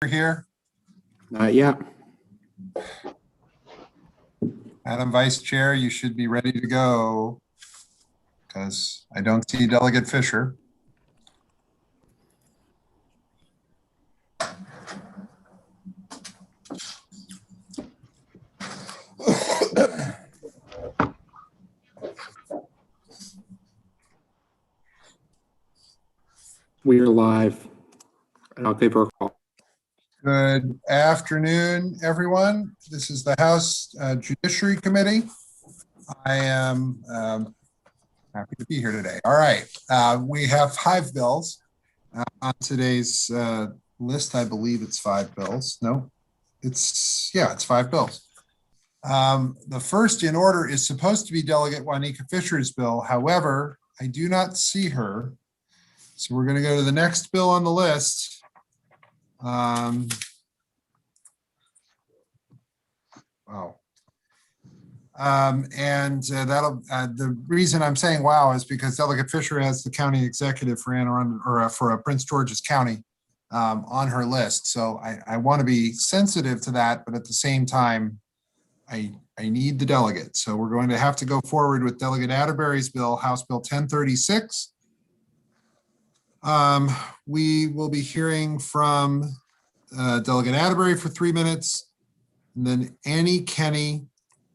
here? Not yet. Madam Vice Chair, you should be ready to go because I don't see Delegate Fisher. We're live. I'll take our call. Good afternoon, everyone. This is the House Judiciary Committee. I am happy to be here today. All right, we have 5 bills on today's list. I believe it's 5 bills. No, it's 5 bills. The first in order is supposed to be Delegate Juanita Fisher's bill. However, I do not see her. So we're going to go to the next bill on the list. Wow. The reason I'm saying wow is because Delegate Fisher has the county executive for Anne Arundel, or for Prince George's County on her list. So I want to be sensitive to that, but at the same time, I need the delegate. So we're going to have to go forward with Delegate Atterbury's bill, House Bill 1036. We will be hearing from Delegate Atterbury for 3 minutes, and then Annie Kenny,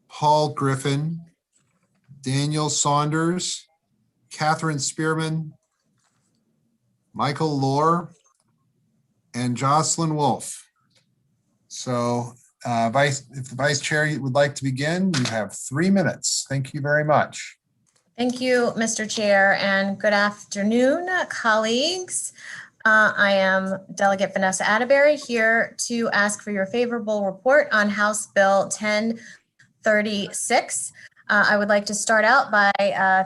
Paul Griffin, Daniel Saunders, Catherine Spearman, Michael Lohr, and Jocelyn Wolf. So if the Vice Chair would like to begin, you have 3 minutes. Thank you very much. Thank you, Mr. Chair, and good afternoon, colleagues. I am Delegate Vanessa Atterbury here to ask for your favorable report on House Bill 1036. I would like to start out by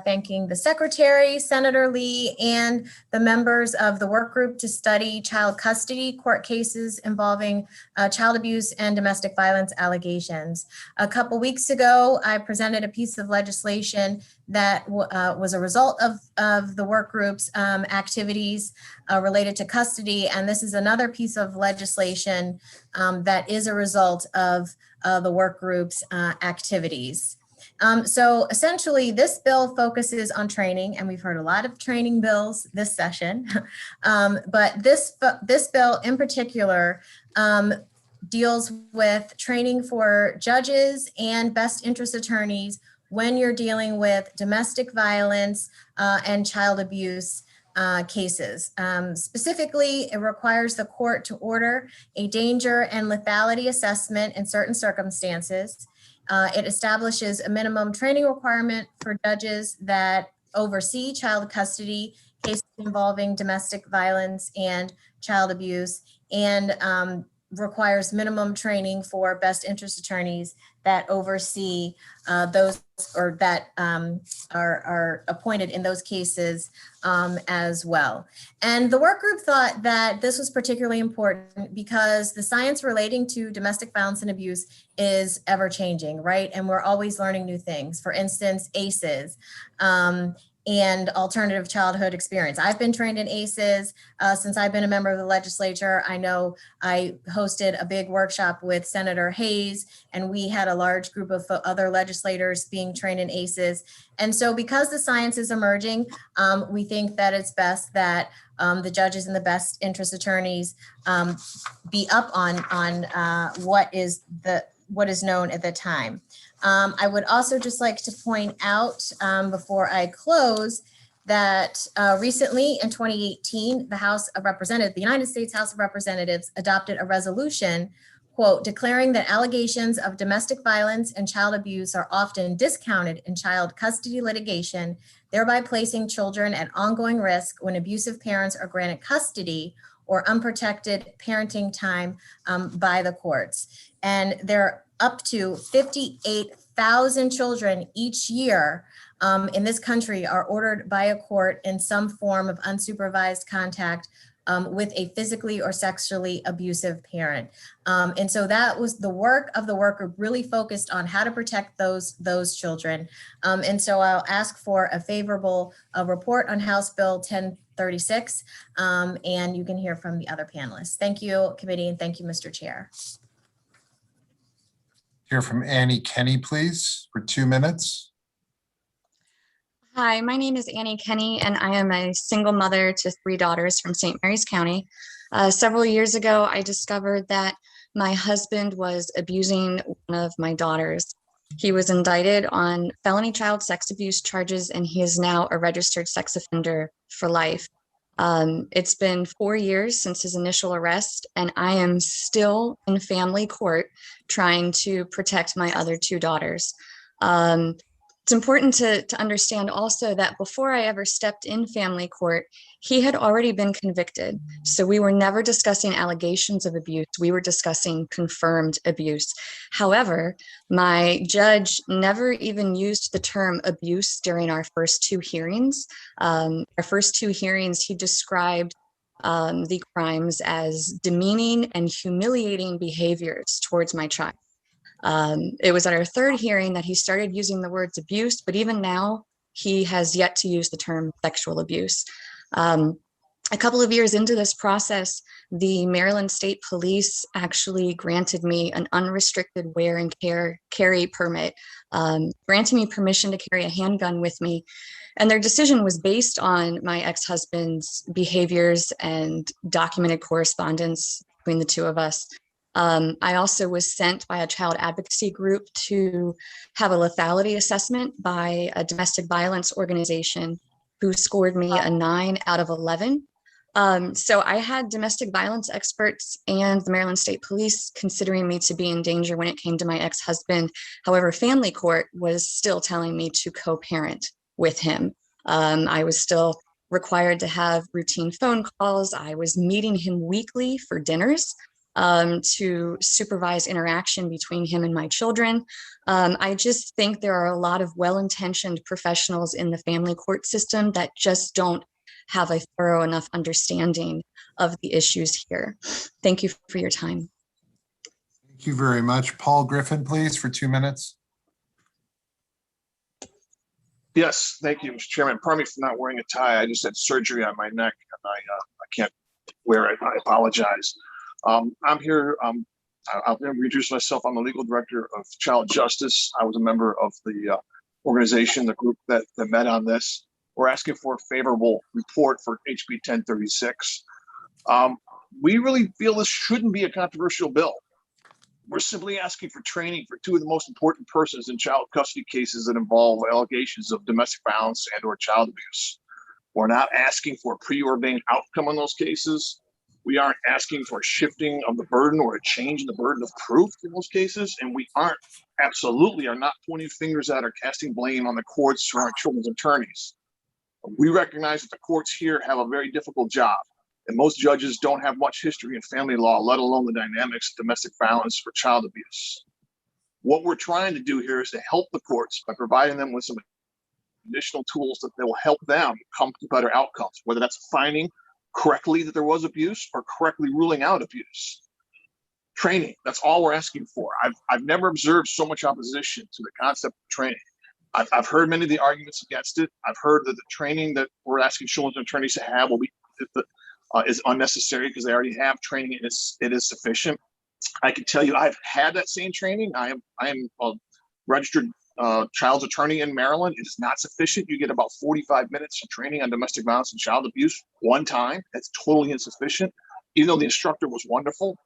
thanking the Secretary, Senator Lee, and the members of the work group to study child custody court cases involving child abuse and domestic violence allegations. A couple weeks ago, I presented a piece of legislation that was a result of the work group's activities related to custody. And this is another piece of legislation that is a result of the work group's activities. So essentially, this bill focuses on training, and we've heard a lot of training bills this session. But this bill in particular deals with training for judges and best interest attorneys when you're dealing with domestic violence and child abuse cases. Specifically, it requires the court to order a danger and lethality assessment in certain circumstances. It establishes a minimum training requirement for judges that oversee child custody cases involving domestic violence and child abuse, and requires minimum training for best interest attorneys that oversee those or that are appointed in those cases as well. And the work group thought that this was particularly important because the science relating to domestic violence and abuse is ever changing, right? And we're always learning new things. For instance, ACEs. And alternative childhood experience. I've been trained in ACEs since I've been a member of the legislature. I know I hosted a big workshop with Senator Hayes, and we had a large group of other legislators being trained in ACEs. And so because the science is emerging, we think that it's best that the judges and the best interest attorneys be up on what is known at the time. I would also just like to point out before I close that recently in 2018, the United States House of Representatives adopted a resolution, quote, declaring that allegations of domestic violence and child abuse are often discounted in child custody litigation, thereby placing children at ongoing risk when abusive parents are granted custody or unprotected parenting time by the courts. And there up to 58,000 children each year in this country are ordered by a court in some form of unsupervised contact with a physically or sexually abusive parent. And so that was the work of the work group, really focused on how to protect those children. And so I'll ask for a favorable report on House Bill 1036, and you can hear from the other panelists. Thank you, committee, and thank you, Mr. Chair. Hear from Annie Kenny, please, for 2 minutes. Hi, my name is Annie Kenny, and I am a single mother to 3 daughters from St. Mary's County. Several years ago, I discovered that my husband was abusing one of my daughters. He was indicted on felony child sex abuse charges, and he is now a registered sex offender for life. It's been 4 years since his initial arrest, and I am still in family court trying to protect my other 2 daughters. It's important to understand also that before I ever stepped in family court, he had already been convicted. So we were never discussing allegations of abuse. We were discussing confirmed abuse. However, my judge never even used the term abuse during our first 2 hearings. Our first 2 hearings, he described the crimes as demeaning and humiliating behaviors towards my child. It was at our 3rd hearing that he started using the words abuse, but even now he has yet to use the term sexual abuse. A couple of years into this process, the Maryland State Police actually granted me an unrestricted wear and carry permit, granting me permission to carry a handgun with me. And their decision was based on my ex-husband's behaviors and documented correspondence between the 2 of us. I also was sent by a child advocacy group to have a lethality assessment by a domestic violence organization who scored me a 9 out of 11. So I had domestic violence experts and the Maryland State Police considering me to be in danger when it came to my ex-husband. However, family court was still telling me to co-parent with him. I was still required to have routine phone calls. I was meeting him weekly for dinners to supervise interaction between him and my children. I just think there are a lot of well-intentioned professionals in the family court system that just don't have a thorough enough understanding of the issues here. Thank you for your time. Thank you very much. Paul Griffin, please, for 2 minutes. Yes, thank you, Mr. Chairman. Pardon me for not wearing a tie. I just had surgery on my neck and I can't wear it. I apologize. I'm here. I'll introduce myself. I'm the legal director of Child Justice. I was a member of the organization, the group that met on this. We're asking for a favorable report for HB 1036. We really feel this shouldn't be a controversial bill. We're simply asking for training for 2 of the most important persons in child custody cases that involve allegations of domestic violence and or child abuse. We're not asking for a preordained outcome in those cases. We aren't asking for a shifting of the burden or a change in the burden of proof in those cases. And we absolutely are not pointing fingers at or casting blame on the courts or our children's attorneys. We recognize that the courts here have a very difficult job, and most judges don't have much history in family law, let alone the dynamics of domestic violence or child abuse. What we're trying to do here is to help the courts by providing them with some additional tools that will help them come to better outcomes, whether that's finding correctly that there was abuse or correctly ruling out abuse. Training, that's all we're asking for. I've never observed so much opposition to the concept of training. I've heard many of the arguments against it. I've heard that the training that we're asking children's attorneys to have will be is unnecessary because they already have training and it is sufficient. I can tell you I've had that same training. I am a registered child's attorney in Maryland. It is not sufficient. You get about 45 minutes of training on domestic violence and child abuse one time. That's totally insufficient. Even though the instructor was wonderful,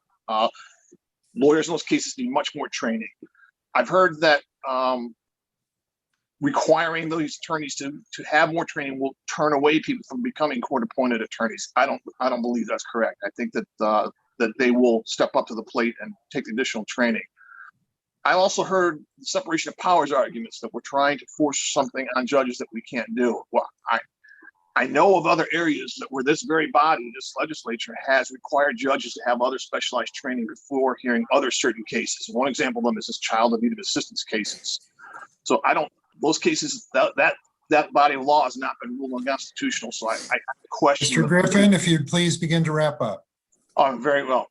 lawyers in those cases need much more training. I've heard that requiring those attorneys to have more training will turn away people from becoming court-appointed attorneys. I don't believe that's correct. I think that that they will step up to the plate and take the additional training. I also heard the separation of powers arguments that we're trying to force something on judges that we can't do. Well, I know of other areas that where this very body, this legislature, has required judges to have other specialized training before hearing other certain cases. One example of them is this child abuse assistance cases. So those cases, that that body of law has not been ruled unconstitutional. So I question. Mr. Griffin, if you'd please begin to wrap up. Oh, very well.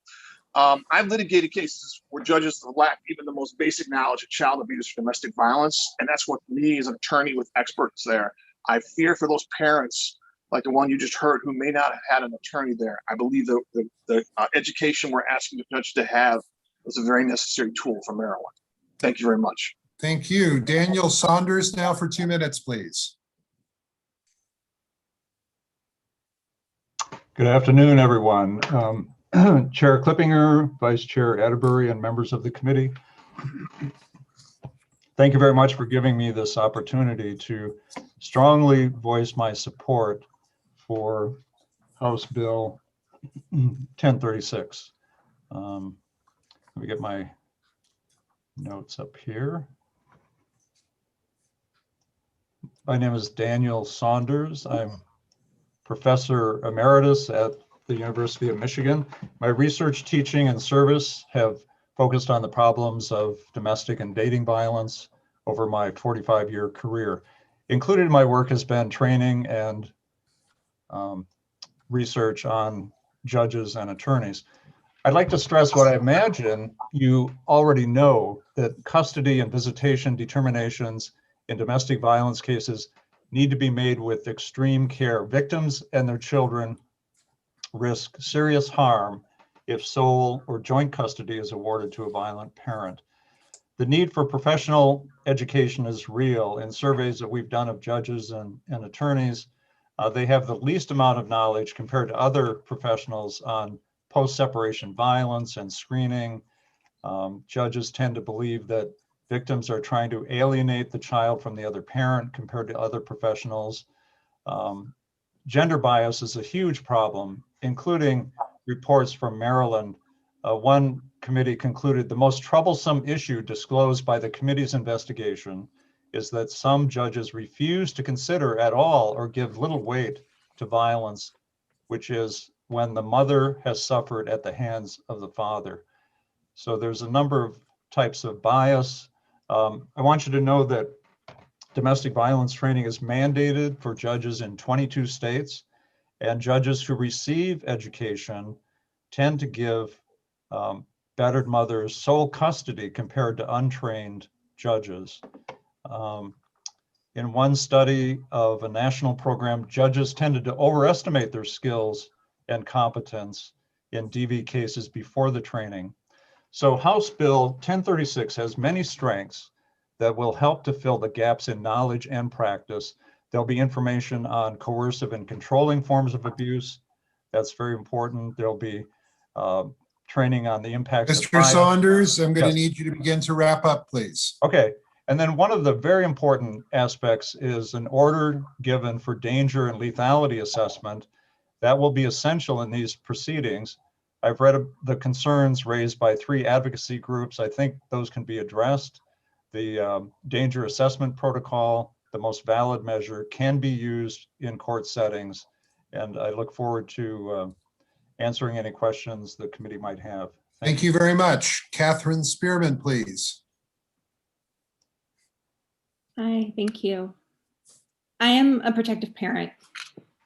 I've litigated cases where judges lack even the most basic knowledge of child abuse or domestic violence. And that's what me as an attorney with experts there, I fear for those parents like the one you just heard who may not have had an attorney there. I believe the education we're asking the judge to have is a very necessary tool for Maryland. Thank you very much. Thank you. Daniel Saunders now for 2 minutes, please. Good afternoon, everyone. Chair Clippinger, Vice Chair Atterbury, and members of the committee. Thank you very much for giving me this opportunity to strongly voice my support for House Bill 1036. Let me get my notes up here. My name is Daniel Saunders. I'm Professor Emeritus at the University of Michigan. My research, teaching, and service have focused on the problems of domestic and dating violence over my 45-year career. Included in my work has been training and research on judges and attorneys. I'd like to stress what I imagine you already know, that custody and visitation determinations in domestic violence cases need to be made with extreme care. Victims and their children risk serious harm if sole or joint custody is awarded to a violent parent. The need for professional education is real. In surveys that we've done of judges and attorneys, they have the least amount of knowledge compared to other professionals on post-separation violence and screening. Judges tend to believe that victims are trying to alienate the child from the other parent compared to other professionals. Gender bias is a huge problem, including reports from Maryland. One committee concluded the most troublesome issue disclosed by the committee's investigation is that some judges refuse to consider at all or give little weight to violence, which is when the mother has suffered at the hands of the father. So there's a number of types of bias. I want you to know that domestic violence training is mandated for judges in 22 states, and judges who receive education tend to give battered mothers sole custody compared to untrained judges. In one study of a national program, judges tended to overestimate their skills and competence in DV cases before the training. So House Bill 1036 has many strengths that will help to fill the gaps in knowledge and practice. There'll be information on coercive and controlling forms of abuse. That's very important. There'll be training on the impacts of Mr. Saunders, I'm going to Yes. need you to begin to wrap up, please. Okay. And then one of the very important aspects is an order given for danger and lethality assessment. That will be essential in these proceedings. I've read the concerns raised by 3 advocacy groups. I think those can be addressed. The danger assessment protocol, the most valid measure, can be used in court settings. And I look forward to answering any questions the committee might have. Thank you very much. Catherine Spearman, please. Hi, thank you. I am a protective parent.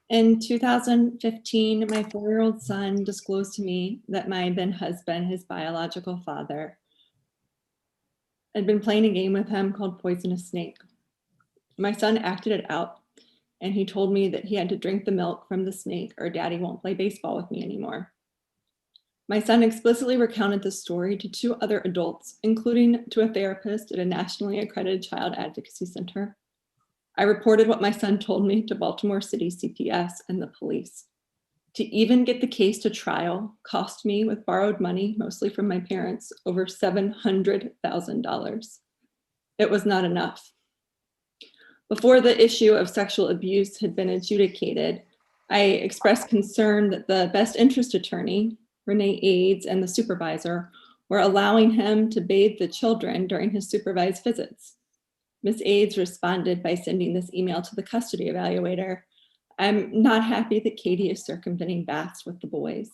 In 2015, my 4-year-old son disclosed to me that my then husband, his biological father, had been playing a game with him called Poisonous Snake. My son acted it out, and he told me that he had to drink the milk from the snake or daddy won't play baseball with me anymore. My son explicitly recounted the story to 2 other adults, including to a therapist at a nationally accredited child advocacy center. I reported what my son told me to Baltimore City CPS and the police. To even get the case to trial cost me, with borrowed money, mostly from my parents, over $700,000. It was not enough. Before the issue of sexual abuse had been adjudicated, I expressed concern that the best interest attorney, Renee Aids, and the supervisor were allowing him to bathe the children during his supervised visits. Ms. Aids responded by sending this email to the custody evaluator. I'm not happy that Katie is circumventing baths with the boys.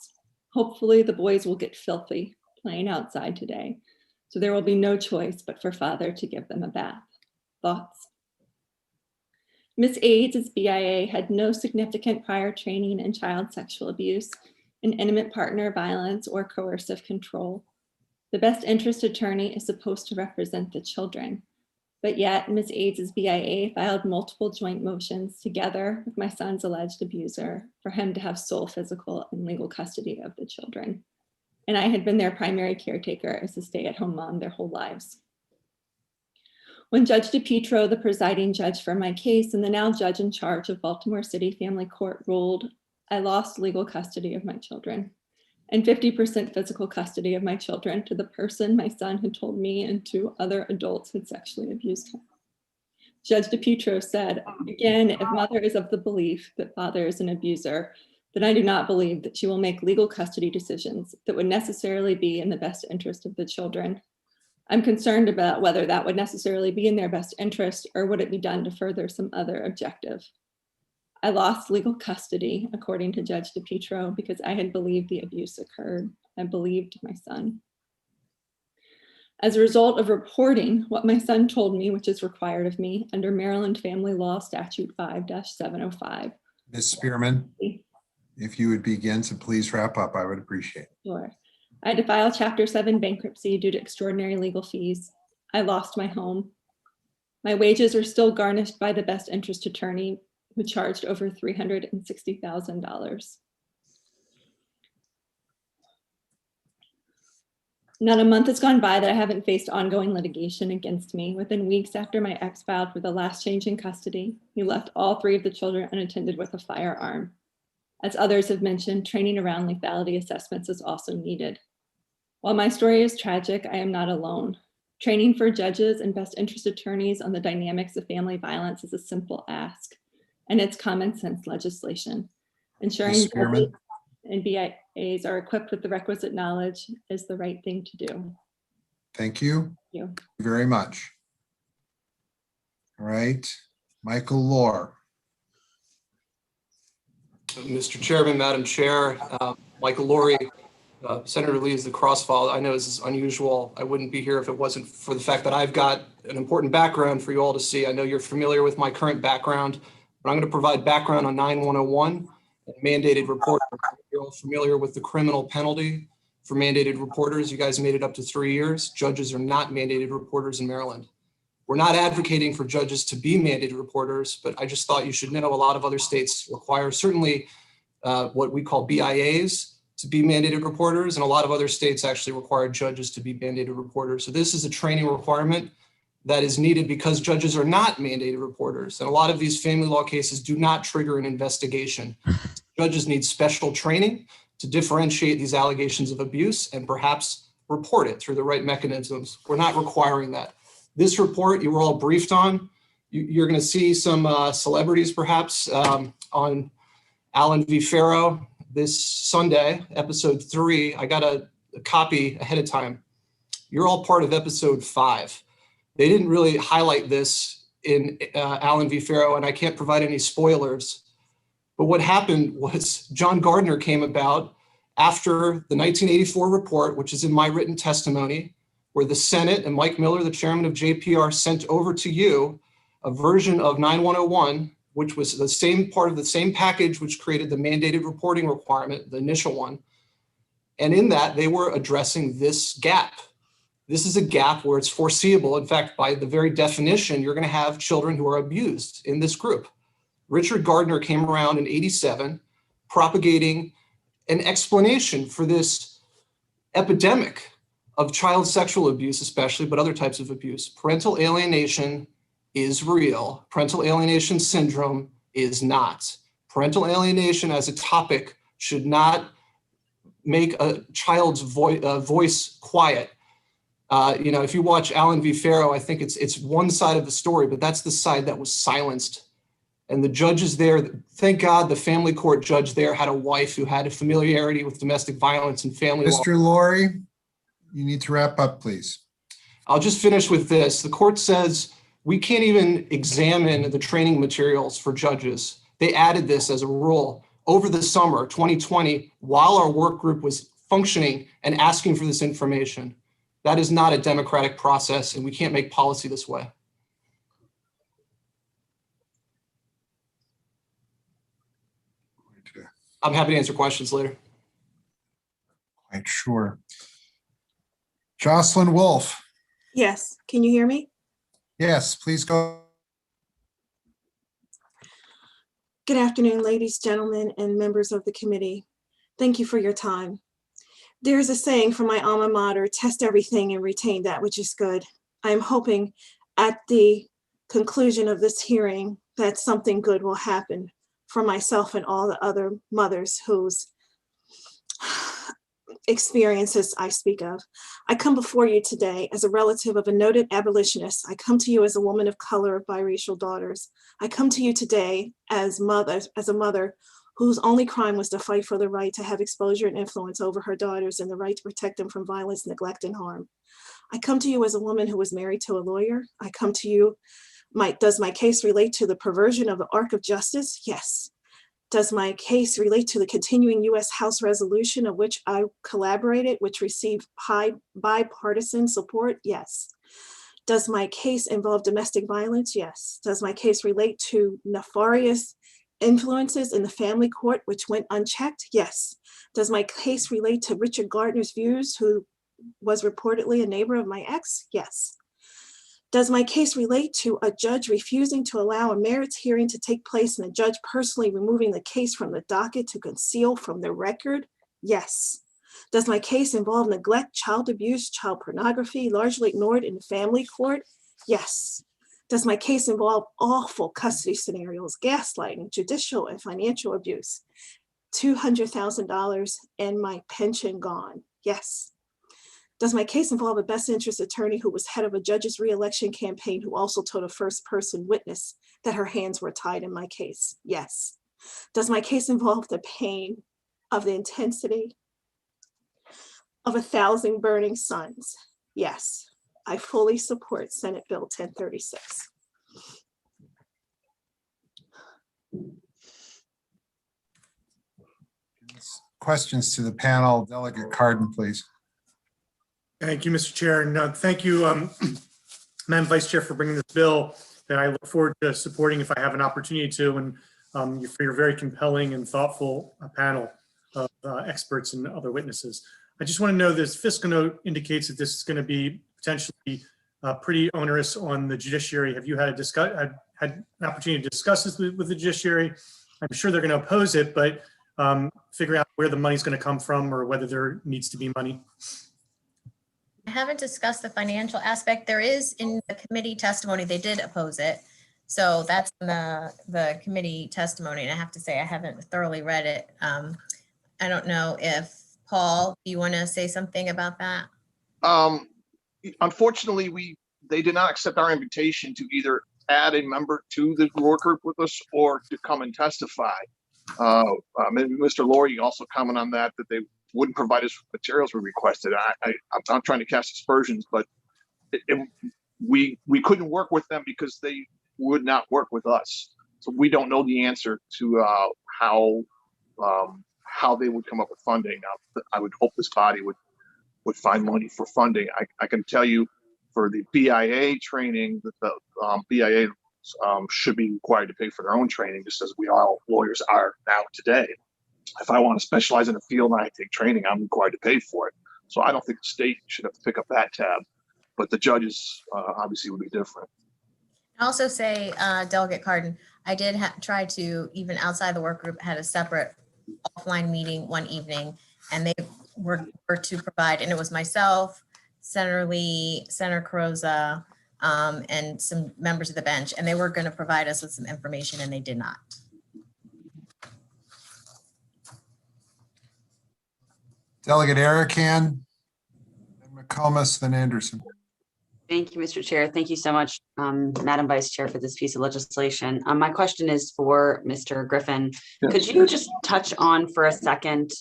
Hopefully the boys will get filthy playing outside today, so there will be no choice but for father to give them a bath. Thoughts? Ms. Aids' BIA had no significant prior training in child sexual abuse, in intimate partner violence, or coercive control. The best interest attorney is supposed to represent the children, but yet Ms. Aids' BIA filed multiple joint motions together with my son's alleged abuser for him to have sole physical and legal custody of the children. And I had been their primary caretaker as a stay-at-home mom their whole lives. When Judge DePietro, the presiding judge for my case and the now judge in charge of Baltimore City Family Court, ruled, I lost legal custody of my children and 50% physical custody of my children to the person my son had told me and 2 other adults had sexually abused him. Judge DePietro said, again, if mother is of the belief that father is an abuser, then I do not believe that she will make legal custody decisions that would necessarily be in the best interest of the children. I'm concerned about whether that would necessarily be in their best interest or would it be done to further some other objective. I lost legal custody, according to Judge DePietro, because I had believed the abuse occurred. I believed my son. As a result of reporting what my son told me, which is required of me under Maryland Family Law Statute 5-705. Ms. Spearman, if you would begin to please wrap up, I would appreciate it. Sure. I had to file Chapter 7 bankruptcy due to extraordinary legal fees. I lost my home. My wages are still garnished by the best interest attorney, who charged over $360,000. Not a month has gone by that I haven't faced ongoing litigation against me. Within weeks after my ex filed for the last change in custody, he left all 3 of the children unattended with a firearm. As others have mentioned, training around lethality assessments is also needed. While my story is tragic, I am not alone. Training for judges and best interest attorneys on the dynamics of family violence is a simple ask, and it's common sense legislation. Ensuring judges and BIAs are equipped with the requisite knowledge is the right thing to do. Thank you. Thank you very much. All right, Michael Lohr. Mr. Chairman, Madam Chair, Michael Laurie, Senator Lee is the cross-file. I know this is unusual. I wouldn't be here if it wasn't for the fact that I've got an important background for you all to see. I know you're familiar with my current background, but I'm going to provide background on 9101 and mandated reporting. You're all familiar with the criminal penalty for mandated reporters. You guys made it up to 3 years. Judges are not mandated reporters in Maryland. We're not advocating for judges to be mandated reporters, but I just thought you should know a lot of other states require certainly what we call BIAs to be mandated reporters, and a lot of other states actually require judges to be mandated reporters. So this is a training requirement that is needed because judges are not mandated reporters. And a lot of these family law cases do not trigger an investigation. Judges need special training to differentiate these allegations of abuse and perhaps report it through the right mechanisms. We're not requiring that. This report you were all briefed on. You're going to see some celebrities perhaps on Alan V. Farrow this Sunday, episode 3. I got a copy ahead of time. You're all part of episode 5. They didn't really highlight this in Alan V. Farrow, and I can't provide any spoilers. But what happened was John Gardner came about after the 1984 report, which is in my written testimony, where the Senate and Mike Miller, the chairman of JPR, sent over to you a version of 9101, which was the same part of the same package which created the mandated reporting requirement, the initial one. And in that, they were addressing this gap. This is a gap where it's foreseeable. In fact, by the very definition, you're going to have children who are abused in this group. Richard Gardner came around in '87 propagating an explanation for this epidemic of child sexual abuse, especially, but other types of abuse. Parental alienation is real. Parental alienation syndrome is not. Parental alienation as a topic should not make a child's voice quiet. If you watch Alan V. Farrow, I think it's one side of the story, but that's the side that was silenced. And the judges there, thank God the family court judge there had a wife who had a familiarity with domestic violence and family law. Mr. Laurie, you need to wrap up, please. I'll just finish with this. The court says we can't even examine the training materials for judges. They added this as a rule over the summer 2020 while our work group was functioning and asking for this information. That is not a democratic process, and we can't make policy this way. I'm happy to answer questions later. Quite sure. Jocelyn Wolf. Yes, can you hear me? Yes, please go. Good afternoon, ladies, gentlemen, and members of the committee. Thank you for your time. There's a saying from my alma mater, test everything and retain that which is good. I'm hoping at the conclusion of this hearing that something good will happen for myself and all the other mothers whose experiences I speak of. I come before you today as a relative of a noted abolitionist. I come to you as a woman of color of biracial daughters. I come to you today as a mother whose only crime was to fight for the right to have exposure and influence over her daughters and the right to protect them from violence, neglect, and harm. I come to you as a woman who was married to a lawyer. I come to you, does my case relate to the perversion of the arc of justice? Yes. Does my case relate to the continuing U.S. House resolution of which I collaborated, which received high bipartisan support? Yes. Does my case involve domestic violence? Yes. Does my case relate to nefarious influences in the family court, which went unchecked? Yes. Does my case relate to Richard Gardner's views, who was reportedly a neighbor of my ex? Yes. Does my case relate to a judge refusing to allow a merits hearing to take place and a judge personally removing the case from the docket to conceal from the record? Yes. Does my case involve neglect, child abuse, child pornography, largely ignored in the family court? Yes. Does my case involve awful custody scenarios, gaslighting, judicial and financial abuse, $200,000 and my pension gone? Yes. Does my case involve a best interest attorney who was head of a judge's reelection campaign who also told a first person witness that her hands were tied in my case? Yes. Does my case involve the pain of the intensity of 1,000 burning suns? Yes. I fully support Senate Bill 1036. Questions to the panel. Delegate Cardin, please. Thank you, Mr. Chair, and thank you, Madam Vice Chair, for bringing this bill that I look forward to supporting if I have an opportunity to, and for your very compelling and thoughtful panel of experts and other witnesses. I just want to know this fiscal note indicates that this is going to be potentially pretty onerous on the judiciary. Have you had an opportunity to discuss this with the judiciary? I'm sure they're going to oppose it, but figure out where the money's going to come from or whether there needs to be money. I haven't discussed the financial aspect. There is in the committee testimony, they did oppose it. So that's in the committee testimony. And I have to say, I haven't thoroughly read it. I don't know if, Paul, do you want to say something about that? Unfortunately, they did not accept our invitation to either add a member to the work group with us or to come and testify. Mr. Laurie also commented on that they wouldn't provide us with materials we requested. I'm not trying to cast aspersions, but we couldn't work with them because they would not work with us. So we don't know the answer to how they would come up with funding. I would hope this body would find money for funding. I can tell you for the BIA training that the BIA should be required to pay for their own training, just as we all lawyers are now today. If I want to specialize in a field and I take training, I'm required to pay for it. So I don't think the state should have to pick up that tab, but the judges obviously would be different. I also say, Delegate Cardin, I did try to, even outside the work group, had a separate offline meeting one evening, and they were to provide, and it was myself, Senator Lee, Senator Carozza, and some members of the bench, and they were going to provide us with some information, and they did not. Delegate Arakan, then McComas, then Anderson. Thank you, Mr. Chair. Thank you so much, Madam Vice Chair, for this piece of legislation. My question is for Mr. Griffin. Yes. Could you just touch on for a second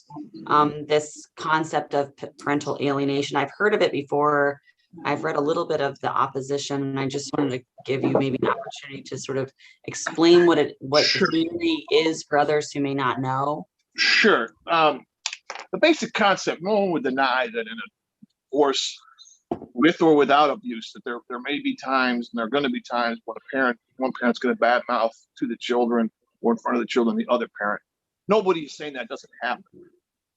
this concept of parental alienation? I've heard of it before. I've read a little bit of the opposition, and I just wanted to give you maybe an opportunity to sort of explain what Sure. the theory is for others who may not know. Sure. The basic concept, no one would deny that in a divorce, with or without abuse, that there may be times, and there are going to be times when one parent's going to badmouth to the children or in front of the children, the other parent. Nobody is saying that doesn't happen.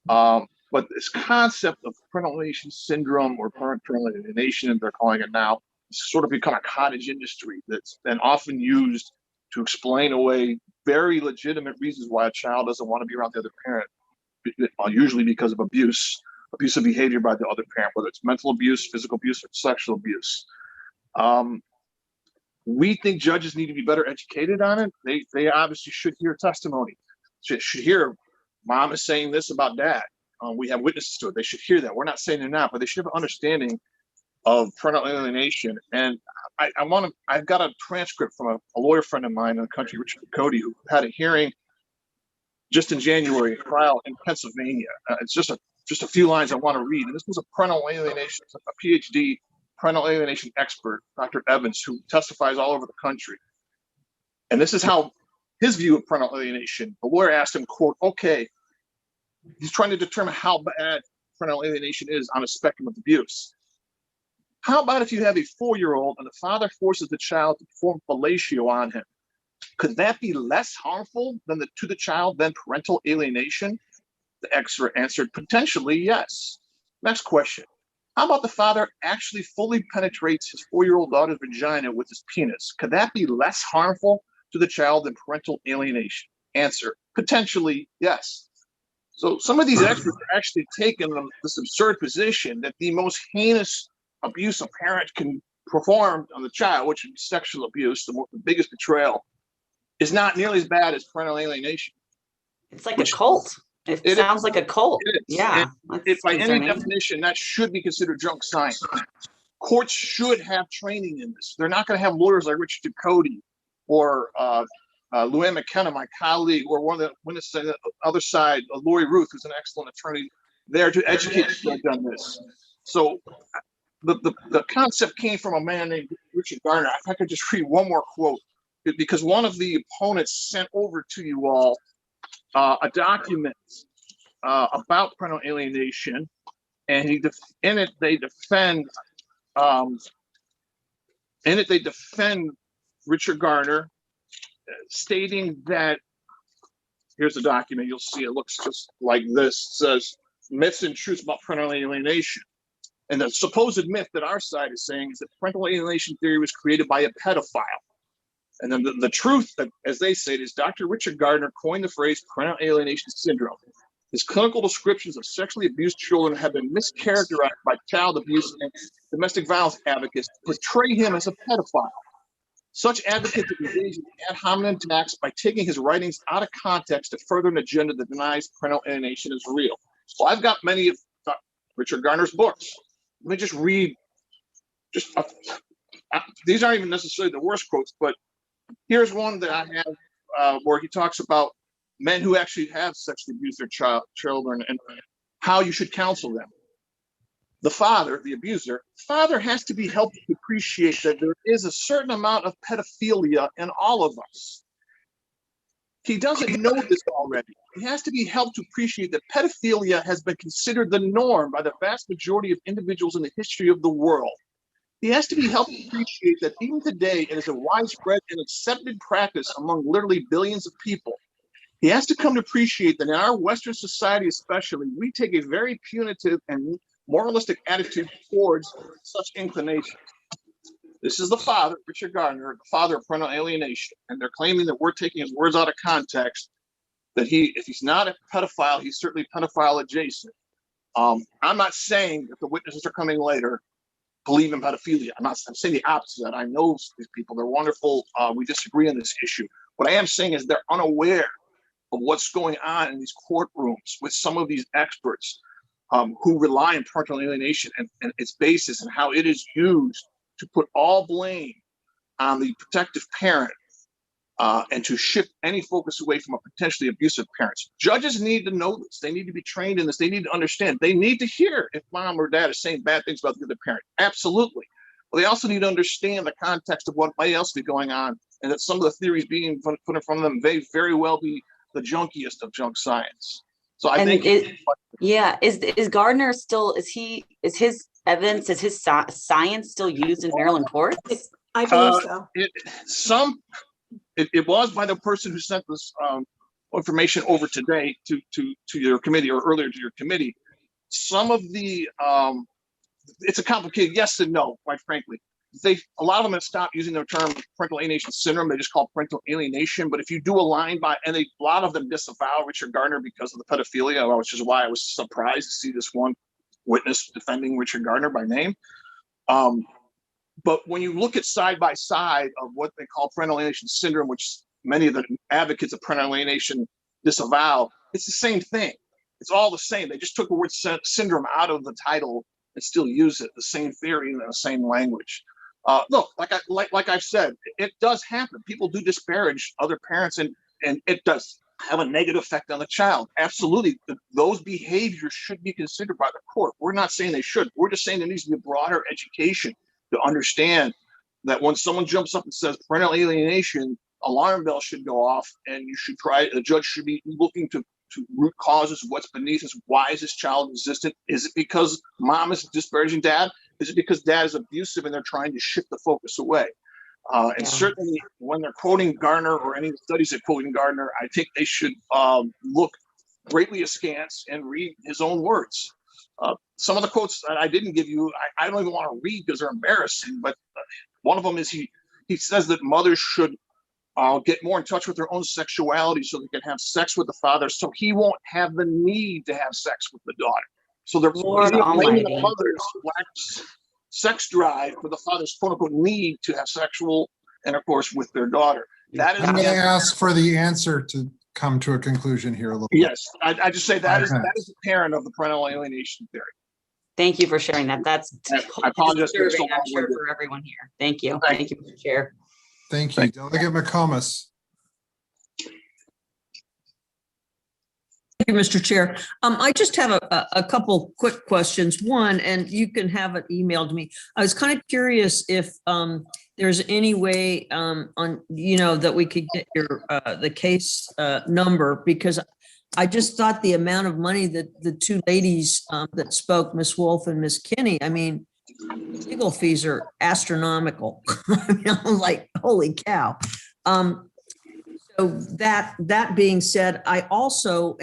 But this concept of parental alienation syndrome or parental alienation, they're calling it now, it's sort of become a cottage industry that's been often used to explain away very legitimate reasons why a child doesn't want to be around the other parent, usually because of abusive behavior by the other parent, whether it's mental abuse, physical abuse, or sexual abuse. We think judges need to be better educated on it. They obviously should hear testimony. Should hear mom is saying this about dad. We have witnesses to it. They should hear that. We're not saying they're not, but they should have an understanding of parental alienation. And I've got a transcript from a lawyer friend of mine in the country, Richard Cody, who had a hearing just in January, a trial in Pennsylvania. It's just a few lines I want to read. And this was a parental alienation, a PhD parental alienation expert, Dr. Evans, who testifies all over the country. And this is how his view of parental alienation. The lawyer asked him, quote, okay, he's trying to determine how bad parental alienation is on a spectrum of abuse. How about if you have a 4-year-old and the father forces the child to perform fellatio on him? Could that be less harmful to the child than parental alienation? The expert answered, potentially, yes. Next question. How about the father actually fully penetrates his 4-year-old daughter's vagina with his penis? Could that be less harmful to the child than parental alienation? Answer, potentially, yes. So some of these experts are actually taking this absurd position that the most heinous abuse a parent can perform on the child, which is sexual abuse, the biggest betrayal, is not nearly as bad as parental alienation. It's like a cult. It sounds like a cult. Yeah. By any definition, that should be considered junk science. Courts should have training in this. They're not going to have lawyers like Richard Cody or Luann McKenna, my colleague, or one of the witnesses on the other side, Lori Ruth, who's an excellent attorney, there to educate the judge on this. So the concept came from a man named Richard Garner. If I could just read one more quote, because one of the opponents sent over to you all a document about parental alienation, and in it they defend Richard Garner, stating that, here's the document, you'll see it looks just like this. It says myths and truths about parental alienation. And the supposed myth that our side is saying is that parental alienation theory was created by a pedophile. And then the truth, that, as they say, is Dr. Richard Gardner coined the phrase parental alienation syndrome. His clinical descriptions of sexually abused children have been mischaracterized by child abuse and domestic violence advocates to portray him as a pedophile. Such advocates engage in ad hominem attacks by taking his writings out of context to further an agenda that denies parental alienation is real. So I've got many of Richard Garner's books. Let me just read, these aren't even necessarily the worst quotes, but here's one that I have where he talks about men who actually have sexually abused their children and how you should counsel them. The father, the abuser, father has to be helped to appreciate that there is a certain amount of pedophilia in all of us. He doesn't know this already. He has to be helped to appreciate that pedophilia has been considered the norm by the vast majority of individuals in the history of the world. He has to be helped to appreciate that even today, it is a widespread and accepted practice among literally billions of people. He has to come to appreciate that in our Western society especially, we take a very punitive and moralistic attitude towards such inclination. This is the father, Richard Gardner, the father of parental alienation, and they're claiming that we're taking his words out of context, that if he's not a pedophile, he's certainly pedophile adjacent. I'm not saying that the witnesses are coming later believe in pedophilia. I'm saying the opposite. I know these people, they're wonderful. We disagree on this issue. What I am saying is they're unaware of what's going on in these courtrooms with some of these experts who rely on parental alienation and its basis and how it is used to put all blame on the protective parent and to shift any focus away from a potentially abusive parents. Judges need to know this. They need to be trained in this. They need to understand. They need to hear if mom or dad is saying bad things about the other parent. Absolutely. But they also need to understand the context of what might else be going on, and that some of the theories being put in front of them may very well be the junkiest of junk science. So I think, is Gardner still, is his evidence, is his science still used in Maryland courts? I believe so. It was by the person who sent this information over today to your committee or earlier to your committee. Some of the, it's a complicated yes and no, quite frankly. A lot of them have stopped using the term parental alienation syndrome. They just call it parental alienation. But if you do a line by, and a lot of them disavow Richard Gardner because of the pedophilia, which is why I was surprised to see this one witness defending Richard Gardner by name. But when you look at side by side of what they call parental alienation syndrome, which many of the advocates of parental alienation disavow, it's the same thing. It's all the same. They just took the word syndrome out of the title and still use it, the same theory and the same language. Look, like I've said, it does happen. People do disparage other parents, and it does have a negative effect on the child. Absolutely, those behaviors should be considered by the court. We're not saying they should. We're just saying there needs to be a broader education to understand that when someone jumps up and says parental alienation, alarm bells should go off, and the judge should be looking to root causes, what's beneath this. Why is this child resistant? Is it because mom is disparaging dad? Is it because dad is abusive and they're trying to shift the focus away? And certainly when they're quoting Gardner or any of the studies that quoting Gardner, I think they should look greatly askance and read his own words. Some of the quotes that I didn't give you, I don't even want to read because they're embarrassing, but one of them is he says that mothers should get more in touch with their own sexuality so they can have sex with the father, so he won't have the need to have sex with the daughter. So they're blaming the mother's lack of sex drive for the father's quote unquote need to have sexual intercourse with their daughter. That is. I'm going to ask for the answer to come to a conclusion here a little bit. Yes, I just say that is the parent of the parental alienation theory. Thank you for sharing that. That's I apologize for so I'm sure for everyone here. Thank you. Thank you, Mr. Chair. Thank you. Delegate McComas. Thank you, Mr. Chair. I just have a couple quick questions. One, and you can have it emailed to me. I was kind of curious if there's any way that we could get your the case number, because I just thought the amount of money that the two ladies that spoke, Ms. Wolf and Ms. Kinney, I mean, legal fees are astronomical. I mean, I'm like, holy cow. So that being said, I also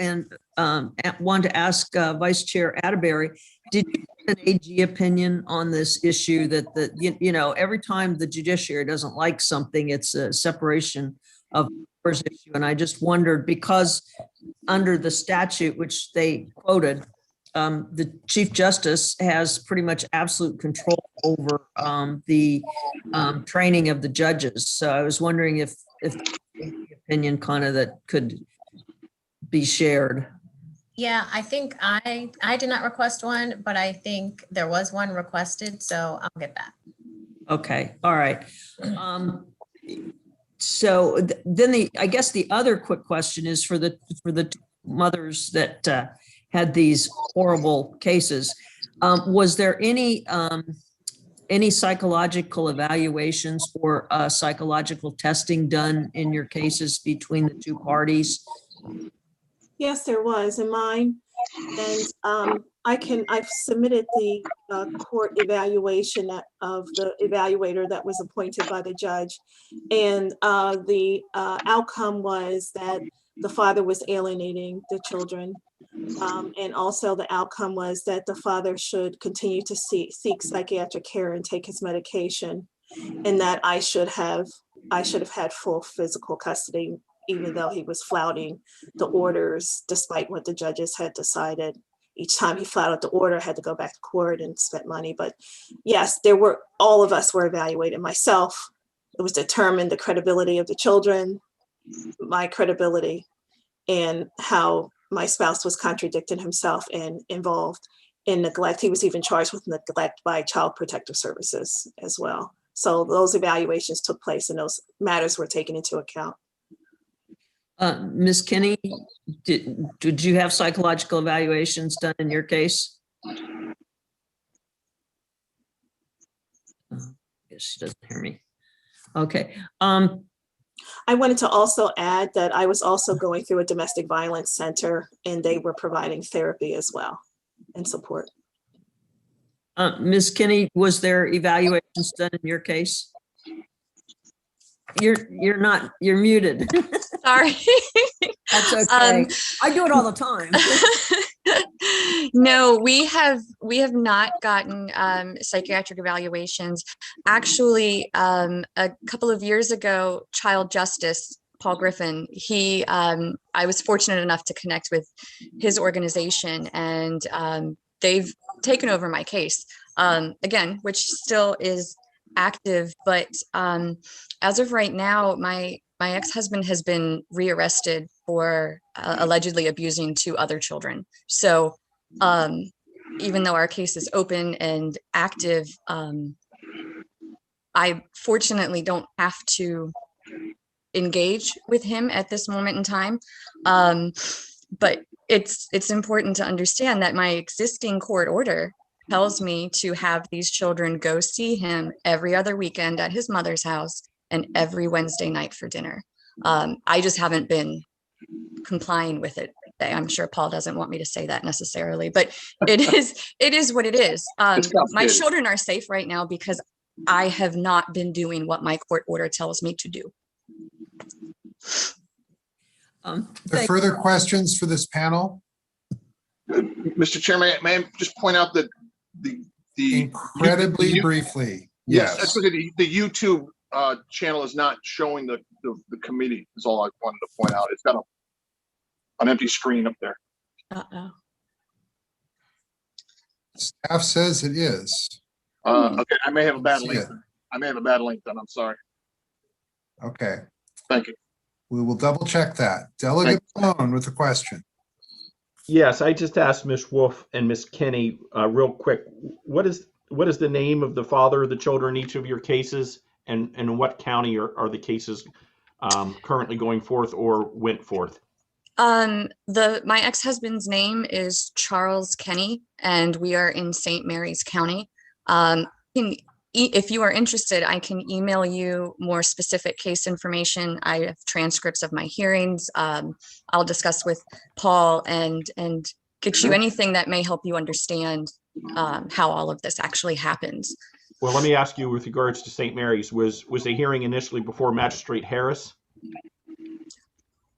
want to ask Vice Chair Atterbury, did you have an AG opinion on this issue that every time the judiciary doesn't like something, it's a separation of powers issue? And I just wondered, because under the statute, which they quoted, the Chief Justice has pretty much absolute control over the training of the judges. So I was wondering if the opinion kind of that could be shared. Yeah, I think I did not request one, but I think there was one requested, so I'll get that. Okay, all right. So then I guess the other quick question is for the mothers that had these horrible cases. Was there any psychological evaluations or psychological testing done in your cases between the two parties? Yes, there was in mine. And I've submitted the court evaluation of the evaluator that was appointed by the judge. And the outcome was that the father was alienating the children. And also the outcome was that the father should continue to seek psychiatric care and take his medication, and that I should have had full physical custody, even though he was flouting the orders, despite what the judges had decided. Each time he flouted the order, I had to go back to court and spent money. But yes, all of us were evaluated. Myself, it was determined the credibility of the children, my credibility, and how my spouse was contradicting himself and involved in neglect. He was even charged with neglect by Child Protective Services as well. So those evaluations took place and those matters were taken into account. Ms. Kinney, did you have psychological evaluations done in your case? She doesn't hear me. Okay. I wanted to also add that I was also going through a domestic violence center, and they were providing therapy as well and support. Ms. Kinney, was there evaluations done in your case? You're muted. Sorry. That's okay. I do it all the time. No, we have not gotten psychiatric evaluations. Actually, a couple of years ago, Child Justice, Paul Griffin, I was fortunate enough to connect with his organization, and they've taken over my case, again, which still is active. But as of right now, my ex-husband has been rearrested for allegedly abusing 2 other children. So even though our case is open and active, I fortunately don't have to engage with him at this moment in time. But it's important to understand that my existing court order tells me to have these children go see him every other weekend at his mother's house and every Wednesday night for dinner. I just haven't been complying with it. I'm sure Paul doesn't want me to say that necessarily, but it is what it is. My children are safe right now because I have not been doing what my court order tells me to do. Further questions for this panel? Mr. Chairman, may I just point out that the Incredibly briefly. Yes, that's okay. The YouTube channel is not showing the committee, is all I wanted to point out. It's got an empty screen up there. Uh-oh. Staff says it is. Okay, I may have a bad link. I may have a bad link then. I'm sorry. Okay. Thank you. We will double check that. Delegate Malone with a question. Yes, I just asked Ms. Wolf and Ms. Kinney real quick. What is the name of the father of the children in each of your cases, and in what county are the cases currently going forth or went forth? My ex-husband's name is Charles Kenny, and we are in St. Mary's County. If you are interested, I can email you more specific case information. I have transcripts of my hearings. I'll discuss with Paul and get you anything that may help you understand how all of this actually happens. Well, let me ask you with regards to St. Mary's, was the hearing initially before Magistrate Harris?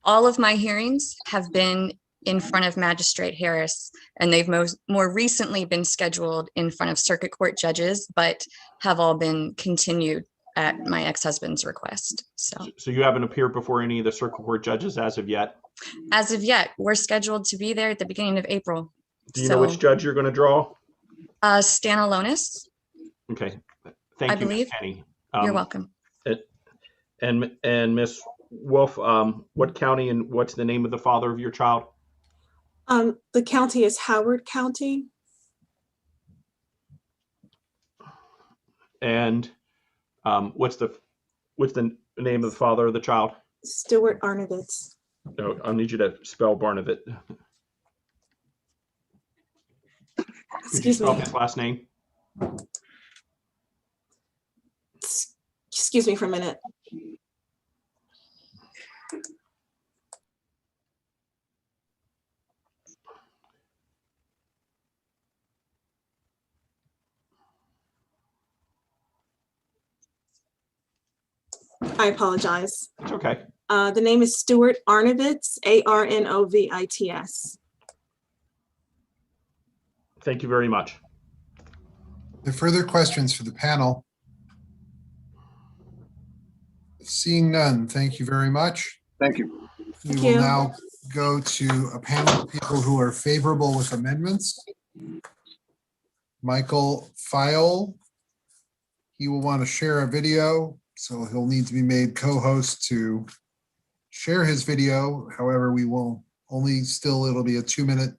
All of my hearings have been in front of Magistrate Harris, and they've more recently been scheduled in front of circuit court judges, but have all been continued at my ex-husband's request. So you haven't appeared before any of the circuit court judges as of yet? As of yet, we're scheduled to be there at the beginning of April. Do you know which judge you're going to draw? Stan Alonis. Okay, thank you, Ms. Kenny. You're welcome. And Ms. Wolf, what county and what's the name of the father of your child? The county is Howard County. And what's the name of the father of the child? Stuart Arnovitz. No, I'll need you to spell Barnavit. Excuse me. Spell his last name. Excuse me for a minute. I apologize. It's okay. The name is Stuart Arnovitz, Arnovits. Thank you very much. Are there further questions for the panel? Seeing none, thank you very much. Thank you. We will now go to a panel of people who are favorable with amendments. Michael File, he will want to share a video, so he'll need to be made co-host to share his video. However, we will it'll be a 2-minute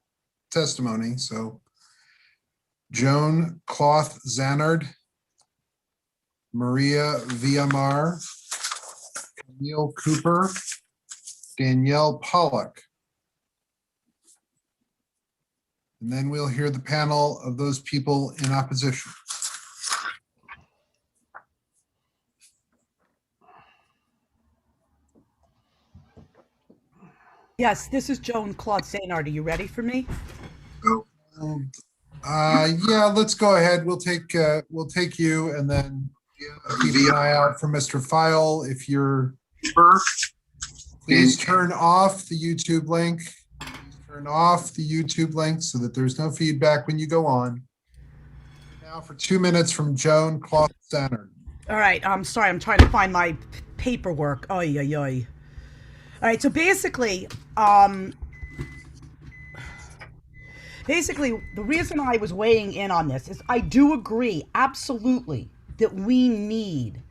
testimony. So Joan Cloth Zanard, Maria Villamar, Camille Cooper, Danielle Pollock. And then we'll hear the panel of those people in opposition. Yes, this is Joan Claude Sainard. Are you ready for me? Yeah, let's go ahead. We'll take you, and then Keep an eye out for Mr. File. If you're, please turn off the YouTube link. Turn off the YouTube link so that there's no feedback when you go on. Now for 2 minutes from Joan Cloth Center. All right, I'm sorry, I'm trying to find my paperwork. Oy, oy, oy. All right, so basically, the reason I was weighing in on this is I do agree absolutely that we need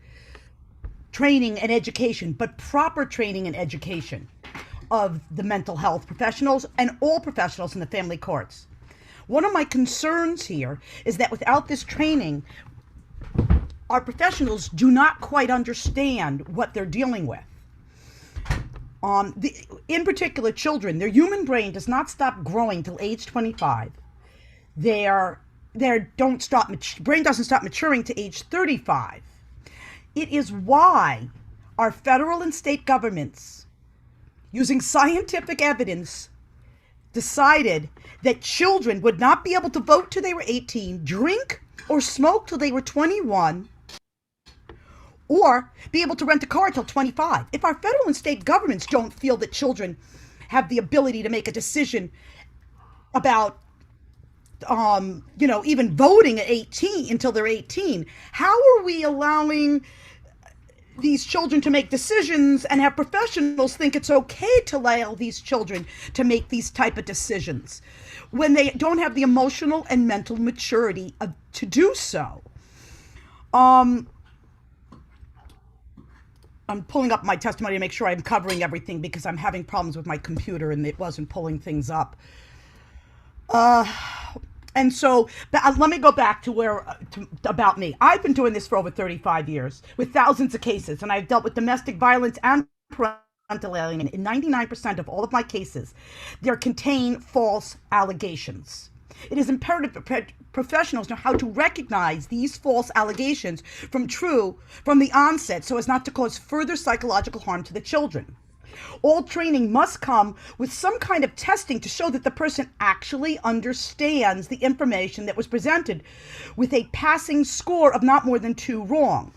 training and education, but proper training and education of the mental health professionals and all professionals in the family courts. One of my concerns here is that without this training, our professionals do not quite understand what they're dealing with. In particular, children, their human brain does not stop growing till age 25. Brain doesn't stop maturing to age 35. It is why our federal and state governments, using scientific evidence, decided that children would not be able to vote till they were 18, drink or smoke till they were 21, or be able to rent a car till 25. If our federal and state governments don't feel that children have the ability to make a decision about, even voting at 18 until they're 18, how are we allowing these children to make decisions and have professionals think it's okay to allow these children to make these type of decisions when they don't have the emotional and mental maturity to do so? I'm pulling up my testimony to make sure I'm covering everything because I'm having problems with my computer and it wasn't pulling things up. And so let me go back to about me. I've been doing this for over 35 years with thousands of cases, and I've dealt with domestic violence and parental alienation. In 99% of all of my cases, there contain false allegations. It is imperative that professionals know how to recognize these false allegations from the onset so as not to cause further psychological harm to the children. All training must come with some kind of testing to show that the person actually understands the information that was presented with a passing score of not more than 2 wrong.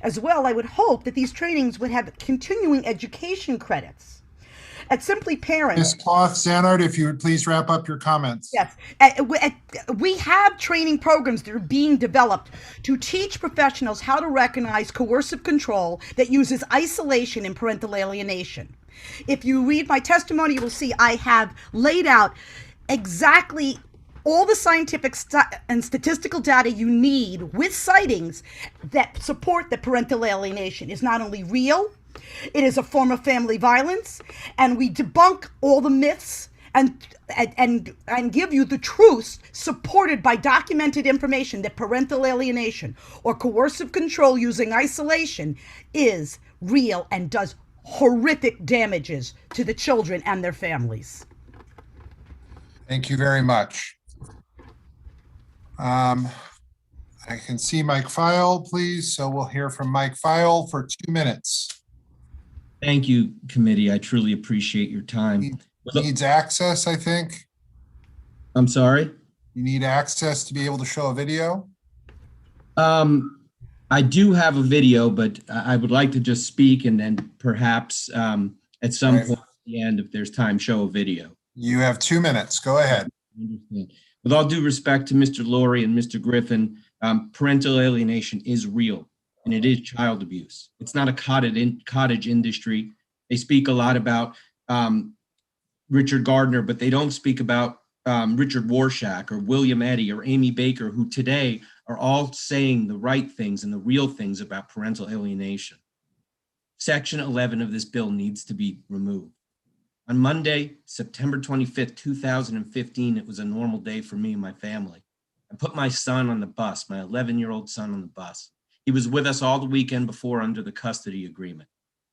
As well, I would hope that these trainings would have continuing education credits. At Simply Parents, Ms. Cloth Zanard, if you would please wrap up your comments. Yes. We have training programs that are being developed to teach professionals how to recognize coercive control that uses isolation and parental alienation. If you read my testimony, you will see I have laid out exactly all the scientific and statistical data you need with sightings that support that parental alienation is not only real, it is a form of family violence, and we debunk all the myths and give you the truths supported by documented information that parental alienation or coercive control using isolation is real and does horrific damages to the children and their families. Thank you very much. I can see Mike File, please. So we'll hear from Mike File for 2 minutes. Thank you, committee. I truly appreciate your time. He needs access, I think. I'm sorry? You need access to be able to show a video? I do have a video, but I would like to just speak and then perhaps at some point at the end, if there's time, show a video. You have 2 minutes. Go ahead. With all due respect to Mr. Laurie and Mr. Griffin, parental alienation is real. And it is child abuse. It's not a cottage industry. They speak a lot about Richard Gardner, but they don't speak about Richard Warshak or William Eddy or Amy Baker, who today are all saying the right things and the real things about parental alienation. Section 11 of this bill needs to be removed. On Monday, September 25th, 2015, it was a normal day for me and my family. I put my son on the bus, my 11-year-old son on the bus. He was with us all the weekend before under the custody agreement.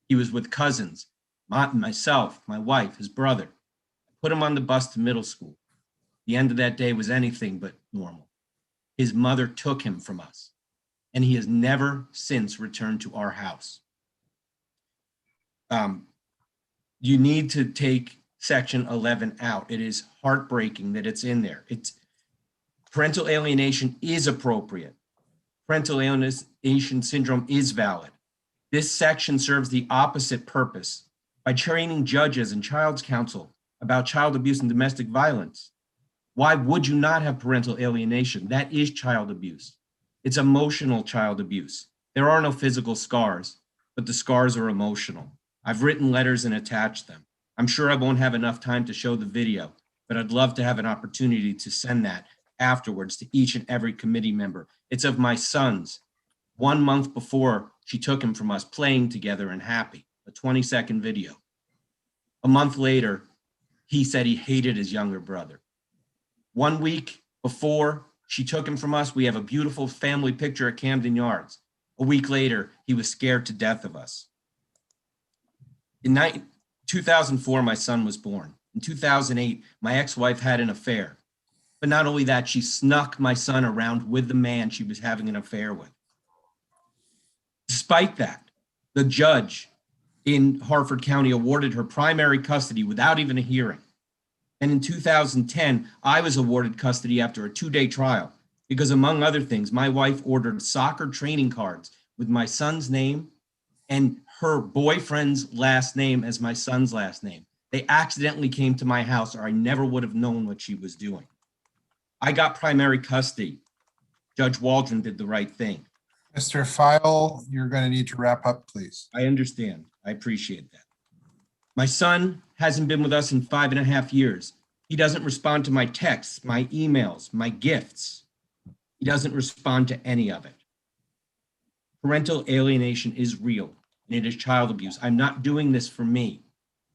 He was with cousins, myself, my wife, his brother. I put him on the bus to middle school. The end of that day was anything but normal. His mother took him from us, and he has never since returned to our house. You need to take Section 11 out. It is heartbreaking that it's in there. Parental alienation is appropriate parental alienation syndrome is valid. This section serves the opposite purpose by training judges and child's counsel about child abuse and domestic violence. Why would you not have parental alienation? That is child abuse. It's emotional child abuse. There are no physical scars, but the scars are emotional. I've written letters and attached them. I'm sure I won't have enough time to show the video, but I'd love to have an opportunity to send that afterwards to each and every committee member. It's of my son's 1 month before she took him from us, playing together and happy, a 20-second video. A month later, he said he hated his younger brother. 1 week before she took him from us, we have a beautiful family picture at Camden Yards. A week later, he was scared to death of us. In 2004, my son was born. In 2008, my ex-wife had an affair. But not only that, she snuck my son around with the man she was having an affair with. Despite that, the judge in Harford County awarded her primary custody without even a hearing. And in 2010, I was awarded custody after a 2-day trial because, among other things, my wife ordered soccer training cards with my son's name and her boyfriend's last name as my son's last name. They accidentally came to my house, or I never would have known what she was doing. I got primary custody. Judge Waldron did the right thing. Mr. File, you're going to need to wrap up, please. I understand. I appreciate that. My son hasn't been with us in 5.5 years. He doesn't respond to my texts, my emails, my gifts. He doesn't respond to any of it. Parental alienation is real, and it is child abuse. I'm not doing this for me.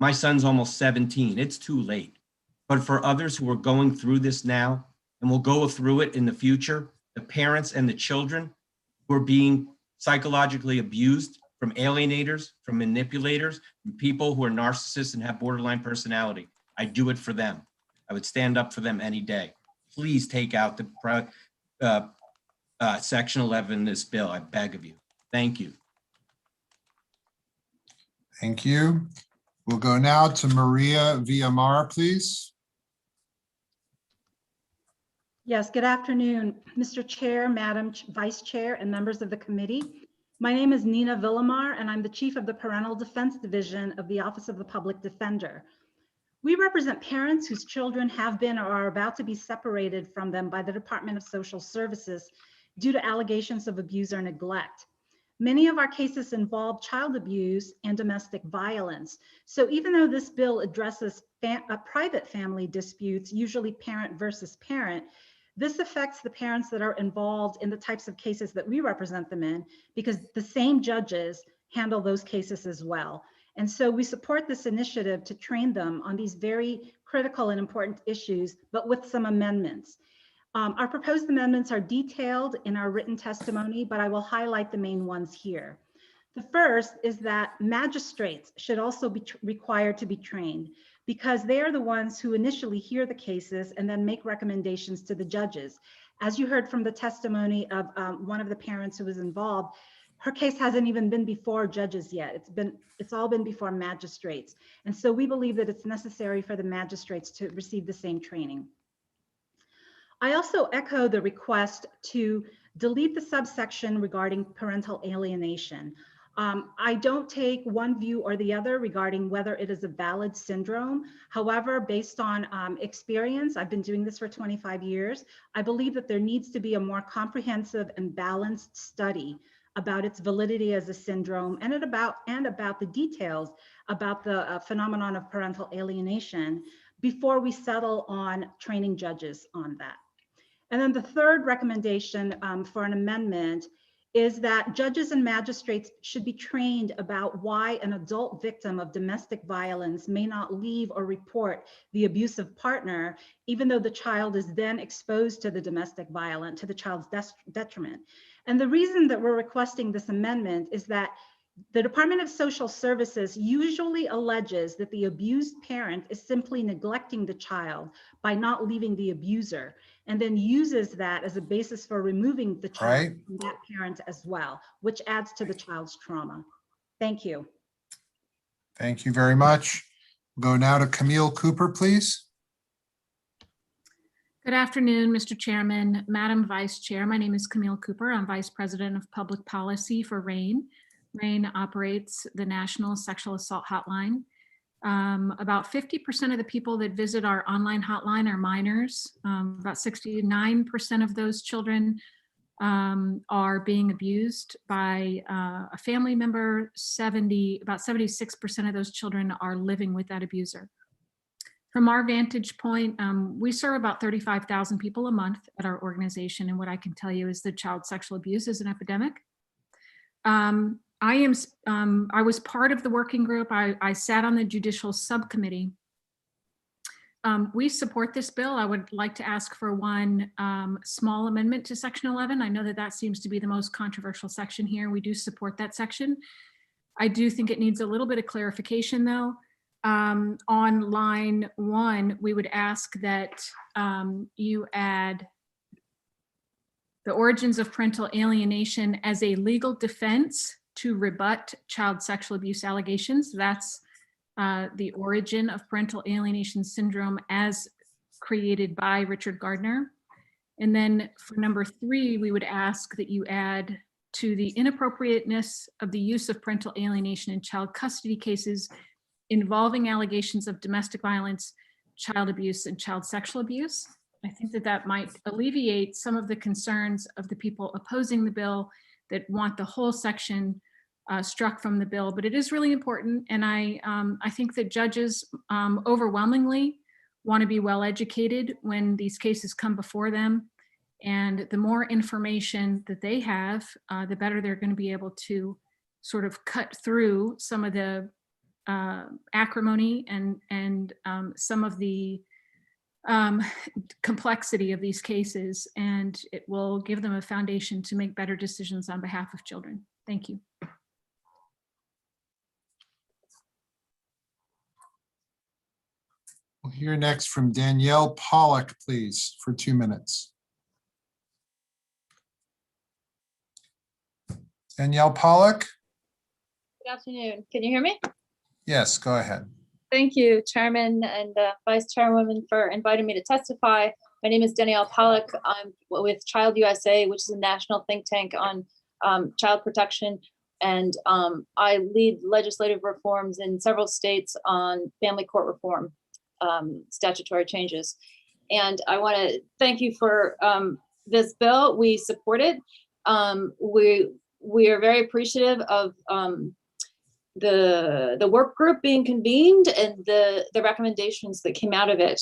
My son's almost 17. It's too late. But for others who are going through this now and will go through it in the future, the parents and the children who are being psychologically abused from alienators, from manipulators, from people who are narcissists and have borderline personality, I do it for them. I would stand up for them any day. Please take out the Section 11 in this bill. I beg of you. Thank you. Thank you. We'll go now to Maria Villamar, please. Yes, good afternoon, Mr. Chair, Madam Vice Chair, and members of the committee. My name is Nina Villamar, and I'm the Chief of the Parental Defense Division of the Office of the Public Defender. We represent parents whose children have been or are about to be separated from them by the Department of Social Services due to allegations of abuse or neglect. Many of our cases involve child abuse and domestic violence. So even though this bill addresses private family disputes, usually parent versus parent, this affects the parents that are involved in the types of cases that we represent them in, because the same judges handle those cases as well. And so we support this initiative to train them on these very critical and important issues, but with some amendments. Our proposed amendments are detailed in our written testimony, but I will highlight the main ones here. The first is that magistrates should also be required to be trained, because they are the ones who initially hear the cases and then make recommendations to the judges. As you heard from the testimony of one of the parents who was involved, her case hasn't even been before judges yet. It's all been before magistrates. And so we believe that it's necessary for the magistrates to receive the same training. I also echo the request to delete the subsection regarding parental alienation. I don't take one view or the other regarding whether it is a valid syndrome. However, based on experience, I've been doing this for 25 years, I believe that there needs to be a more comprehensive and balanced study about its validity as a syndrome and about the details about the phenomenon of parental alienation before we settle on training judges on that. And then the third recommendation for an amendment is that judges and magistrates should be trained about why an adult victim of domestic violence may not leave or report the abusive partner, even though the child is then exposed to the domestic violence, to the child's detriment. And the reason that we're requesting this amendment is that the Department of Social Services usually alleges that the abused parent is simply neglecting the child by not leaving the abuser, and then uses that as a basis for removing the child from that parent as well, which adds to the child's trauma. Thank you. Thank you very much. We'll go now to Camille Cooper, please. Good afternoon, Mr. Chairman, Madam Vice Chair. My name is Camille Cooper. I'm Vice President of Public Policy for RAIN. RAIN operates the National Sexual Assault Hotline. About 50% of the people that visit our online hotline are minors. About 69% of those children are being abused by a family member. About 76% of those children are living with that abuser. From our vantage point, we serve about 35,000 people a month at our organization, and what I can tell you is that child sexual abuse is an epidemic. I was part of the working group. I sat on the judicial subcommittee. We support this bill. I would like to ask for one small amendment to Section 11. I know that that seems to be the most controversial section here. We do support that section. I do think it needs a little bit of clarification, though. On line 1, we would ask that you add the origins of parental alienation as a legal defense to rebut child sexual abuse allegations. That's the origin of parental alienation syndrome as created by Richard Gardner. And then for number 3, we would ask that you add to the inappropriateness of the use of parental alienation in child custody cases involving allegations of domestic violence, child abuse, and child sexual abuse. I think that that might alleviate some of the concerns of the people opposing the bill that want the whole section struck from the bill, but it is really important. And I think that judges overwhelmingly want to be well educated when these cases come before them. And the more information that they have, the better they're going to be able to sort of cut through some of the acrimony and some of the complexity of these cases, and it will give them a foundation to make better decisions on behalf of children. Thank you. We'll hear next from Danielle Pollock, please, for 2 minutes. Danielle Pollock? Good afternoon. Can you hear me? Yes, go ahead. Thank you, Chairman and Vice Chairwoman, for inviting me to testify. My name is Danielle Pollock. I'm with Child USA, which is a national think tank on child protection. And I lead legislative reforms in several states on family court reform, statutory changes. And I want to thank you for this bill. We support it. We are very appreciative of the work group being convened and the recommendations that came out of it.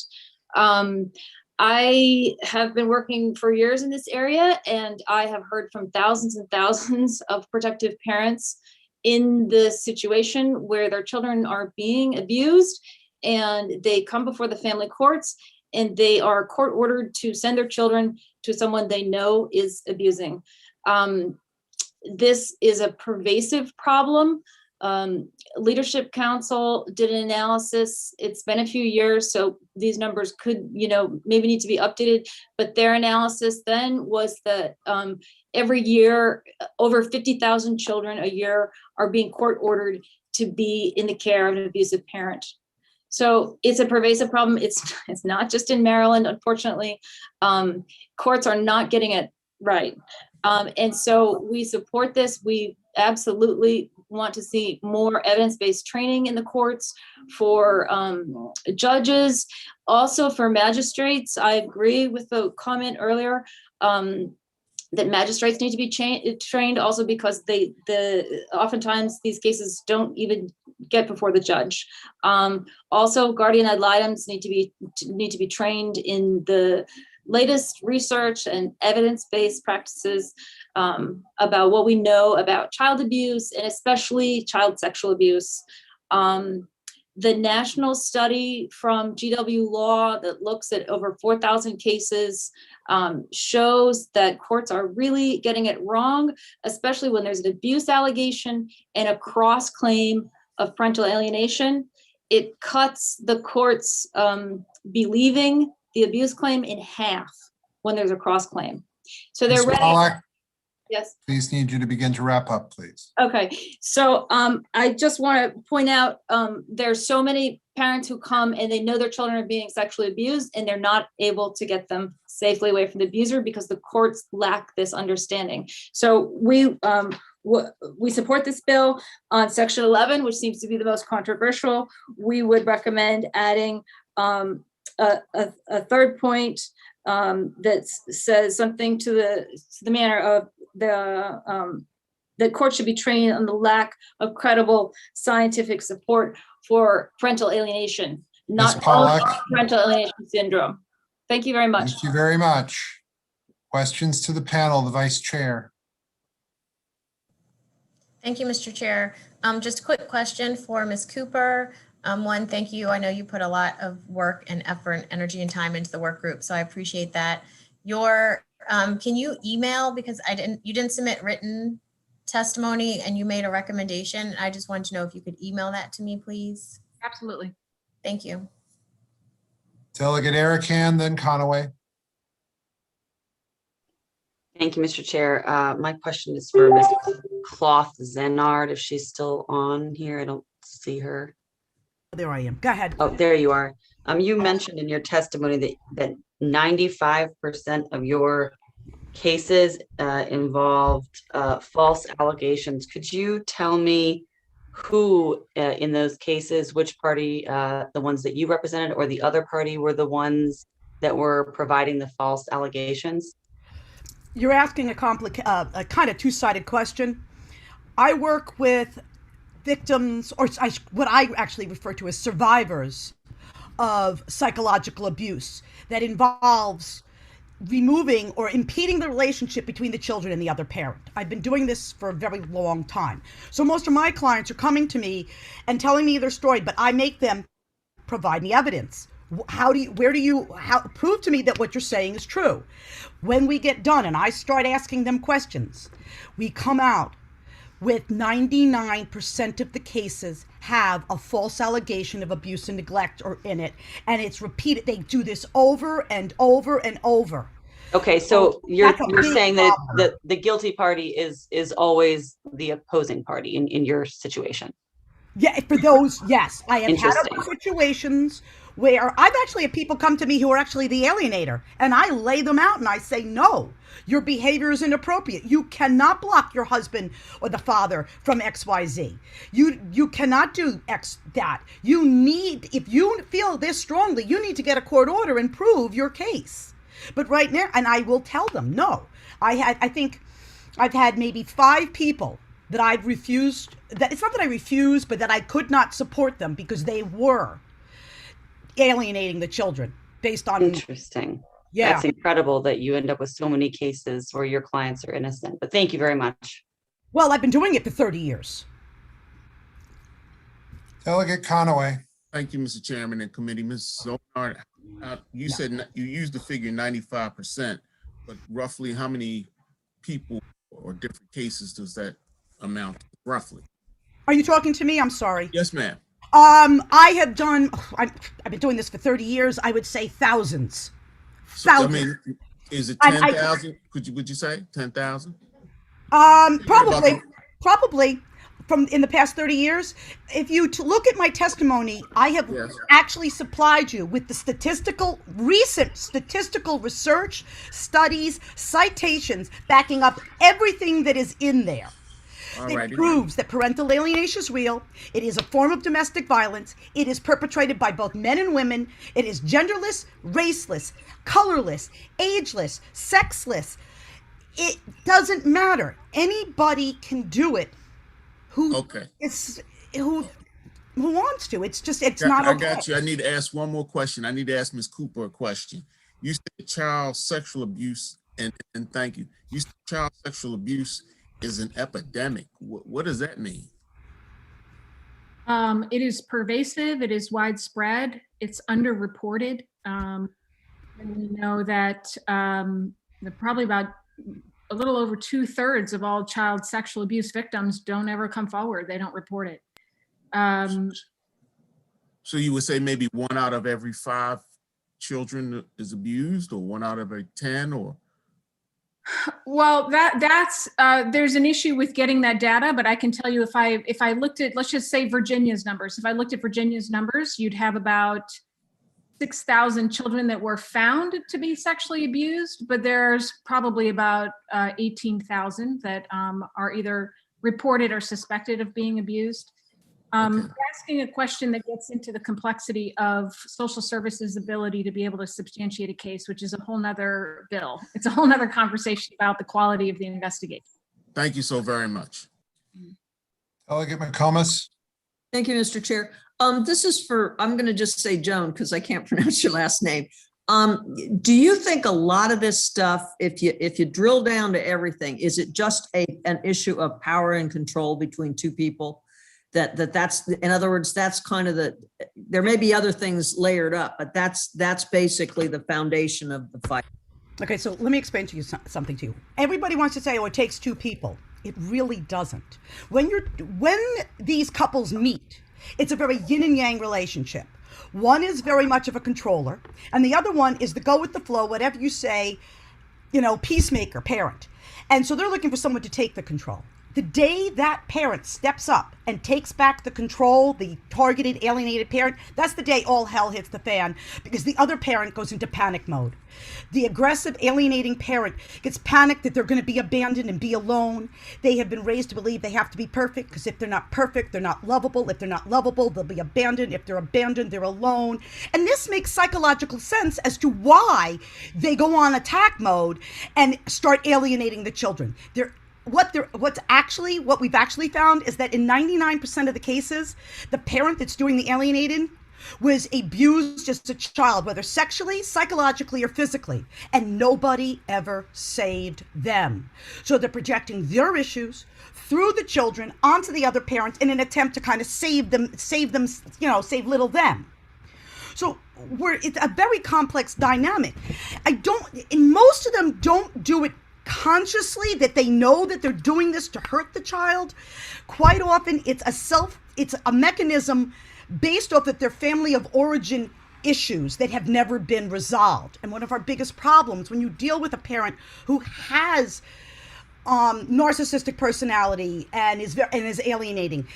I have been working for years in this area, and I have heard from thousands and thousands of protective parents in this situation where their children are being abused, and they come before the family courts and they are court ordered to send their children to someone they know is abusing. This is a pervasive problem. Leadership Council did an analysis. It's been a few years, so these numbers could, maybe need to be updated, but their analysis then was that every year, over 50,000 children a year are being court ordered to be in the care of an abusive parent. So it's a pervasive problem. It's not just in Maryland, unfortunately. Courts are not getting it right. And so we support this. We absolutely want to see more evidence-based training in the courts for judges, also for magistrates. I agree with the comment earlier that magistrates need to be trained also because oftentimes these cases don't even get before the judge. Also, guardian ad litems need to be trained in the latest research and evidence-based practices about what we know about child abuse and especially child sexual abuse. The national study from GW Law that looks at over 4,000 cases shows that courts are really getting it wrong, especially when there's an abuse allegation and a cross-claim of parental alienation. It cuts the courts believing the abuse claim in half when there's a cross-claim. So they're ready. Pollock, yes. Please need you to begin to wrap up, please. Okay, so I just want to point out there's so many parents who come and they know their children are being sexually abused and they're not able to get them safely away from the abuser because the courts lack this understanding. So we support this bill. On section 11, which seems to be the most controversial, we would recommend adding a third point that says something to the manner of the court should be trained on the lack of credible scientific support for parental alienation, not parental alienation syndrome. Thank you very much. Thank you very much. Questions to the panel, the vice chair. Thank you, Mr. Chair. Just a quick question for Ms. Cooper. One, thank you. I know you put a lot of work and effort, energy, and time into the work group, so I appreciate that. Can you email, because you didn't submit written testimony and you made a recommendation. I just wanted to know if you could email that to me, please. Absolutely. Thank you. Delegate Erican, then Conaway. Thank you, Mr. Chair. My question is for Ms. Cloth Zenard, if she's still on here. I don't see her. There I am. Go ahead. Oh, there you are. You mentioned in your testimony that 95% of your cases involved false allegations. Could you tell me who in those cases, which party, the ones that you represented or the other party were the ones that were providing the false allegations? You're asking a kind of two-sided question. I work with victims, or what I actually refer to as survivors of psychological abuse that involves removing or impeding the relationship between the children and the other parent. I've been doing this for a very long time. So most of my clients are coming to me and telling me their story, but I make them provide me evidence. Prove to me that what you're saying is true. When we get done and I start asking them questions, we come out with 99% of the cases have a false allegation of abuse and neglect or in it, and it's repeated. They do this over and over and over. Okay, so you're saying that the guilty party is always the opposing party in your situation. Yeah, for those, yes. I have had other situations where I've actually had people come to me who are actually the alienator, and I lay them out and I say, no, your behavior is inappropriate. You cannot block your husband or the father from XYZ. You cannot do that. You need, if you feel this strongly, you need to get a court order and prove your case. But right now, and I will tell them, no. I think I've had maybe 5 people that I've refused, that it's not that I refused, but that I could not support them because they were alienating the children based on. Interesting. Yeah. That's incredible that you end up with so many cases where your clients are innocent, but thank you very much. Well, I've been doing it for 30 years. Delegate Conaway. Thank you, Mr. Chairman and committee. Ms. Zonard, you said you used the figure 95%, but roughly how many people or different cases does that amount to, roughly? Are you talking to me? I'm sorry. Yes, ma'am. I've been doing this for 30 years. I would say thousands. So, I mean, is it 10,000? Would you say 10,000? Probably from in the past 30 years. If you look at my testimony, I have actually supplied you with the recent statistical research, studies, citations, backing up everything that is in there. It proves that parental alienation is real. It is a form of domestic violence. It is perpetrated by both men and women. It is genderless, raceless, colorless, ageless, sexless. It doesn't matter. Anybody can do it who wants to. It's just, it's not okay. I got you. I need to ask one more question. I need to ask Ms. Cooper a question. You said child sexual abuse, and thank you. You said child sexual abuse is an epidemic. What does that mean? It is pervasive. It is widespread. It's underreported. And we know that probably about a little over 2/3 of all child sexual abuse victims don't ever come forward. They don't report it. So you would say maybe 1 out of every 5 children is abused, or 1 out of every 10, or? Well, that's there's an issue with getting that data, but I can tell you if I looked at, let's just say Virginia's numbers, if I looked at Virginia's numbers, you'd have about 6,000 children that were found to be sexually abused, but there's probably about 18,000 that are either reported or suspected of being abused. You're asking a question that gets into the complexity of social services' ability to be able to substantiate a case, which is a whole nother bill. It's a whole nother conversation about the quality of the investigation. Thank you so very much. Delegate McComas. Thank you, Mr. Chair. This is for, I'm going to just say Joan because I can't pronounce your last name. Do you think a lot of this stuff, if you drill down to everything, is it just an issue of power and control between two people? That's, in other words, that's kind of there may be other things layered up, but that's basically the foundation of the fight. Okay, so let me explain to you something to you. Everybody wants to say, oh, it takes two people. It really doesn't. When these couples meet, it's a very yin and yang relationship. One is very much of a controller, and the other one is the go with the flow, whatever you say, peacemaker, parent. And so they're looking for someone to take the control. The day that parent steps up and takes back the control, the targeted, alienated parent, that's the day all hell hits the fan because the other parent goes into panic mode. The aggressive, alienating parent gets panicked that they're going to be abandoned and be alone. They have been raised to believe they have to be perfect because if they're not perfect, they're not lovable. If they're not lovable, they'll be abandoned. If they're abandoned, they're alone. And this makes psychological sense as to why they go on attack mode and start alienating the children. What we've actually found is that in 99% of the cases, the parent that's doing the alienating was abused as a child, whether sexually, psychologically, or physically, and nobody ever saved them. So they're projecting their issues through the children onto the other parents in an attempt to kind of save little them. So it's a very complex dynamic. Most of them don't do it consciously, that they know that they're doing this to hurt the child. Quite often it's a mechanism based off of their family of origin issues that have never been resolved. And one of our biggest problems when you deal with a parent who has narcissistic personality and is alienating,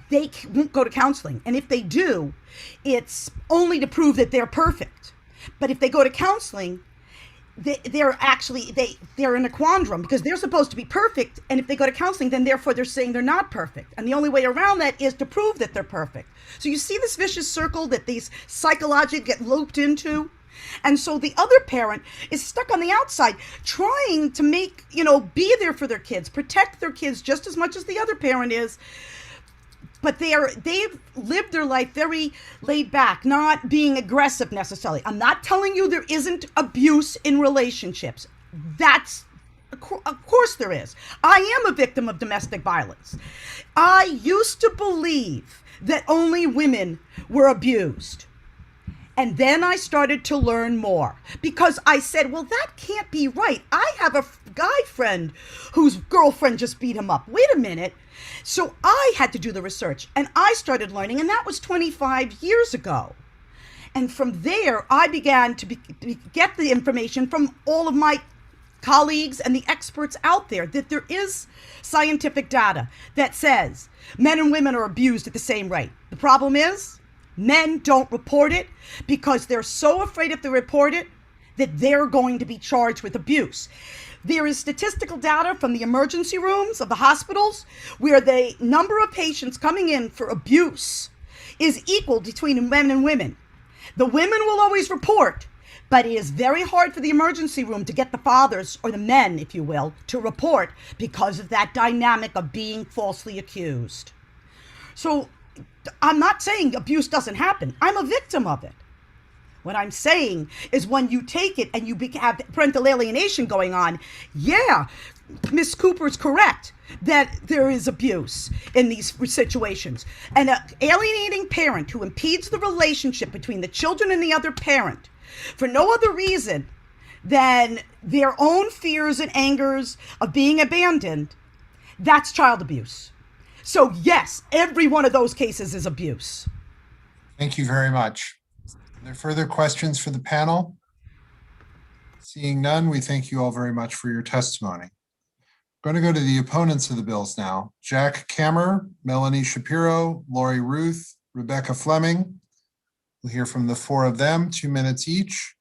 they won't go to counseling. And if they do, it's only to prove that they're perfect. But if they go to counseling, they're in a quandrum because they're supposed to be perfect, and if they go to counseling, then therefore they're saying they're not perfect, and the only way around that is to prove that they're perfect. So you see this vicious circle that these psychologists get looped into, and so the other parent is stuck on the outside trying to be there for their kids, protect their kids just as much as the other parent is. But they've lived their life very laid back, not being aggressive necessarily. I'm not telling you there isn't abuse in relationships. Of course there is. I am a victim of domestic violence. I used to believe that only women were abused. And then I started to learn more because I said, well, that can't be right. I have a guy friend whose girlfriend just beat him up. Wait a minute. So I had to do the research and I started learning, and that was 25 years ago. And from there, I began to get the information from all of my colleagues and the experts out there that there is scientific data that says men and women are abused at the same rate. The problem is men don't report it because they're so afraid if they report it that they're going to be charged with abuse. There is statistical data from the emergency rooms of the hospitals where the number of patients coming in for abuse is equal between men and women. The women will always report, but it is very hard for the emergency room to get the fathers, or the men, if you will, to report because of that dynamic of being falsely accused. So I'm not saying abuse doesn't happen. I'm a victim of it. What I'm saying is when you take it and you have parental alienation going on, yeah, Ms. Cooper's correct that there is abuse in these situations. And an alienating parent who impedes the relationship between the children and the other parent for no other reason than their own fears and angers of being abandoned, that's child abuse. So yes, every one of those cases is abuse. Thank you very much. Are there further questions for the panel? Seeing none, we thank you all very much for your testimony. I'm going to go to the opponents of the bills now. Jack Kammer, Melanie Shapiro, Lori Ruth, Rebecca Fleming. We'll hear from the four of them, 2 minutes each.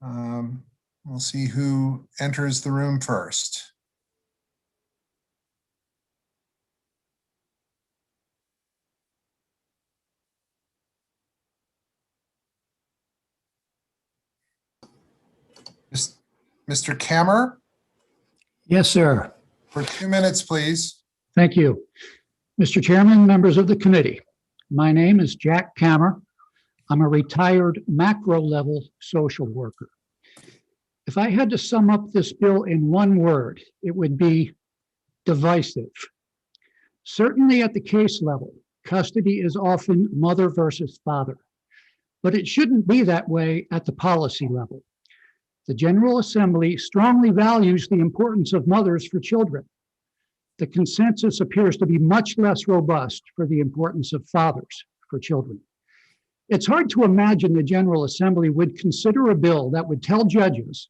We'll see who enters the room first. Mr. Kammer? Yes, sir. For 2 minutes, please. Thank you. Mr. Chairman, members of the committee, my name is Jack Kammer. I'm a retired macro-level social worker. If I had to sum up this bill in one word, it would be divisive. Certainly at the case level, custody is often mother versus father, but it shouldn't be that way at the policy level. The General Assembly strongly values the importance of mothers for children. The consensus appears to be much less robust for the importance of fathers for children. It's hard to imagine the General Assembly would consider a bill that would tell judges,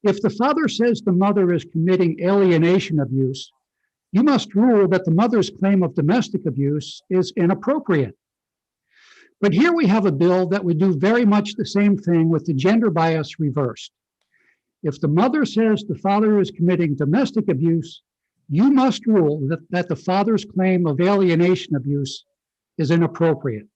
if the father says the mother is committing alienation abuse, you must rule that the mother's claim of domestic abuse is inappropriate. But here we have a bill that would do very much the same thing with the gender bias reversed. If the mother says the father is committing domestic abuse, you must rule that the father's claim of alienation abuse is inappropriate.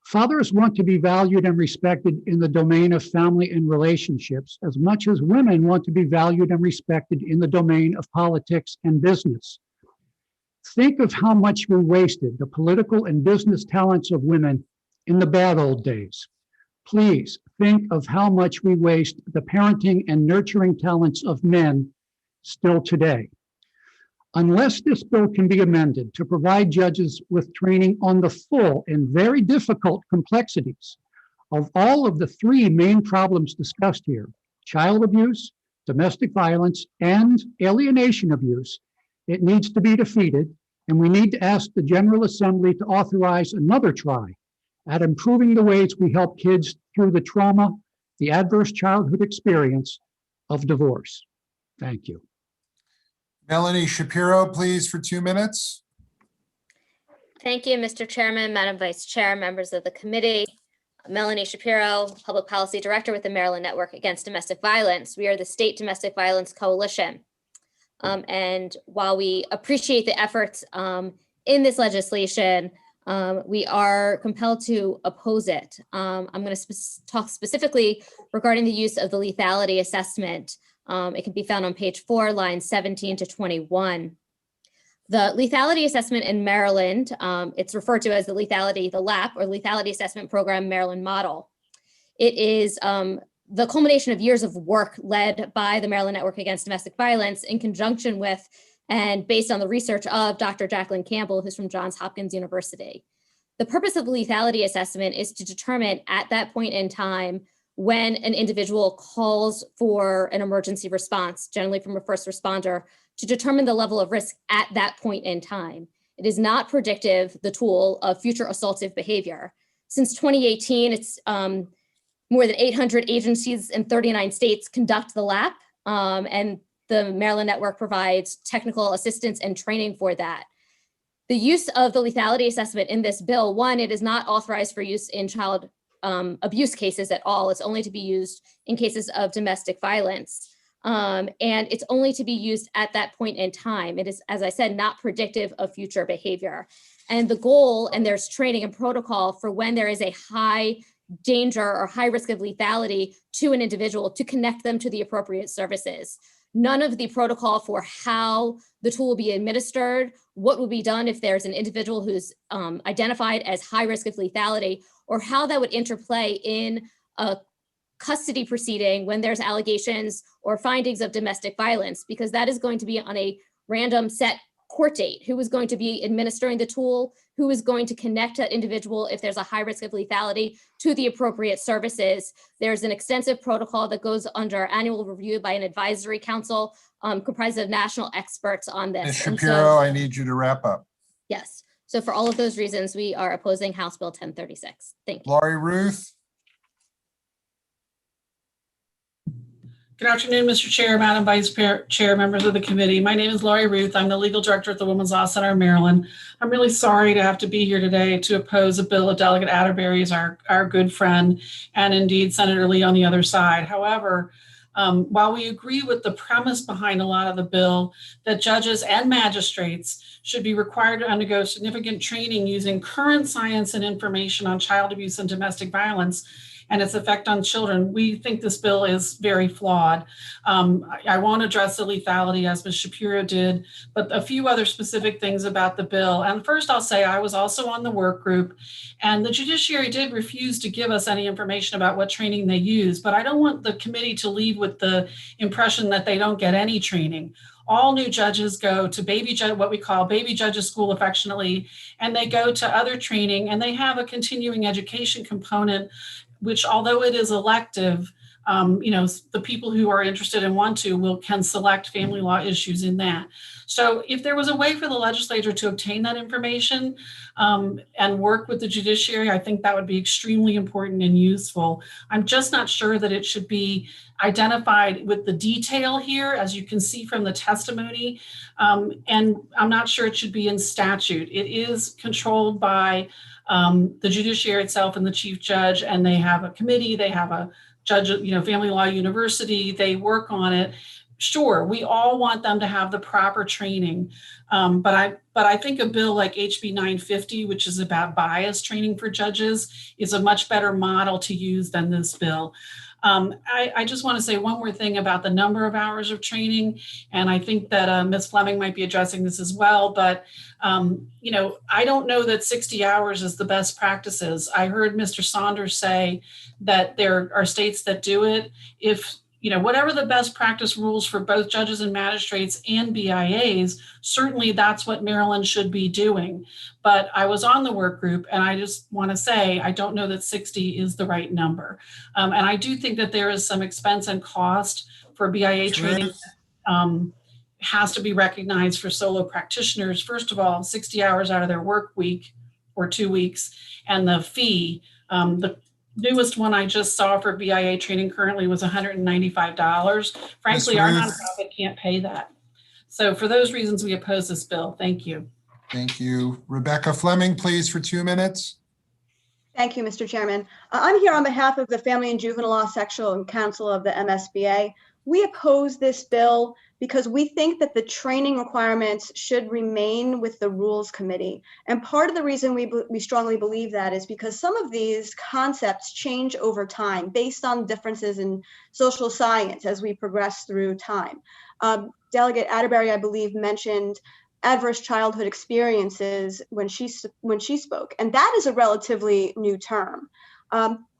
Fathers want to be valued and respected in the domain of family and relationships as much as women want to be valued and respected in the domain of politics and business. Think of how much we wasted the political and business talents of women in the bad old days. Please think of how much we waste the parenting and nurturing talents of men still today. Unless this bill can be amended to provide judges with training on the full and very difficult complexities of all of the three main problems discussed here, child abuse, domestic violence, and alienation abuse, it needs to be defeated, and we need to ask the General Assembly to authorize another try at improving the ways we help kids through the trauma, the adverse childhood experience of divorce. Thank you. Melanie Shapiro, please, for 2 minutes. Thank you, Mr. Chairman, Madam Vice Chair, members of the committee. Melanie Shapiro, Public Policy Director with the Maryland Network Against Domestic Violence. We are the State Domestic Violence Coalition. And while we appreciate the efforts in this legislation, we are compelled to oppose it. I'm going to talk specifically regarding the use of the lethality assessment. It can be found on page 4, lines 17 to 21. The lethality assessment in Maryland, it's referred to as the LAP, or Lethality Assessment Program Maryland Model. It is the culmination of years of work led by the Maryland Network Against Domestic Violence in conjunction with and based on the research of Dr. Jacqueline Campbell, who's from Johns Hopkins University. The purpose of the lethality assessment is to determine at that point in time when an individual calls for an emergency response, generally from a first responder, to determine the level of risk at that point in time. It is not predictive, the tool, of future assaultive behavior. Since 2018, it's more than 800 agencies in 39 states conduct the LAP, and the Maryland Network provides technical assistance and training for that. The use of the lethality assessment in this bill, one, it is not authorized for use in child abuse cases at all. It's only to be used in cases of domestic violence. And it's only to be used at that point in time. It is, as I said, not predictive of future behavior. And the goal, and there's training and protocol for when there is a high danger or high risk of lethality to an individual to connect them to the appropriate services. None of the protocol for how the tool will be administered, what will be done if there's an individual who's identified as high risk of lethality, or how that would interplay in a custody proceeding when there's allegations or findings of domestic violence, because that is going to be on a random set court date. Who is going to be administering the tool? Who is going to connect that individual if there's a high risk of lethality to the appropriate services? There's an extensive protocol that goes under annual review by an advisory council comprised of national experts on this. Ms. Shapiro, I need you to wrap up. Yes. So for all of those reasons, we are opposing House Bill 1036. Thank you. Lori Ruth. Good afternoon, Mr. Chair, Madam Vice Chair, members of the committee. My name is Laurie Ruth. I'm the legal director at the Women's Law Center of Maryland. I'm really sorry to have to be here today to oppose a bill of Delegate Atterbury's, our good friend, and indeed Senator Lee on the other side. However, while we agree with the premise behind a lot of the bill, that judges and magistrates should be required to undergo significant training using current science and information on child abuse and domestic violence and its effect on children, we think this bill is very flawed. I won't address the lethality as Ms. Shapiro did, but a few other specific things about the bill. And first I'll say I was also on the work group, and the judiciary did refuse to give us any information about what training they use, but I don't want the committee to leave with the impression that they don't get any training. All new judges go to what we call baby judges school affectionately, and they go to other training, and they have a continuing education component, which although it is elective, the people who are interested and want to can select family law issues in that. So if there was a way for the legislature to obtain that information and work with the judiciary, I think that would be extremely important and useful. I'm just not sure that it should be identified with the detail here, as you can see from the testimony. And I'm not sure it should be in statute. It is controlled by the judiciary itself and the chief judge, and they have a committee, they have a judge, family law university, they work on it. Sure, we all want them to have the proper training, but I think a bill like HB 950, which is about bias training for judges, is a much better model to use than this bill. I just want to say one more thing about the number of hours of training, and I think that Ms. Fleming might be addressing this as well, but I don't know that 60 hours is the best practices. I heard Mr. Saunders say that there are states that do it. If whatever the best practice rules for both judges and magistrates and BIAs, certainly that's what Maryland should be doing. But I was on the work group, and I just want to say, I don't know that 60 is the right number. And I do think that there is some expense and cost for BIA training has to be recognized for solo practitioners. First of all, 60 hours out of their work week or 2 weeks, and the fee, the newest one I just saw for BIA training currently was $195. Frankly, our nonprofit can't pay that. So for those reasons, we oppose this bill. Thank you. Thank you. Rebecca Fleming, please, for 2 minutes. Thank you, Mr. Chairman. I'm here on behalf of the Family and Juvenile Law Section Council of the MSBA. We oppose this bill because we think that the training requirements should remain with the Rules Committee. And part of the reason we strongly believe that is because some of these concepts change over time based on differences in social science as we progress through time. Delegate Atterbury, I believe, mentioned adverse childhood experiences when she spoke, and that is a relatively new term.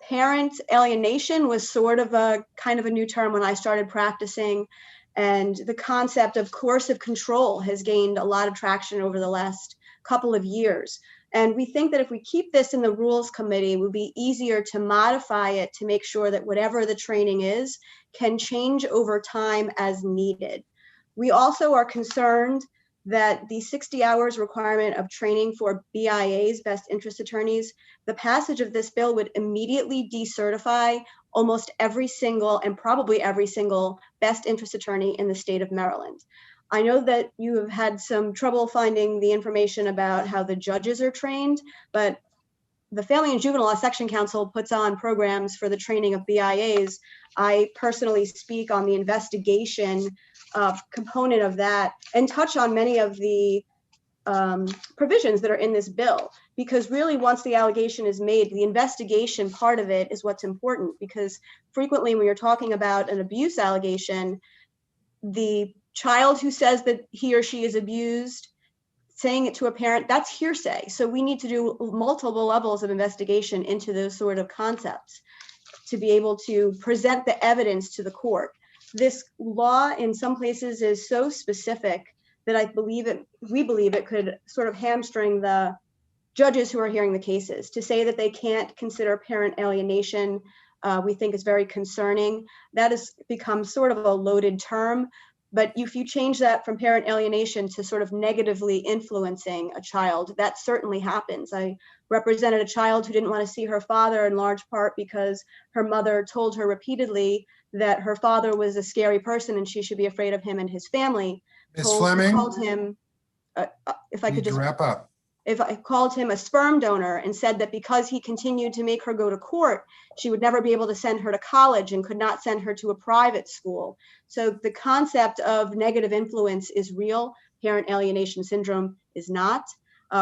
Parent alienation was sort of a kind of a new term when I started practicing, and the concept of coercive control has gained a lot of traction over the last couple of years. And we think that if we keep this in the Rules Committee, it will be easier to modify it to make sure that whatever the training is can change over time as needed. We also are concerned that the 60 hours requirement of training for BIA's best interest attorneys, the passage of this bill would immediately decertify almost every single and probably every single best interest attorney in the state of Maryland. I know that you have had some trouble finding the information about how the judges are trained, but the Family and Juvenile Law Section Council puts on programs for the training of BIAs. I personally speak on the investigation component of that and touch on many of the provisions that are in this bill, because really once the allegation is made, the investigation part of it is what's important, because frequently when you're talking about an abuse allegation, the child who says that he or she is abused, saying it to a parent, that's hearsay. So we need to do multiple levels of investigation into those sort of concepts to be able to present the evidence to the court. This law in some places is so specific that we believe it could sort of hamstring the judges who are hearing the cases. To say that they can't consider parent alienation, we think is very concerning. That has become sort of a loaded term, but if you change that from parent alienation to sort of negatively influencing a child, that certainly happens. I represented a child who didn't want to see her father in large part because her mother told her repeatedly that her father was a scary person and she should be afraid of him and his family. Ms. Fleming? Told him, if I Need could to just wrap up. if I called him a sperm donor and said that because he continued to make her go to court, she would never be able to send her to college and could not send her to a private school. So the concept of negative influence is real. Parent alienation syndrome is not.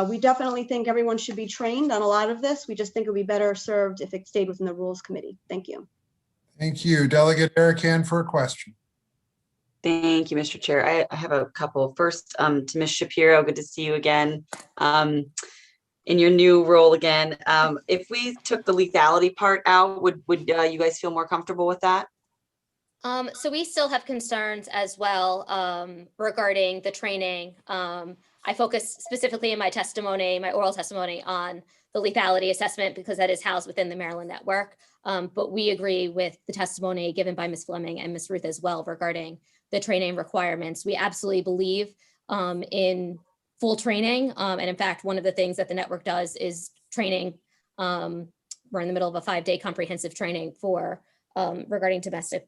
We definitely think everyone should be trained on a lot of this. We just think it would be better served if it stayed within the Rules Committee. Thank you. Thank you. Delegate Eric Hand for a question. Thank you, Mr. Chair. I have a couple. First, to Ms. Shapiro, good to see you again in your new role again. If we took the lethality part out, would you guys feel more comfortable with that? So we still have concerns as well regarding the training. I focus specifically in my testimony, my oral testimony, on the lethality assessment because that is housed within the Maryland network. But we agree with the testimony given by Ms. Fleming and Ms. Ruth as well regarding the training requirements. We absolutely believe in full training. And in fact, one of the things that the network does is training. We're in the middle of a 5-day comprehensive training for regarding domestic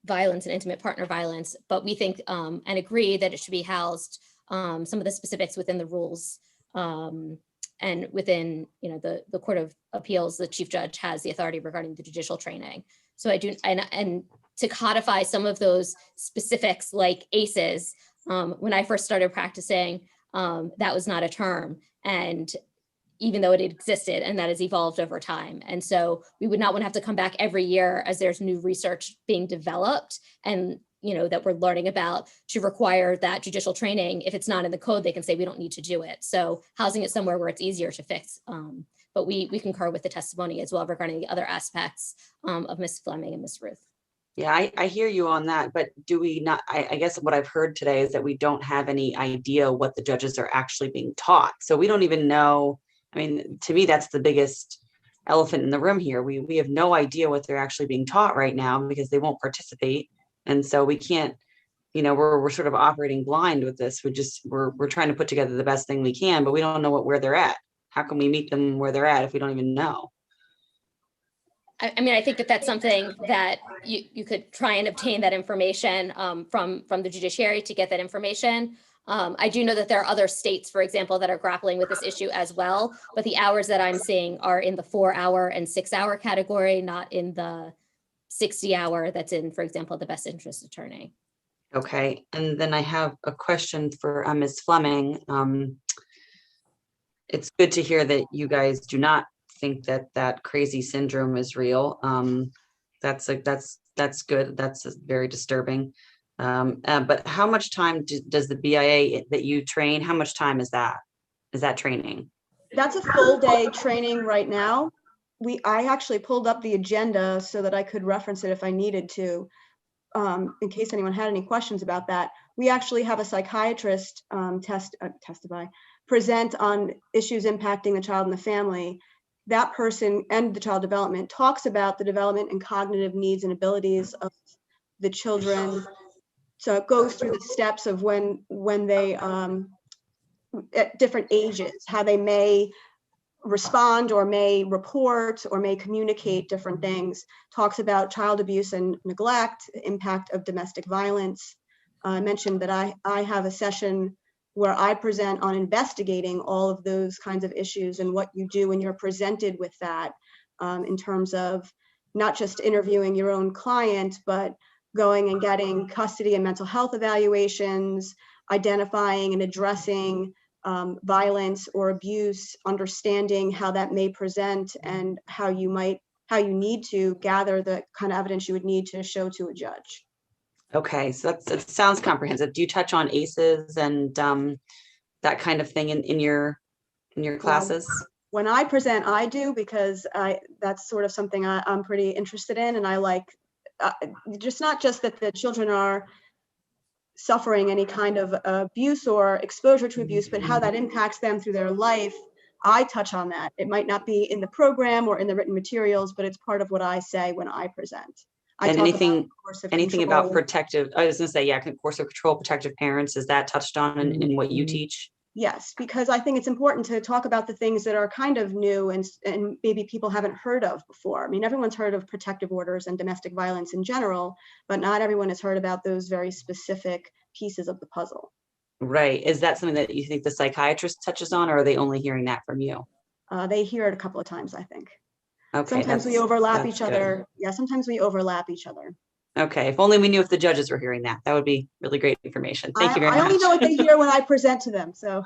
violence and intimate partner violence. But we think and agree that it should be housed some of the specifics within the rules and within, you know, the Court of Appeals. The Chief Judge has the authority regarding the judicial training. So I do, and to codify some of those specifics like ACEs, when I first started practicing, that was not a term. And even though it existed, and that has evolved over time. And so we would not want to have to come back every year as there's new research being developed and, you know, that we're learning about to require that judicial training. If it's not in the code, they can say we don't need to do it. So housing it somewhere where it's easier to fix. But we concur with the testimony as well regarding the other aspects of Ms. Fleming and Ms. Ruth. Yeah, I hear you on that, but do we not, I guess what I've heard today is that we don't have any idea what the judges are actually being taught. So we don't even know. I mean, to me, that's the biggest elephant in the room here. We have no idea what they're actually being taught right now because they won't participate. And so we can't, you know, we're sort of operating blind with this. We're trying to put together the best thing we can, but we don't know where they're at. How can we meet them where they're at if we don't even know? I mean, I think that that's something that you could try and obtain that information from the judiciary to get that information. I do know that there are other states, for example, that are grappling with this issue as well, but the hours that I'm seeing are in the 4-hour and 6-hour category, not in the 60-hour that's in, for example, the best interest attorney. Okay, and then I have a question for Ms. Fleming. It's good to hear that you guys do not think that crazy syndrome is real. That's good. That's very disturbing. But how much time does the BIA that you train? How much time is that? Is that training? That's a full day training right now. I actually pulled up the agenda so that I could reference it if I needed to, in case anyone had any questions about that. We actually have a psychiatrist present on issues impacting the child and the family. That person and the child development talks about the development and cognitive needs and abilities of the children. So it goes through the steps of when they, at different ages, how they may respond or may report or may communicate different things, talks about child abuse and neglect, impact of domestic violence. I mentioned that I have a session where I present on investigating all of those kinds of issues and what you do when you're presented with that, in terms of not just interviewing your own client, but going and getting custody and mental health evaluations, identifying and addressing violence or abuse, understanding how that may present and how you need to gather the kind of evidence you would need to show to a judge. Okay, so it sounds comprehensive. Do you touch on ACEs and that kind of thing in your classes? When I present, I do, because that's sort of something I'm pretty interested in, and I like not just that the children are suffering any kind of abuse or exposure to abuse, but how that impacts them through their life. I touch on that. It might not be in the program or in the written materials, but it's part of what I say when I present. And anything about protective, I was gonna say, yeah, course of control, protective parents, is that touched on in what you teach? Yes, because I think it's important to talk about the things that are kind of new and maybe people haven't heard of before. I mean, everyone's heard of protective orders and domestic violence in general, but not everyone has heard about those very specific pieces of the puzzle. Right. Is that something that you think the psychiatrist touches on, or are they only hearing that from you? They hear it a couple of times, I think. Okay. Sometimes we overlap that's each good. other. Yeah, sometimes we overlap each other. Okay. If only we knew if the judges were hearing that. That would be really great information. Thank you very I much. only know what they hear when I present to them, so.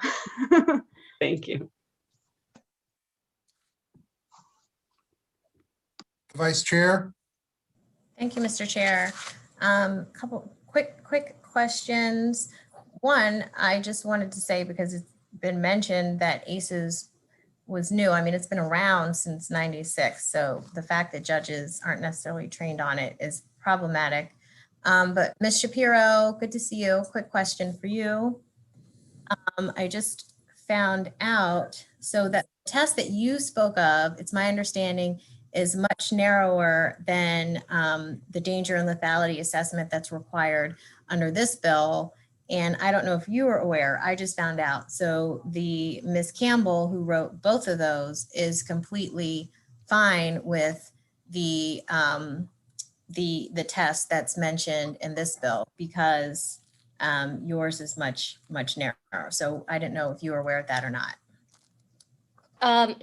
Thank you. Vice Chair. Thank you, Mr. Chair. Couple quick questions. One, I just wanted to say, because it's been mentioned that ACEs was new. I mean, it's been around since '96. So the fact that judges aren't necessarily trained on it is problematic. But Ms. Shapiro, good to see you. Quick question for you. I just found out, so that test that you spoke of, it's my understanding, is much narrower than the danger and lethality assessment that's required under this bill. And I don't know if you were aware, I just found out. So the Ms. Campbell, who wrote both of those, is completely fine with the test that's mentioned in this bill, because yours is much narrower. So I didn't know if you were aware of that or not.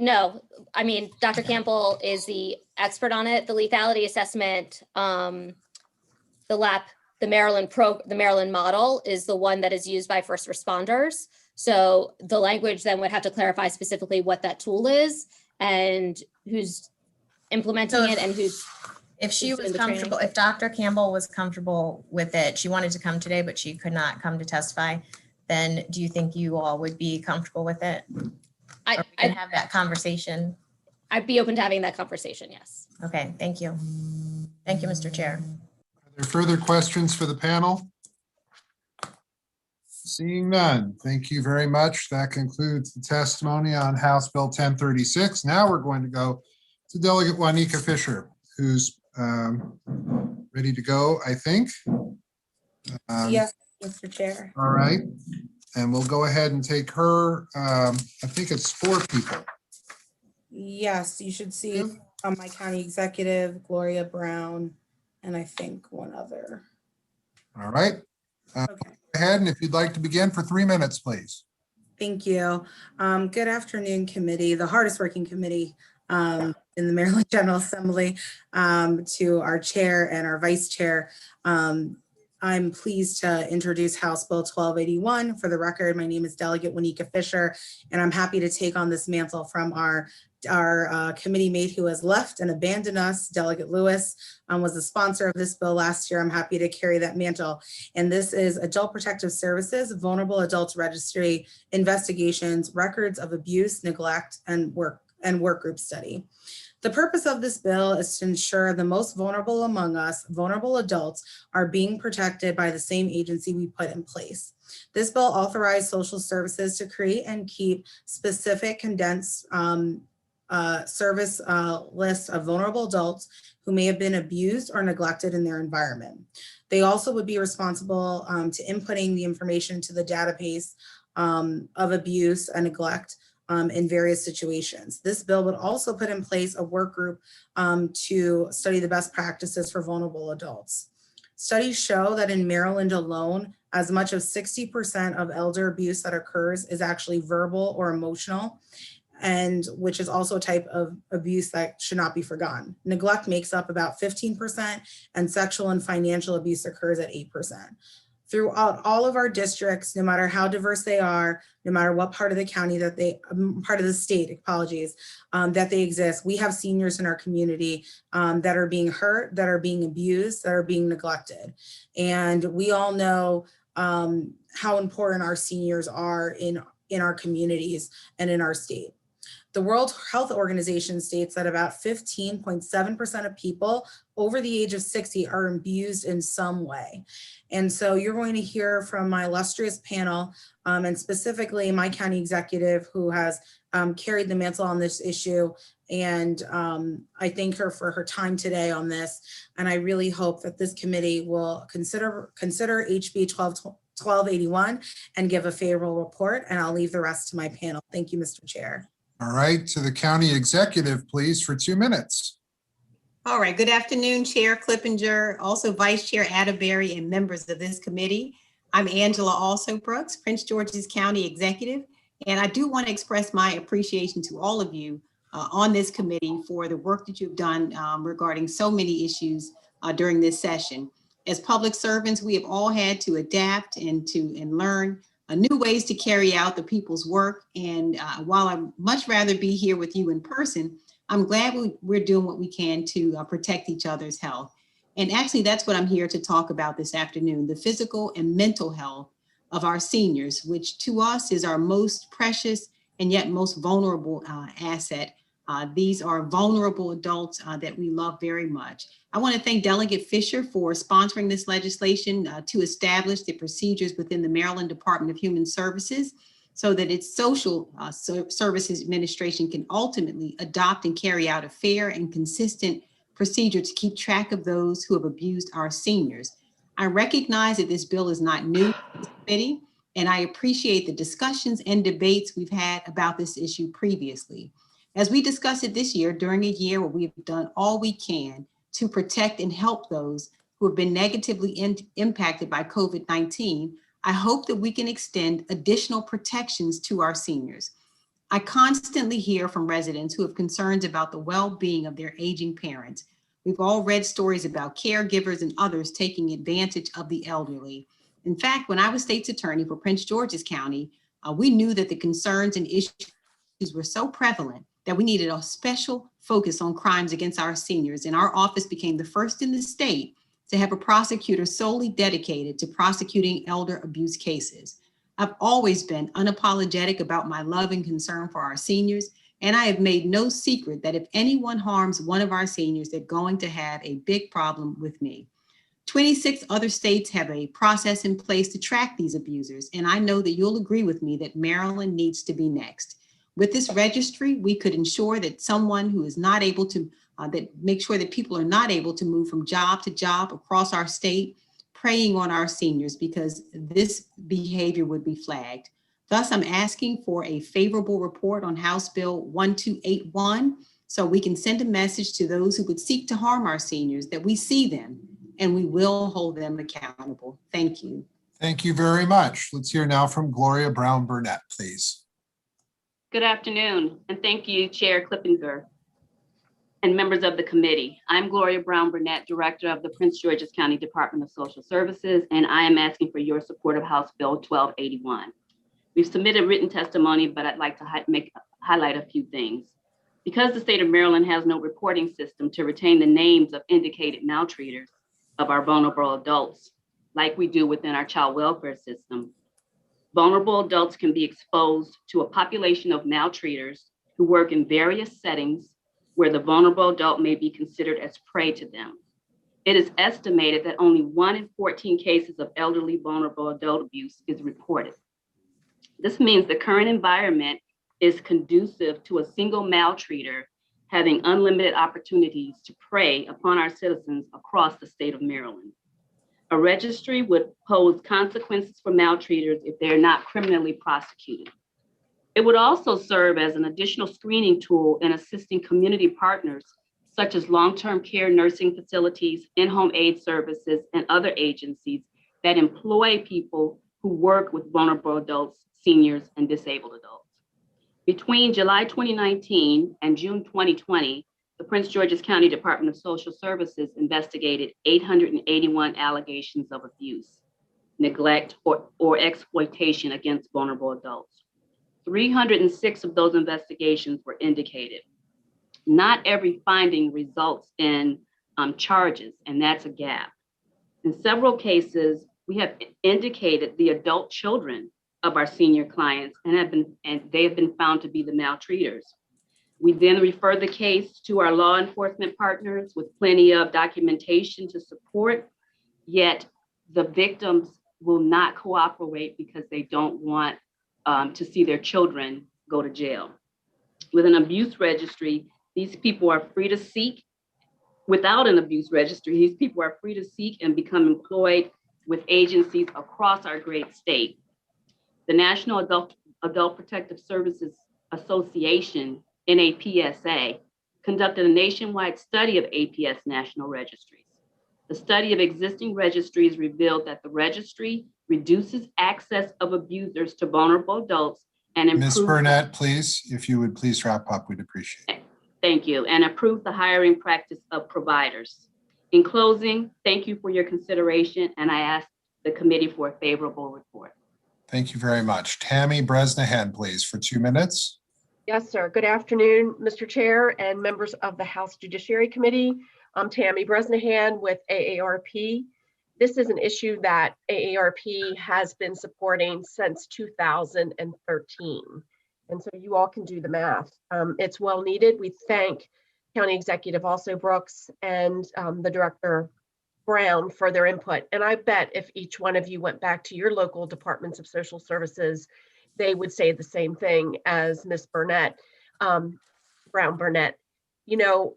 No, I mean, Dr. Campbell is the expert on it. The lethality assessment, the Maryland model is the one that is used by first responders. So the language then would have to clarify specifically what that tool is and who's implementing it and who's. If she was comfortable, if Dr. Campbell was comfortable with it, she wanted to come today, but she could not come to testify, then do you think you all would be comfortable with it? I can have that conversation. I'd be open to having that conversation, yes. Okay, thank you. Thank you, Mr. Chair. Are there further questions for the panel? Seeing none, thank you very much. That concludes the testimony on House Bill 1036. Now we're going to go to Delegate Juanita Fisher, who's ready to go, I think. Yes, Mr. Chair. All right. And we'll go ahead and take her. I think it's 4 people. Yes, you should see my county executive, Gloria Brown, and I think one other. All right. Okay. Go ahead, and if you'd like to begin for 3 minutes, please. Thank you. Good afternoon, committee, the hardest working committee in the Maryland General Assembly, to our chair and our vice chair. I'm pleased to introduce House Bill 1281. For the record, my name is Delegate Juanita Fisher, and I'm happy to take on this mantle from our committee mate who has left and abandoned us. Delegate Lewis was the sponsor of this bill last year. I'm happy to carry that mantle. And this is Adult Protective Services, Vulnerable Adults Registry, Investigations, Records of Abuse, Neglect, and Work Group Study. The purpose of this bill is to ensure the most vulnerable among us, vulnerable adults, are being protected by the same agency we put in place. This bill authorized social services to create and keep specific condensed service lists of vulnerable adults who may have been abused or neglected in their environment. They also would be responsible to inputting the information to the database of abuse and neglect in various situations. This bill would also put in place a work group to study the best practices for vulnerable adults. Studies show that in Maryland alone, as much as 60% of elder abuse that occurs is actually verbal or emotional, and which is also a type of abuse that should not be forgotten. Neglect makes up about 15%, and sexual and financial abuse occurs at 8%. Throughout all of our districts, no matter how diverse they are, no matter what part of the county that part of the state, apologies, that they exist, we have seniors in our community that are being hurt, that are being abused, that are being neglected. And we all know how important our seniors are in our communities and in our state. The World Health Organization states that about 15.7% of people over the age of 60 are abused in some way. And so you're going to hear from my illustrious panel, and specifically my county executive who has carried the mantle on this issue. And I thank her for her time today on this. And I really hope that this committee will consider HB 1281 and give a favorable report, and I'll leave the rest to my panel. Thank you, Mr. Chair. All right, to the county executive, please, for 2 minutes. All right, good afternoon, Chair Clippinger, also Vice Chair Atterbury, and members of this committee. I'm Angela Also Brooks, Prince George's County Executive, and I do want to express my appreciation to all of you on this committee for the work that you've done regarding so many issues during this session. As public servants, we have all had to adapt and learn new ways to carry out the people's work. And while I'd much rather be here with you in person, I'm glad we're doing what we can to protect each other's health. And actually, that's what I'm here to talk about this afternoon, the physical and mental health of our seniors, which to us is our most precious and yet most vulnerable asset. These are vulnerable adults that we love very much. I want to thank Delegate Fisher for sponsoring this legislation to establish the procedures within the Maryland Department of Human Services so that its Social Services Administration can ultimately adopt and carry out a fair and consistent procedure to keep track of those who have abused our seniors. I recognize that this bill is not new to this committee, and I appreciate the discussions and debates we've had about this issue previously. As we discuss it this year, during a year where we've done all we can to protect and help those who have been negatively impacted by COVID-19, I hope that we can extend additional protections to our seniors. I constantly hear from residents who have concerns about the well-being of their aging parents. We've all read stories about caregivers and others taking advantage of the elderly. In fact, when I was state's attorney for Prince George's County, we knew that the concerns and issues were so prevalent that we needed a special focus on crimes against our seniors. And our office became the first in the state to have a prosecutor solely dedicated to prosecuting elder abuse cases. I've always been unapologetic about my love and concern for our seniors, and I have made no secret that if anyone harms one of our seniors, they're going to have a big problem with me. 26 other states have a process in place to track these abusers, and I know that you'll agree with me that Maryland needs to be next. With this registry, we could ensure that someone who is not able to, make sure that people are not able to move from job to job across our state, preying on our seniors, because this behavior would be flagged. Thus, I'm asking for a favorable report on House Bill 1281 so we can send a message to those who would seek to harm our seniors that we see them and we will hold them accountable. Thank you. Thank you very much. Let's hear now from Gloria Brown Burnett, please. Good afternoon, and thank you, Chair Clippinger and members of the committee. I'm Gloria Brown Burnett, Director of the Prince George's County Department of Social Services, and I am asking for your support of House Bill 1281. We've submitted written testimony, but I'd like to highlight a few things. Because the state of Maryland has no reporting system to retain the names of indicated maltreaters of our vulnerable adults, like we do within our child welfare system, vulnerable adults can be exposed to a population of maltreaters who work in various settings where the vulnerable adult may be considered as prey to them. It is estimated that only 1 in 14 cases of elderly vulnerable adult abuse is reported. This means the current environment is conducive to a single maltreater having unlimited opportunities to prey upon our citizens across the state of Maryland. A registry would pose consequences for maltreaters if they're not criminally prosecuted. It would also serve as an additional screening tool in assisting community partners, such as long-term care nursing facilities, in-home aid services, and other agencies that employ people who work with vulnerable adults, seniors, and disabled adults. Between July 2019 and June 2020, the Prince George's County Department of Social Services investigated 881 allegations of abuse, neglect, or exploitation against vulnerable adults. 306 of those investigations were indicated. Not every finding results in charges, and that's a gap. In several cases, we have indicated the adult children of our senior clients and they have been found to be the maltreaters. We then refer the case to our law enforcement partners with plenty of documentation to support, yet the victims will not cooperate because they don't want to see their children go to jail. With an abuse registry, these people are free to seek. Without an abuse registry, these people are free to seek and become employed with agencies across our great state. The National Adult Protective Services Association, NAPSA, conducted a nationwide study of APS national registries. The study of existing registries revealed that the registry reduces access of abusers to vulnerable adults and improves— Ms. Burnett, please, if you would please wrap up, we'd appreciate it. Thank you, and improve the hiring practice of providers. In closing, thank you for your consideration, and I ask the committee for a favorable report. Thank you very much. Tammy Bresnahan, please, for 2 minutes. Yes, sir. Good afternoon, Mr. Chair and members of the House Judiciary Committee. I'm Tammy Bresnahan with AARP. This is an issue that AARP has been supporting since 2013. And so you all can do the math. It's well needed. We thank County Executive also Brooks and the Director Brown for their input. And I bet if each one of you went back to your local departments of social services, they would say the same thing as Ms. Burnett, Brown Burnett. You know,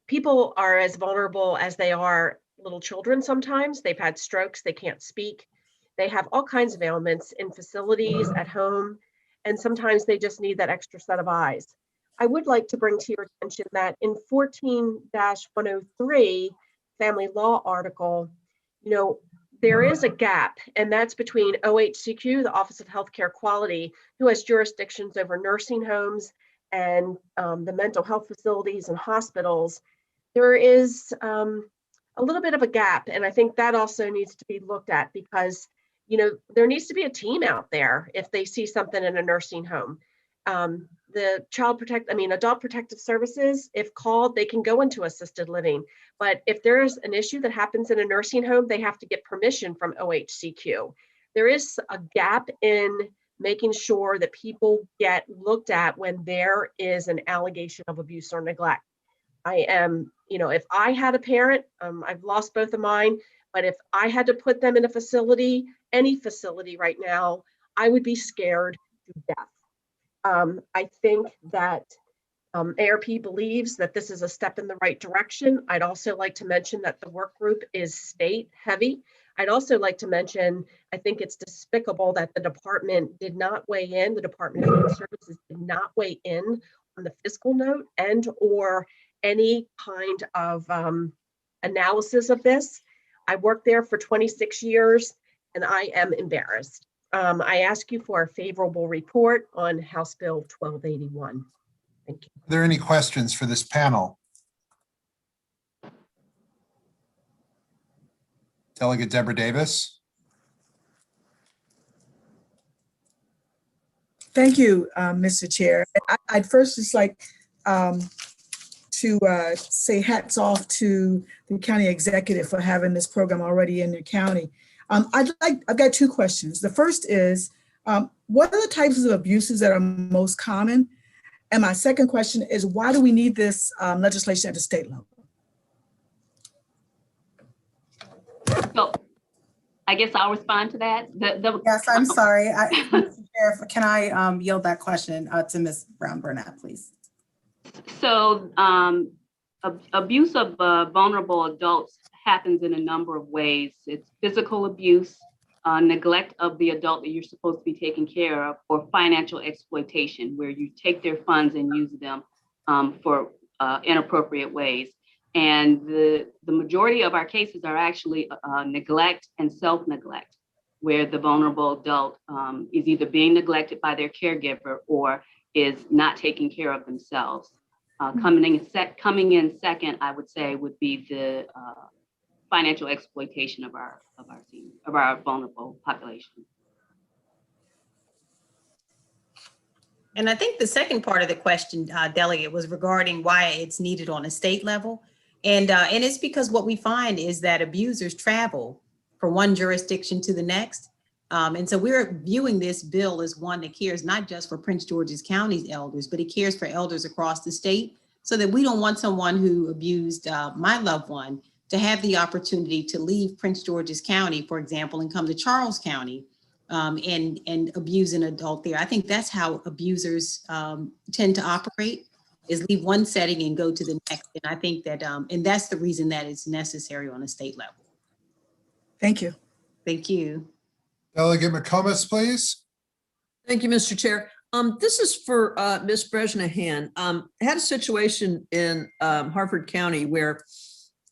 people are as vulnerable as they are little children sometimes. They've had strokes, they can't speak. They have all kinds of ailments in facilities, at home, and sometimes they just need that extra set of eyes. I would like to bring to your attention that in 14-103 family law article, you know, there is a gap, and that's between OHCQ, the Office of Healthcare Quality, who has jurisdictions over nursing homes and the mental health facilities and hospitals. There is a little bit of a gap, and I think that also needs to be looked at because, you know, there needs to be a team out there if they see something in a nursing home. The Adult Protective Services, if called, they can go into assisted living. But if there's an issue that happens in a nursing home, they have to get permission from OHCQ. There is a gap in making sure that people get looked at when there is an allegation of abuse or neglect. I am, you know, if I had a parent, I've lost both of mine, but if I had to put them in a facility, any facility right now, I would be scared to death. I think that ARP believes that this is a step in the right direction. I'd also like to mention that the work group is state heavy. I'd also like to mention, I think it's despicable that the department did not weigh in, the Department of Human Services did not weigh in on the fiscal note and or any kind of analysis of this. I worked there for 26 years and I am embarrassed. I ask you for a favorable report on House Bill 1281. Thank you. Are there any questions for this panel? Delegate Deborah Davis. Thank you, Mr. Chair. I'd first just like to say hats off to the county executive for having this program already in the county. I've got two questions. The first is, what are the types of abuses that are most common? And my second question is, why do we need this legislation at the state level? So I guess I'll respond to that. Yes, I'm sorry. Mr. Chair, can I yield that question to Ms. Brown Burnett, please? So abuse of vulnerable adults happens in a number of ways. It's physical abuse, neglect of the adult that you're supposed to be taking care of, or financial exploitation, where you take their funds and use them for inappropriate ways. And the majority of our cases are actually neglect and self-neglect, where the vulnerable adult is either being neglected by their caregiver or is not taking care of themselves. Coming in second, I would say, would be the financial exploitation of our vulnerable population. And I think the second part of the question, Delegate, was regarding why it's needed on a state level. And it's because what we find is that abusers travel from one jurisdiction to the next. And so we're viewing this bill as one that cares not just for Prince George's County's elders, but it cares for elders across the state, so that we don't want someone who abused my loved one to have the opportunity to leave Prince George's County, for example, and come to Charles County and abuse an adult there. I think that's how abusers tend to operate, is leave one setting and go to the next. And I think that, and that's the reason that it's necessary on a state level. Thank you. Thank you. Delegate McComas, please. Thank you, Mr. Chair. This is for Ms. Bresnahan. I had a situation in Harford County where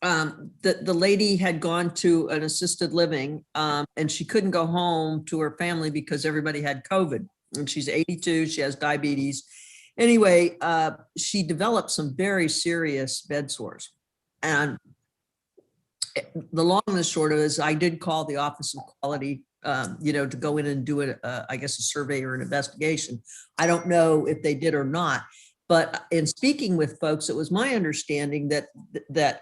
the lady had gone to an assisted living and she couldn't go home to her family because everybody had COVID. And she's 82, she has diabetes. Anyway, she developed some very serious bed sores. And the long and the short of it is I did call the Office of Quality, to go in and do I guess a survey or an investigation. I don't know if they did or not, but in speaking with folks, it was my understanding that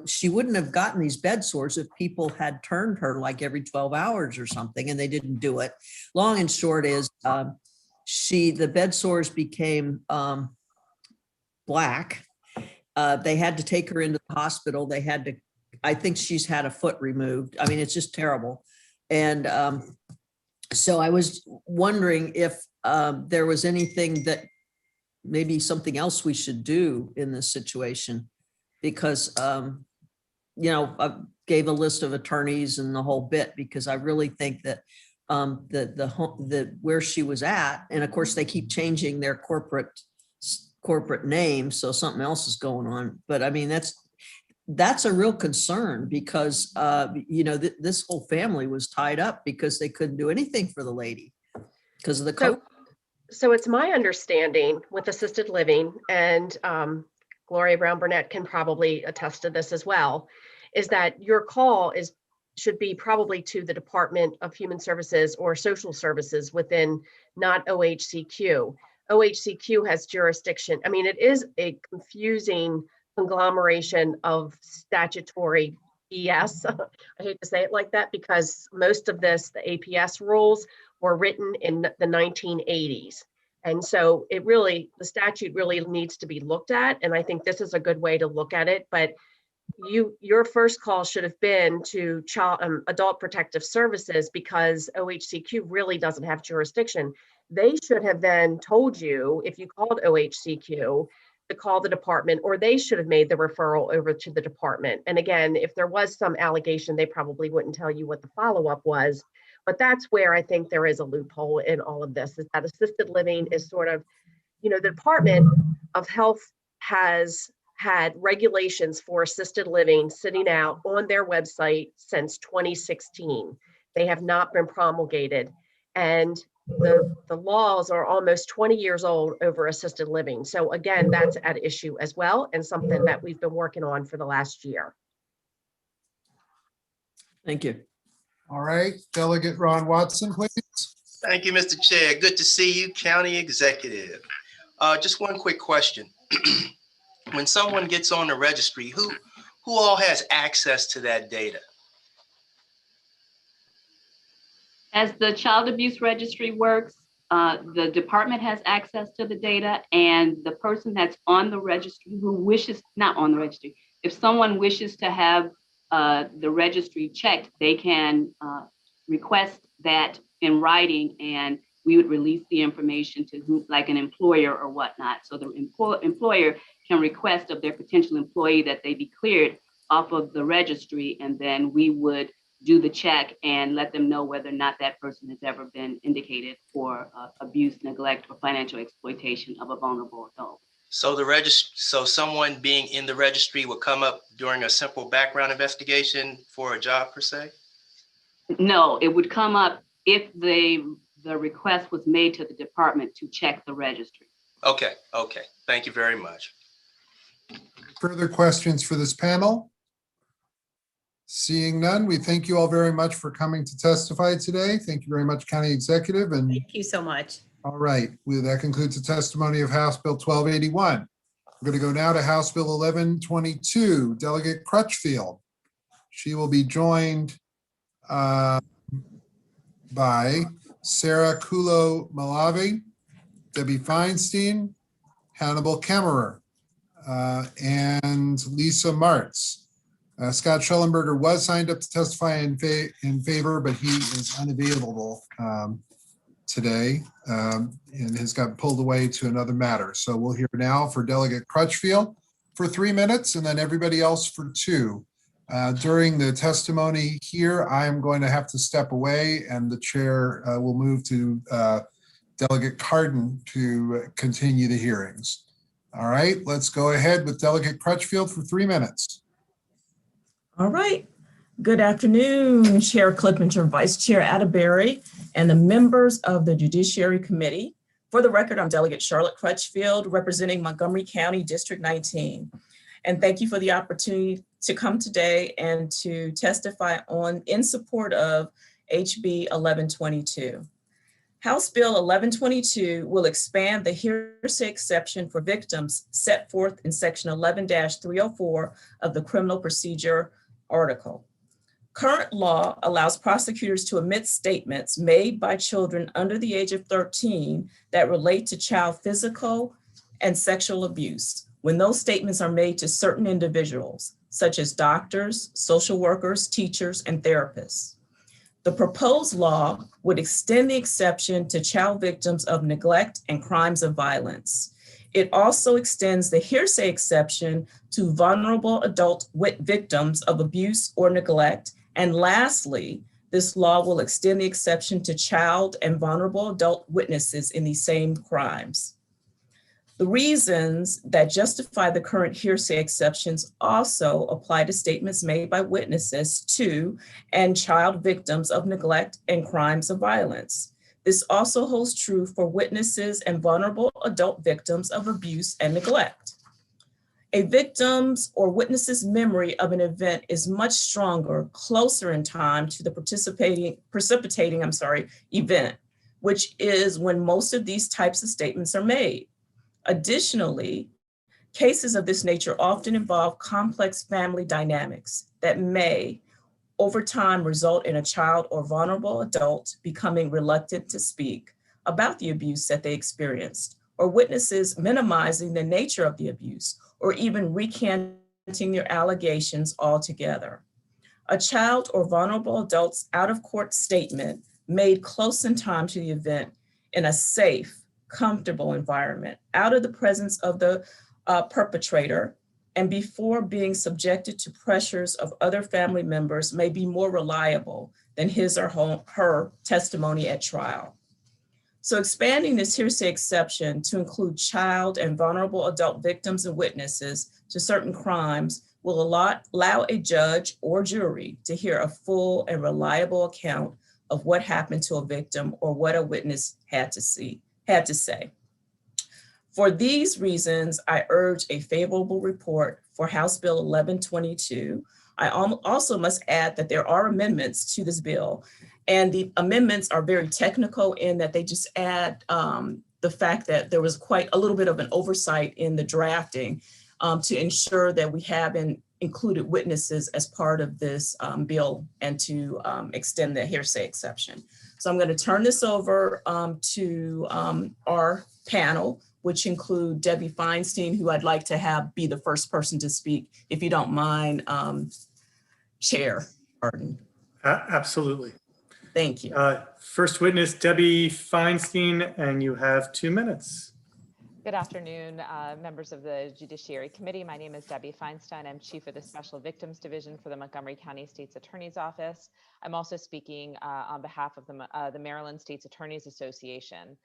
she wouldn't have gotten these bed sores if people had turned her like every 12 hours or something, and they didn't do it. Long and short is the bed sores became black. They had to take her into the hospital. I think she's had a foot removed. I mean, it's just terrible. And so I was wondering if there was anything that maybe something else we should do in this situation, because, I gave a list of attorneys and the whole bit, because I really think that where she was at, and of course they keep changing their corporate name, so something else is going on. But I mean, that's a real concern, because this whole family was tied up because they couldn't do anything for the lady because of the COVID. So it's my understanding with assisted living, and Gloria Brown Burnett can probably attest to this as well, is that your call should be probably to the Department of Human Services or Social Services within, not OHCQ. OHCQ has jurisdiction. I mean, it is a confusing conglomeration of statutory BS. I hate to say it like that, because most of this, the APS rules, were written in the 1980s. And so the statute really needs to be looked at. And I think this is a good way to look at it. But your first call should have been to Adult Protective Services, because OHCQ really doesn't have jurisdiction. They should have then told you, if you called OHCQ, to call the department, or they should have made the referral over to the department. And again, if there was some allegation, they probably wouldn't tell you what the follow-up was. But that's where I think there is a loophole in all of this, is that assisted living is sort of, the Department of Health has had regulations for assisted living sitting out on their website since 2016. They have not been promulgated. And the laws are almost 20 years old over assisted living. So again, that's at issue as well, and something that we've been working on for the last year. Thank you. All right, Delegate Ron Watson, please. Thank you, Mr. Chair. Good to see you, County Executive. Just one quick question. When someone gets on the registry, who all has access to that data? As the child abuse registry works, the department has access to the data, and the person that's on the registry if someone wishes to have the registry checked, they can request that in writing, and we would release the information to who, like an employer or whatnot. So the employer can request of their potential employee that they be cleared off of the registry, and then we would do the check and let them know whether or not that person has ever been indicated for abuse, neglect, or financial exploitation of a vulnerable adult. So so someone being in the registry would come up during a simple background investigation for a job per se? No, it would come up if the request was made to the department to check the registry. Okay. Thank you very much. Further questions for this panel? Seeing none, we thank you all very much for coming to testify today. Thank you very much, County Executive. And Thank you so much. all right, that concludes the testimony of House Bill 1281. We're going to go now to House Bill 1122, Delegate Crutchfield. She will be joined by Sarah Kulo-Malavi, Debbie Feinstein, Hannibal Kemmerer, and Lisa Martz. Scott Schellenberger was signed up to testify in favor, but he is unavailable today and has got pulled away to another matter. So we'll hear now for Delegate Crutchfield for 3 minutes, and then everybody else for 2. During the testimony here, I am going to have to step away and the chair will move to Delegate Cardin to continue the hearings. All right, let's go ahead with Delegate Crutchfield for 3 minutes. All right. Good afternoon, Chair Clippinger, Vice Chair Atterbury, and the members of the Judiciary Committee. For the record, I'm Delegate Charlotte Crutchfield, representing Montgomery County District 19. And thank you for the opportunity to come today and to testify in support of HB 1122. House Bill 1122 will expand the hearsay exception for victims set forth in Section 11-304 of the Criminal Procedure Article. Current law allows prosecutors to omit statements made by children under the age of 13 that relate to child physical and sexual abuse when those statements are made to certain individuals, such as doctors, social workers, teachers, and therapists. The proposed law would extend the exception to child victims of neglect and crimes of violence. It also extends the hearsay exception to vulnerable adult victims of abuse or neglect. And lastly, this law will extend the exception to child and vulnerable adult witnesses in these same crimes. The reasons that justify the current hearsay exceptions also apply to statements made by witnesses to and child victims of neglect and crimes of violence. This also holds true for witnesses and vulnerable adult victims of abuse and neglect. A victim's or witness's memory of an event is much stronger, closer in time to the precipitating event, which is when most of these types of statements are made. Additionally, cases of this nature often involve complex family dynamics that may, over time, result in a child or vulnerable adult becoming reluctant to speak about the abuse that they experienced, or witnesses minimizing the nature of the abuse, or even recanting their allegations altogether. A child or vulnerable adult's out-of-court statement made close in time to the event in a safe, comfortable environment, out of the presence of the perpetrator, and before being subjected to pressures of other family members may be more reliable than his or her testimony at trial. So expanding this hearsay exception to include child and vulnerable adult victims and witnesses to certain crimes will allow a judge or jury to hear a full and reliable account of what happened to a victim or what a witness had to say. For these reasons, I urge a favorable report for House Bill 1122. I also must add that there are amendments to this bill, and the amendments are very technical in that they just add the fact that there was quite a little bit of an oversight in the drafting to ensure that we haven't included witnesses as part of this bill and to extend the hearsay exception. So I'm going to turn this over to our panel, which include Debbie Feinstein, who I'd like to have be the first person to speak, if you don't mind, Chair Arden. Absolutely. Thank you. First witness, Debbie Feinstein, and you have 2 minutes. Good afternoon, members of the Judiciary Committee. My name is Debbie Feinstein. I'm Chief of the Special Victims Division for the Montgomery County State's Attorney's Office. I'm also speaking on behalf of the Maryland State's Attorneys Association.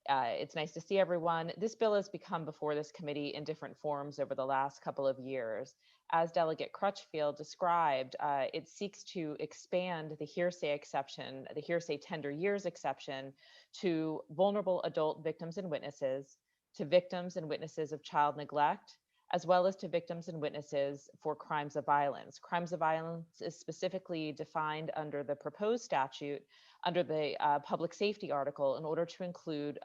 It's nice to see everyone. This bill has become before this committee in different forms over the last couple of years. As Delegate Crutchfield described, it seeks to expand the hearsay exception, the hearsay tender years exception, to vulnerable adult victims and witnesses, to victims and witnesses of child neglect, as well as to victims and witnesses for crimes of violence. Crimes of violence is specifically defined under the proposed statute, under the public safety article, in order to include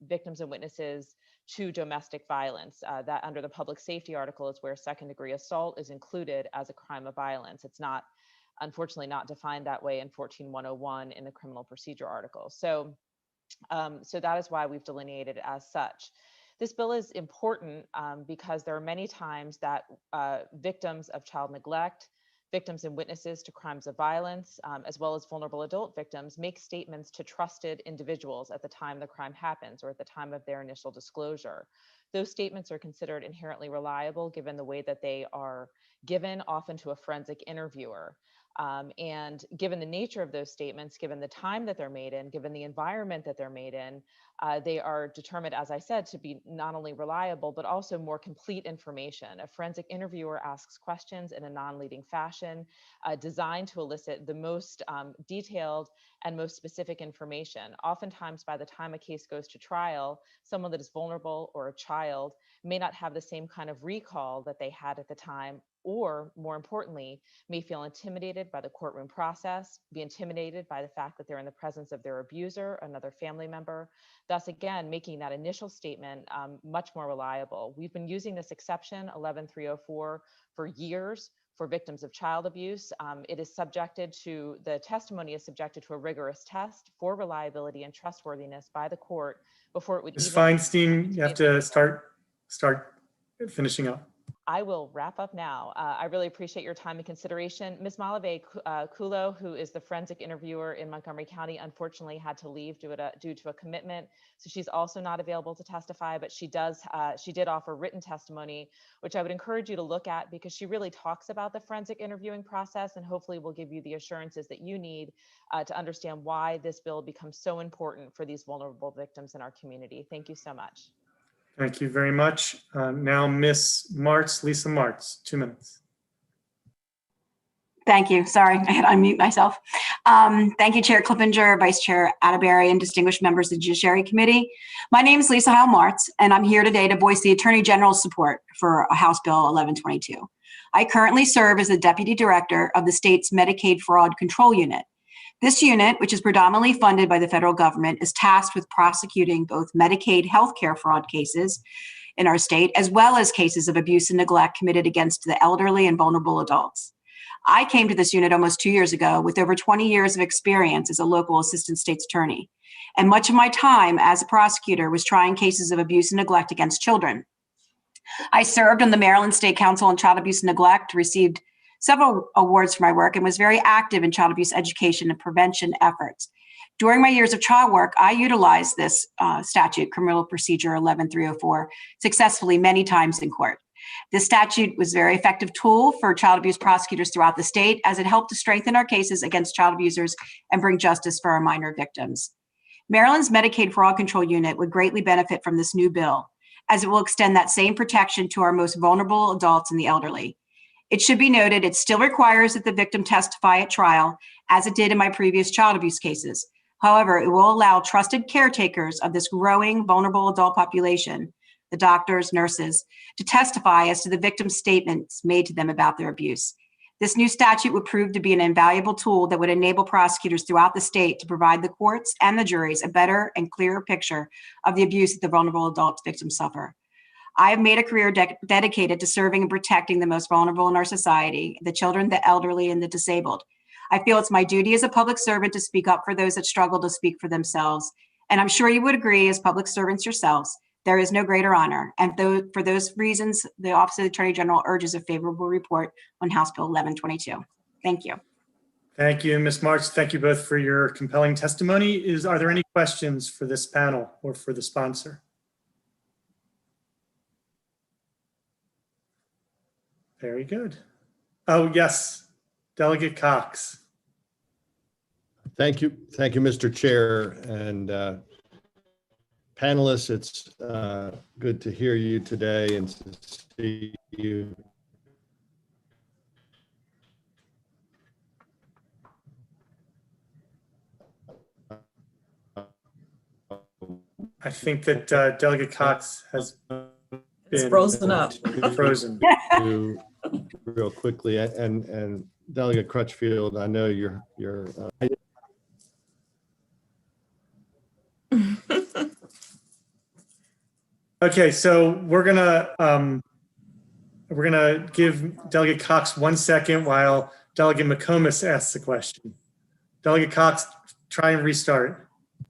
victims and witnesses to domestic violence. That under the public safety article is where second-degree assault is included as a crime of violence. It's not, unfortunately, not defined that way in 14101 in the criminal procedure article. So that is why we've delineated it as such. This bill is important because there are many times that victims of child neglect, victims and witnesses to crimes of violence, as well as vulnerable adult victims, make statements to trusted individuals at the time the crime happens or at the time of their initial disclosure. Those statements are considered inherently reliable given the way that they are given, often to a forensic interviewer. And given the nature of those statements, given the time that they're made in, given the environment that they're made in, they are determined, as I said, to be not only reliable, but also more complete information. A forensic interviewer asks questions in a non-leading fashion designed to elicit the most detailed and most specific information. Oftentimes, by the time a case goes to trial, someone that is vulnerable or a child may not have the same kind of recall that they had at the time, or more importantly, may feel intimidated by the courtroom process, be intimidated by the fact that they're in the presence of their abuser, another family member, thus again, making that initial statement much more reliable. We've been using this exception, 11304, for years for victims of child abuse. It is subjected to, the testimony is subjected to a rigorous test for reliability and trustworthiness by the court before it would Ms. even— Feinstein, you have to start finishing up. I will wrap up now. I really appreciate your time and consideration. Ms. Malave Kulo, who is the forensic interviewer in Montgomery County, unfortunately had to leave due to a commitment. So she's also not available to testify, but she did offer written testimony, which I would encourage you to look at because she really talks about the forensic interviewing process and hopefully will give you the assurances that you need to understand why this bill becomes so important for these vulnerable victims in our community. Thank you so much. Thank you very much. Now, Ms. Martz, Lisa Martz, 2 minutes. Thank you. Sorry, I had to unmute myself. Thank you, Chair Clippinger, Vice Chair Atterbury, and distinguished members of the Judiciary Committee. My name is Lisa Martz, and I'm here today to voice the Attorney General's support for House Bill 1122. I currently serve as the Deputy Director of the state's Medicaid Fraud Control Unit. This unit, which is predominantly funded by the federal government, is tasked with prosecuting both Medicaid healthcare fraud cases in our state, as well as cases of abuse and neglect committed against the elderly and vulnerable adults. I came to this unit almost 2 years ago with over 20 years of experience as a local assistant state's attorney. And much of my time as a prosecutor was trying cases of abuse and neglect against children. I served on the Maryland State Council on Child Abuse and Neglect, received several awards for my work, and was very active in child abuse education and prevention efforts. During my years of trial work, I utilized this statute, Criminal Procedure 11304, successfully many times in court. This statute was a very effective tool for child abuse prosecutors throughout the state, as it helped to strengthen our cases against child abusers and bring justice for our minor victims. Maryland's Medicaid Fraud Control Unit would greatly benefit from this new bill, as it will extend that same protection to our most vulnerable adults and the elderly. It should be noted, it still requires that the victim testify at trial, as it did in my previous child abuse cases. However, it will allow trusted caretakers of this growing vulnerable adult population, the doctors, nurses, to testify as to the victim's statements made to them about their abuse. This new statute would prove to be an invaluable tool that would enable prosecutors throughout the state to provide the courts and the juries a better and clearer picture of the abuse that the vulnerable adult victims suffer. I have made a career dedicated to serving and protecting the most vulnerable in our society, the children, the elderly, and the disabled. I feel it's my duty as a public servant to speak up for those that struggle to speak for themselves. And I'm sure you would agree, as public servants yourselves, there is no greater honor. And for those reasons, the Office of the Attorney General urges a favorable report on House Bill 1122. Thank you. Thank you, Ms. Martz. Thank you both for your compelling testimony. Are there any questions for this panel or for the sponsor? Very good. Oh, yes, Delegate Cox. Thank you, Mr. Chair, and panelists. It's good to hear you today and to see you. I think that Delegate Cox has been frozen up. Frozen. Real quickly, and Delegate Crutchfield, I know you're Okay, so we're gonna give Delegate Cox 1 second while Delegate McComas asks the question. Delegate Cox, try and restart.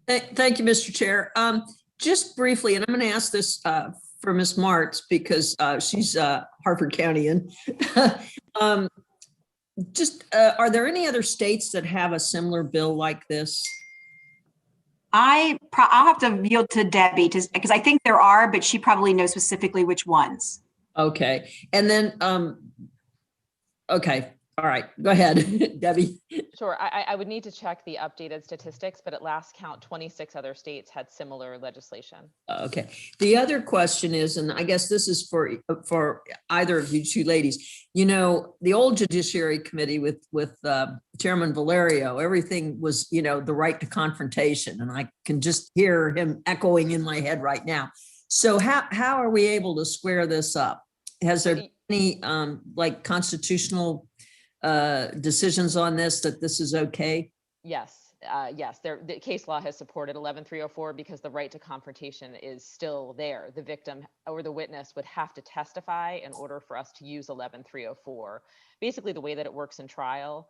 Thank you, Mr. Chair. Just briefly, and I'm going to ask this for Ms. Martz because she's Harford County. Just, are there any other states that have a similar bill like this? I'll have to yield to Debbie because I think there are, but she probably knows specifically which ones. Okay, and then, okay, all right, go ahead, Debbie. Sure, I would need to check the updated statistics, but at last count, 26 other states had similar legislation. Okay, the other question is, and I guess this is for either of you two ladies, you know, the old Judiciary Committee with Chairman Valerio, everything was, you know, the right to confrontation, and I can just hear him echoing in my head right now. So how are we able to square this up? Has there been any like constitutional decisions on this, that this is okay? Yes, yes, the case law has supported 11304 because the right to confrontation is still there. The victim or the witness would have to testify in order for us to use 11304. Basically, the way that it works in trial,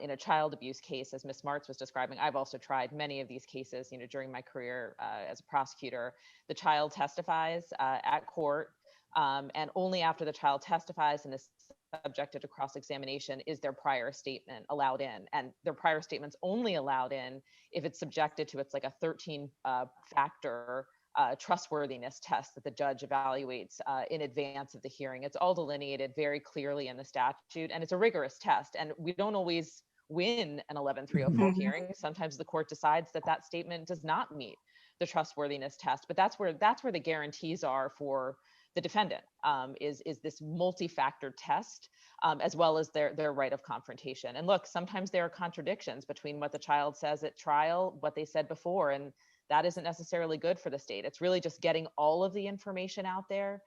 in a child abuse case, as Ms. Martz was describing, I've also tried many of these cases, you know, during my career as a prosecutor. The child testifies at court, and only after the child testifies and is subjected to cross-examination is their prior statement allowed in. And their prior statement's only allowed in if it's subjected to, it's like a 13 factor trustworthiness test that the judge evaluates in advance of the hearing. It's all delineated very clearly in the statute, and it's a rigorous test. And we don't always win an 11304 hearing. Sometimes the court decides that that statement does not meet the trustworthiness test, but that's where the guarantees are for the defendant, is this multi-factor test, as well as their right of confrontation. And look, sometimes there are contradictions between what the child says at trial, what they said before, and that isn't necessarily good for the state. It's really just getting all of the information out there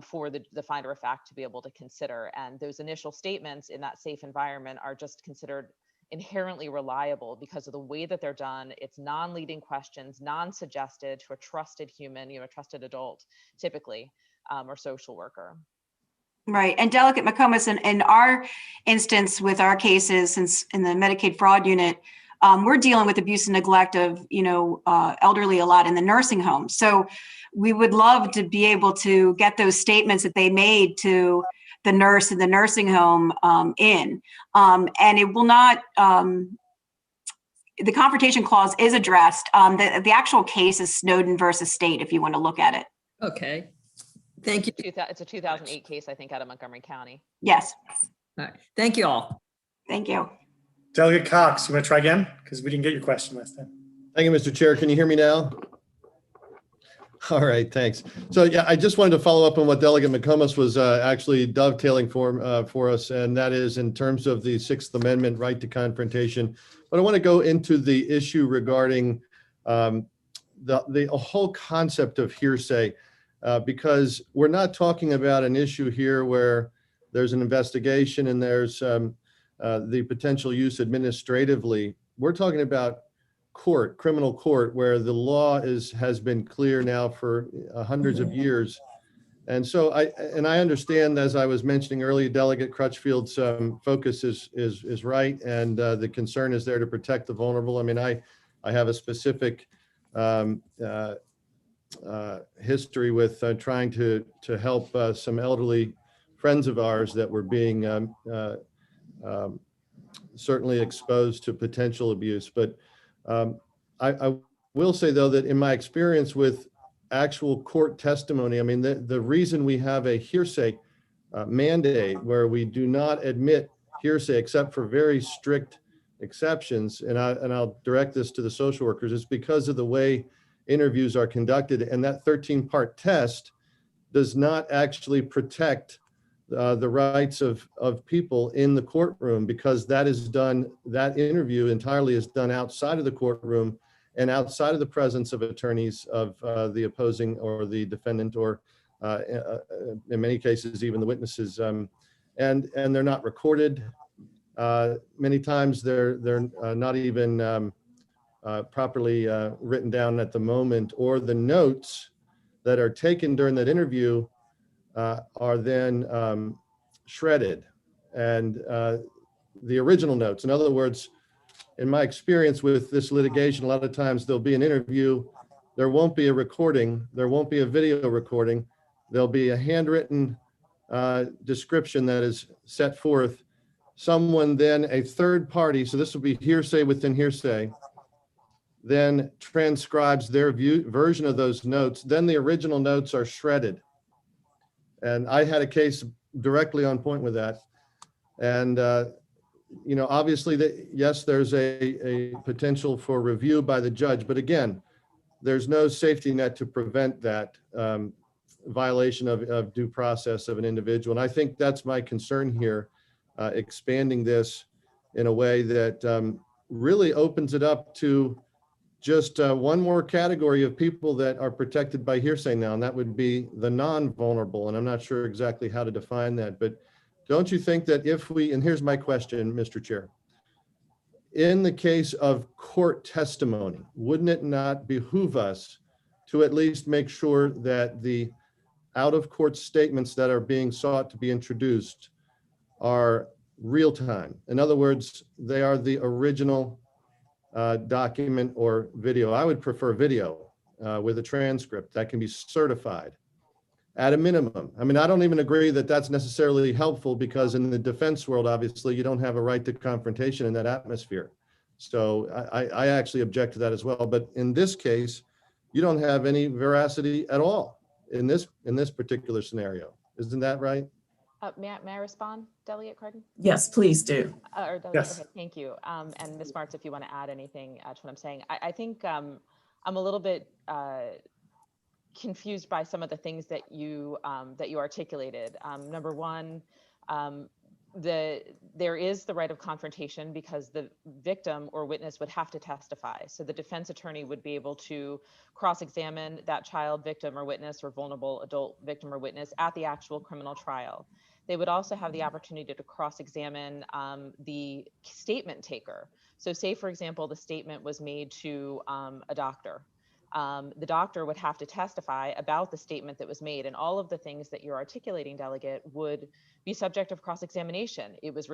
for the finder of fact to be able to consider. And those initial statements in that safe environment are just considered inherently reliable because of the way that they're done. It's non-leading questions, non-suggested to a trusted human, you know, a trusted adult, typically, or social worker. Right. And Delegate McComas, in our instance with our cases, since in the Medicaid fraud unit, we're dealing with abuse and neglect of, you know, elderly a lot in the nursing home. So we would love to be able to get those statements that they made to the nurse in the nursing home in. And it will not, the confrontation clause is addressed. The actual case is Snowden versus state, if you want to look at it. Okay. Thank you. It's a 2008 case, I think, out of Montgomery County. Yes. All right. Thank you all. Thank you. Delegate Cox, you want to try again? Because we didn't get your question last time. Thank you, Mr. Chair. Can you hear me now? All right, thanks. So yeah, I just wanted to follow up on what Delegate McComas was actually dovetailing for us, and that is in terms of the Sixth Amendment right to confrontation. But I want to go into the issue regarding the whole concept of hearsay, because we're not talking about an issue here where there's an investigation and there's the potential use administratively. We're talking about court, criminal court, where the law has been clear now for hundreds of years. And so I understand, as I was mentioning earlier, Delegate Crutchfield's focus is right, and the concern is there to protect the vulnerable. I mean, I have a specific history with trying to help some elderly friends of ours that were being certainly exposed to potential abuse. But I will say, though, that in my experience with actual court testimony, I mean, the reason we have a hearsay mandate where we do not admit hearsay except for very strict exceptions, and I'll direct this to the social workers, is because of the way interviews are conducted. And that 13-part test does not actually protect the rights of people in the courtroom, because that interview entirely is done outside of the courtroom and outside of the presence of attorneys of the opposing or the defendant, or in many cases, even the witnesses. And they're not recorded. Many times they're not even properly written down at the moment, or the notes that are taken during that interview are then shredded, and the original notes. In other words, in my experience with this litigation, a lot of times there'll be an interview, there won't be a recording, there won't be a video recording, there'll be a handwritten description that is set forth someone then, a third party, so this will be hearsay within hearsay, then transcribes their version of those notes, then the original notes are shredded. And I had a case directly on point with that. And, you know, obviously, yes, there's a potential for review by the judge, but again, there's no safety net to prevent that violation of due process of an individual. And I think that's my concern here, expanding this in a way that really opens it up to just one more category of people that are protected by hearsay now, and that would be the non-vulnerable. And I'm not sure exactly how to define that, but don't you think that if we, and here's my question, Mr. Chair, in the case of court testimony, wouldn't it not behoove us to at least make sure that the out-of-court statements that are being sought to be introduced are real time? In other words, they are the original document or video. I would prefer video with a transcript that can be certified at a minimum. I mean, I don't even agree that that's necessarily helpful, because in the defense world, obviously, you don't have a right to confrontation in that atmosphere. So I actually object to that as well. But in this case, you don't have any veracity at all in this particular scenario. Isn't that right? May I respond, Delegate Creighton? Yes, please do. Yes. Okay, thank you. And Ms. Martz, if you want to add anything to what I'm saying, I think I'm a little bit confused by some of the things that you articulated. Number one, there is the right of confrontation because the victim or witness would have to testify. So the defense attorney would be able to cross-examine that child victim or witness or vulnerable adult victim or witness at the actual criminal trial. They would also have the opportunity to cross-examine the statement taker. So say, for example, the statement was made to a doctor. The doctor would have to testify about the statement that was made, and all of the things that you're articulating, Delegate, would be subject of cross-examination. If those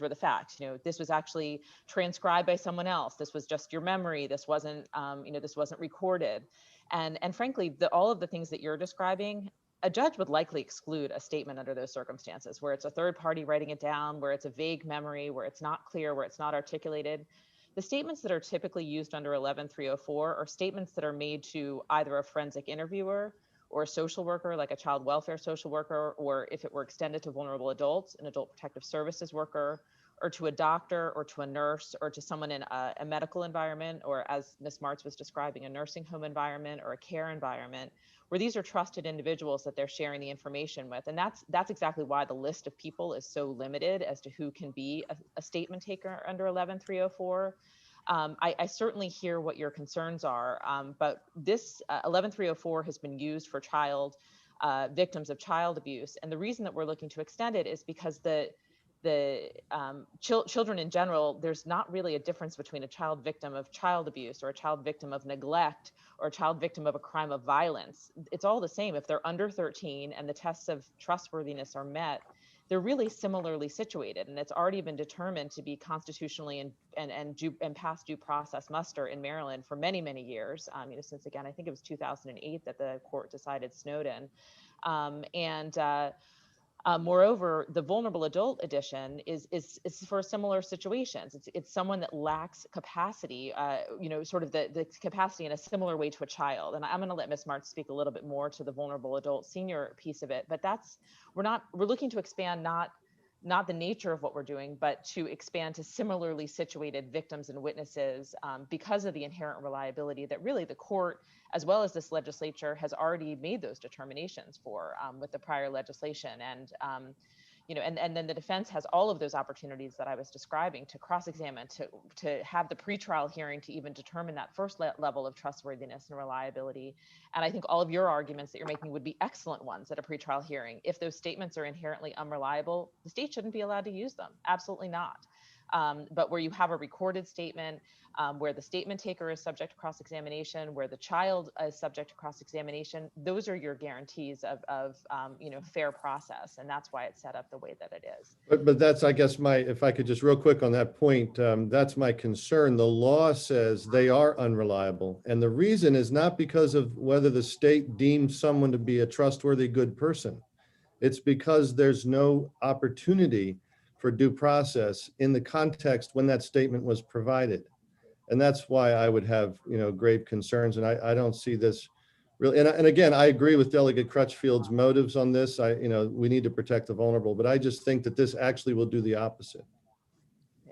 were the facts. You know, this was actually transcribed by someone else. This was just your memory. This wasn't, this wasn't recorded. And frankly, all of the things that you're describing, a judge would likely exclude a statement under those circumstances, where it's a third party writing it down, where it's a vague memory, where it's not clear, where it's not articulated. The statements that are typically used under 11304 are statements that are made to either a forensic interviewer or a social worker, like a child welfare social worker, or if it were extended to vulnerable adults, an adult protective services worker, or to a doctor, or to a nurse, or to someone in a medical environment, or as Ms. Martz was describing, a nursing home environment or a care environment, where these are trusted individuals that they're sharing the information with. And that's exactly why the list of people is so limited as to who can be a statement taker under 11304. I certainly hear what your concerns are, but this 11304 has been used for victims of child abuse. And the reason that we're looking to extend it is because children in general, there's not really a difference between a child victim of child abuse or a child victim of neglect or a child victim of a crime of violence. It's all the same. If they're under 13 and the tests of trustworthiness are met, they're really similarly situated, and it's already been determined to be constitutionally and past due process muster in Maryland for many, many years. Since, again, I think it was 2008 that the court decided Snowden. Moreover, the vulnerable adult edition is for similar situations. It's someone that lacks capacity, sort of the capacity in a similar way to a child. And I'm going to let Ms. Martz speak a little bit more to the vulnerable adult senior piece of it. But we're looking to expand not the nature of what we're doing, but to expand to similarly situated victims and witnesses because of the inherent reliability that really the court, as well as this legislature, has already made those determinations for with the prior legislation. And then the defense has all of those opportunities that I was describing to cross-examine, to have the pretrial hearing to even determine that first level of trustworthiness and reliability. And I think all of your arguments that you're making would be excellent ones at a pretrial hearing. If those statements are inherently unreliable, the state shouldn't be allowed to use them. Absolutely not. But where you have a recorded statement, where the statement taker is subject to cross-examination, where the child is subject to cross-examination, those are your guarantees of fair process. And that's why it's set up the way that it is. But that's, I guess, if I could just real quick on that point, that's my concern. The law says they are unreliable. And the reason is not because of whether the state deems someone to be a trustworthy, good person. It's because there's no opportunity for due process in the context when that statement was provided. And that's why I would have, grave concerns. And I don't see this really. And again, I agree with Delegate Crutchfield's motives on this. We need to protect the vulnerable, but I just think that this actually will do the opposite.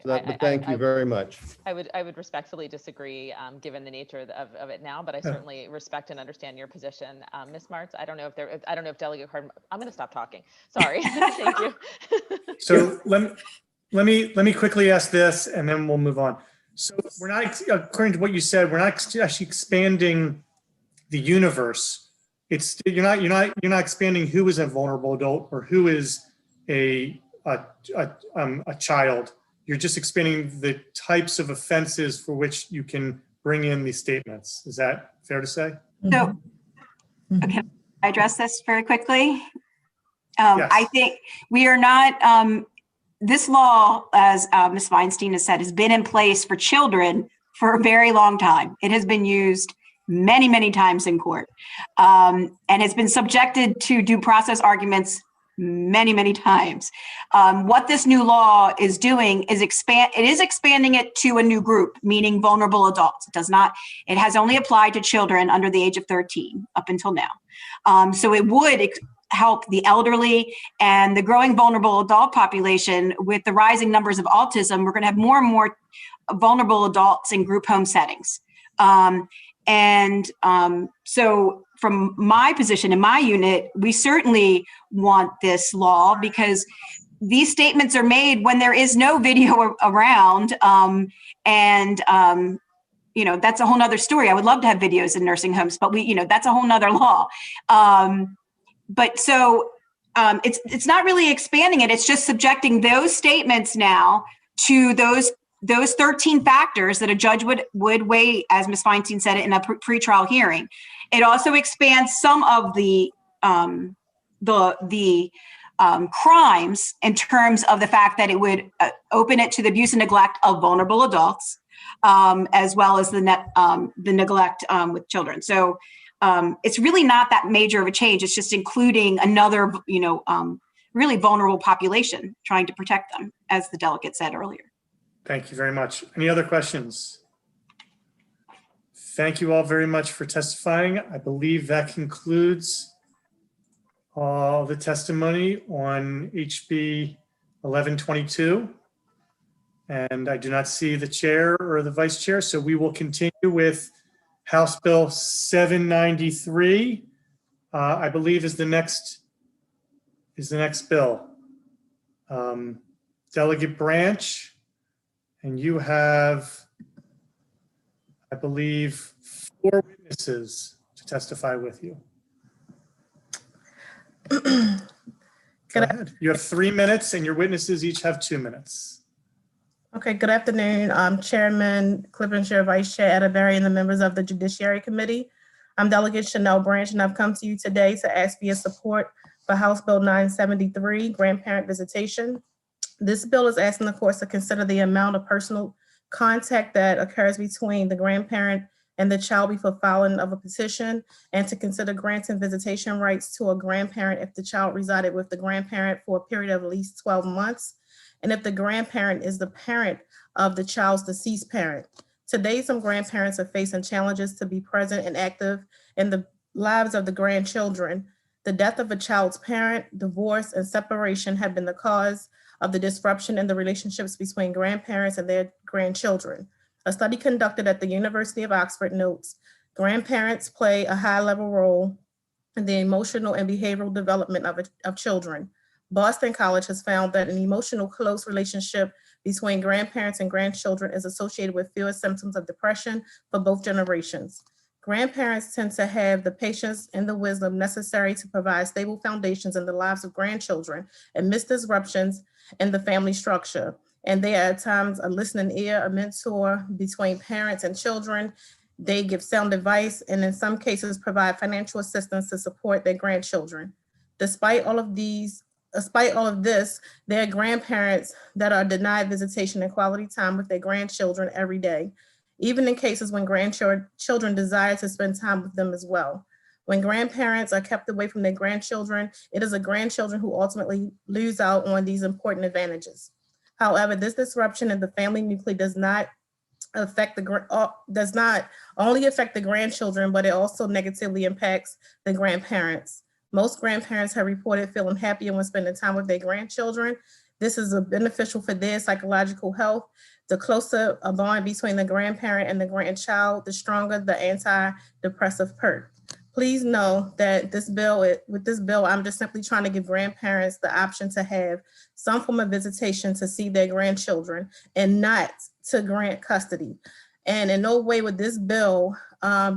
So but thank you very much. I would respectfully disagree, given the nature of it now, but I certainly respect and understand your position. Ms. Martz, I don't know if Delegate Card, I'm going to stop talking. Sorry. Thank you. So let me quickly ask this, and then we'll move on. So we're not, according to what you said, we're not actually expanding the universe. You're not expanding who is a vulnerable adult or who is a child. You're just expanding the types of offenses for which you can bring in these statements. Is that fair to say? So, okay, I address this very quickly. Yes. I think we are not, this law, as Ms. Feinstein has said, has been in place for children for a very long time. It has been used many, many times in court, and has been subjected to due process arguments many, many times. What this new law is doing is expanding it to a new group, meaning vulnerable adults. It has only applied to children under the age of 13 up until now. So it would help the elderly and the growing vulnerable adult population. With the rising numbers of autism, we're going to have more and more vulnerable adults in group home settings. So from my position in my unit, we certainly want this law because these statements are made when there is no video around. That's a whole nother story. I would love to have videos in nursing homes, but that's a whole nother law. It's not really expanding it. It's just subjecting those statements now to those 13 factors that a judge would weigh, as Ms. Feinstein said it, in a pretrial hearing. It also expands some of the crimes in terms of the fact that it would open it to the abuse and neglect of vulnerable adults, as well as the neglect with children. So it's really not that major of a change. It's just including another, really vulnerable population, trying to protect them, as the delegate said earlier. Thank you very much. Any other questions? Thank you all very much for testifying. I believe that concludes all the testimony on HB 1122. And I do not see the chair or the vice chair, so we will continue with House Bill 793, I believe is the next bill. Delegate Branch, and you have, I believe, 4 witnesses to testify with you. Go ahead. You have 3 minutes and your witnesses each have 2 minutes. Okay, good afternoon, Chairman Clippinger, Vice Chair Atterbury, and the members of the Judiciary Committee. I'm Delegate Chanel Branch, and I've come to you today to ask for your support for House Bill 973, Grandparent Visitation. This bill is asking the courts to consider the amount of personal contact that occurs between the grandparent and the child before filing of a petition, and to consider granting visitation rights to a grandparent if the child resided with the grandparent for a period of at least 12 months, and if the grandparent is the parent of the child's deceased parent. Today, some grandparents are facing challenges to be present and active in the lives of the grandchildren. The death of a child's parent, divorce, and separation have been the cause of the disruption in the relationships between grandparents and their grandchildren. A study conducted at the University of Oxford notes grandparents play a high-level role in the emotional and behavioral development of children. Boston College has found that an emotional close relationship between grandparents and grandchildren is associated with fewer symptoms of depression for both generations. Grandparents tend to have the patience and the wisdom necessary to provide stable foundations in the lives of grandchildren amidst disruptions in the family structure. And they are at times a listening ear, a mentor between parents and children. They give sound advice and in some cases provide financial assistance to support their grandchildren. Despite all of this, there are grandparents that are denied visitation and quality time with their grandchildren every day, even in cases when grandchildren desire to spend time with them as well. When grandparents are kept away from their grandchildren, it is the grandchildren who ultimately lose out on these important advantages. However, this disruption in the family nucleus does not only affect the grandchildren, but it also negatively impacts the grandparents. Most grandparents have reported feeling happier when spending time with their grandchildren. This is beneficial for their psychological health. The closer a bond between the grandparent and the grandchild, the stronger the antidepressive perk. Please know that with this bill, I'm just simply trying to give grandparents the option to have some form of visitation to see their grandchildren and not to grant custody. And in no way would this bill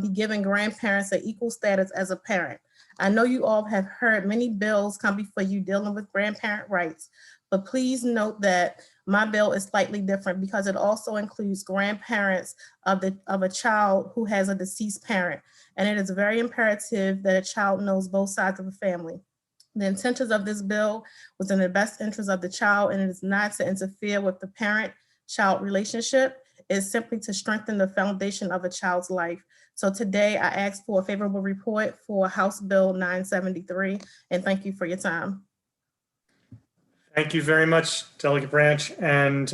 be giving grandparents an equal status as a parent. I know you all have heard many bills come before you dealing with grandparent rights, but please note that my bill is slightly different because it also includes grandparents of a child who has a deceased parent. And it is very imperative that a child knows both sides of the family. The intentions of this bill was in the best interest of the child, and it is not to interfere with the parent-child relationship. It is simply to strengthen the foundation of a child's life. So today I ask for a favorable report for House Bill 973, and thank you for your time. Thank you very much, Delegate Branch. And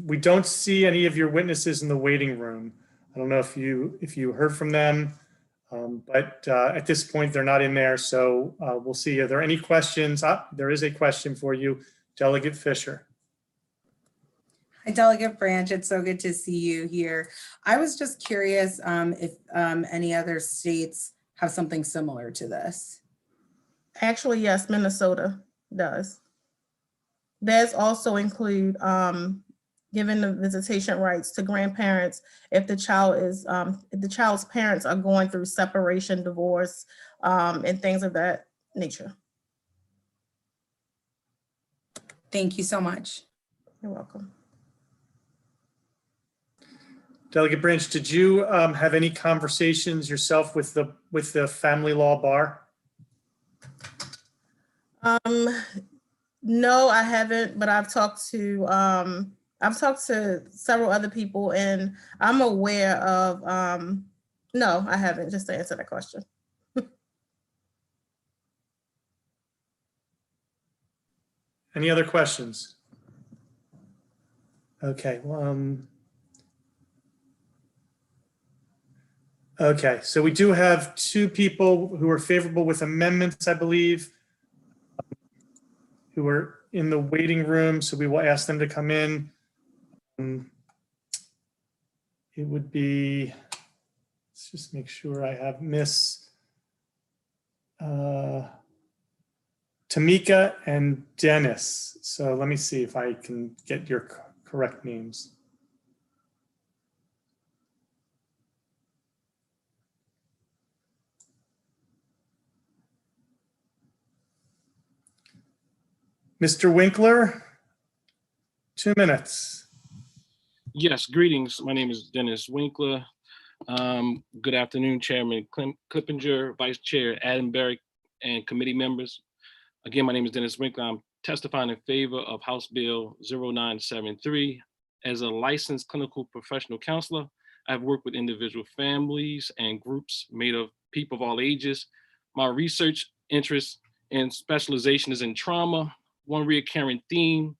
we don't see any of your witnesses in the waiting room. I don't know if you heard from them, but at this point, they're not in there. So we'll see. Are there any questions? There is a question for you, Delegate Fisher. Hi, Delegate Branch. It's so good to see you here. I was just curious if any other states have something similar to this. Actually, yes, Minnesota does. Theirs also include giving the visitation rights to grandparents if the child's parents are going through separation, divorce, and things of that nature. Thank you so much. You're welcome. Delegate Branch, did you have any conversations yourself with the family law bar? No, I haven't, but I've talked to several other people, and I'm aware of, no, I haven't, just to answer that question. Any other questions? Okay, okay, so we do have two people who are favorable with amendments, I believe, who are in the waiting room, so we will ask them to come in. It would be, let's just make sure I have Miss Tamika and Dennis. So let me see if I can get your correct names. Mr. Winkler, 2 minutes. Yes, greetings. My name is Dennis Winkler. Good afternoon, Chairman Clippinger, Vice Chair Atterbury, and committee members. Again, my name is Dennis Winkler. I'm testifying in favor of House Bill 0973. As a licensed clinical professional counselor, I've worked with individual families and groups made of people of all ages. My research interest and specialization is in trauma. One recurring theme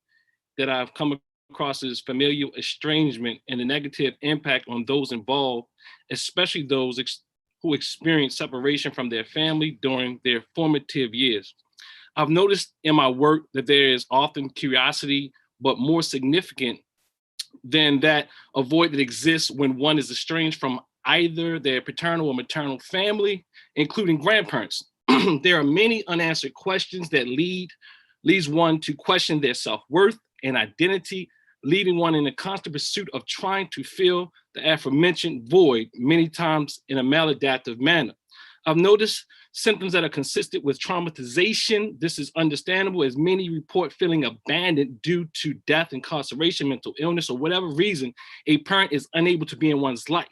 that I've come across is familial estrangement and the negative impact on those involved, especially those who experience separation from their family during their formative years. I've noticed in my work that there is often curiosity, but more significant than that, a void that exists when one is estranged from either their paternal or maternal family, including grandparents. There are many unanswered questions that leads one to question their self-worth and identity, leading one in a constant pursuit of trying to fill the aforementioned void, many times in a maladaptive manner. I've noticed symptoms that are consistent with traumatization. This is understandable as many report feeling abandoned due to death, incarceration, mental illness, or whatever reason a parent is unable to be in one's life.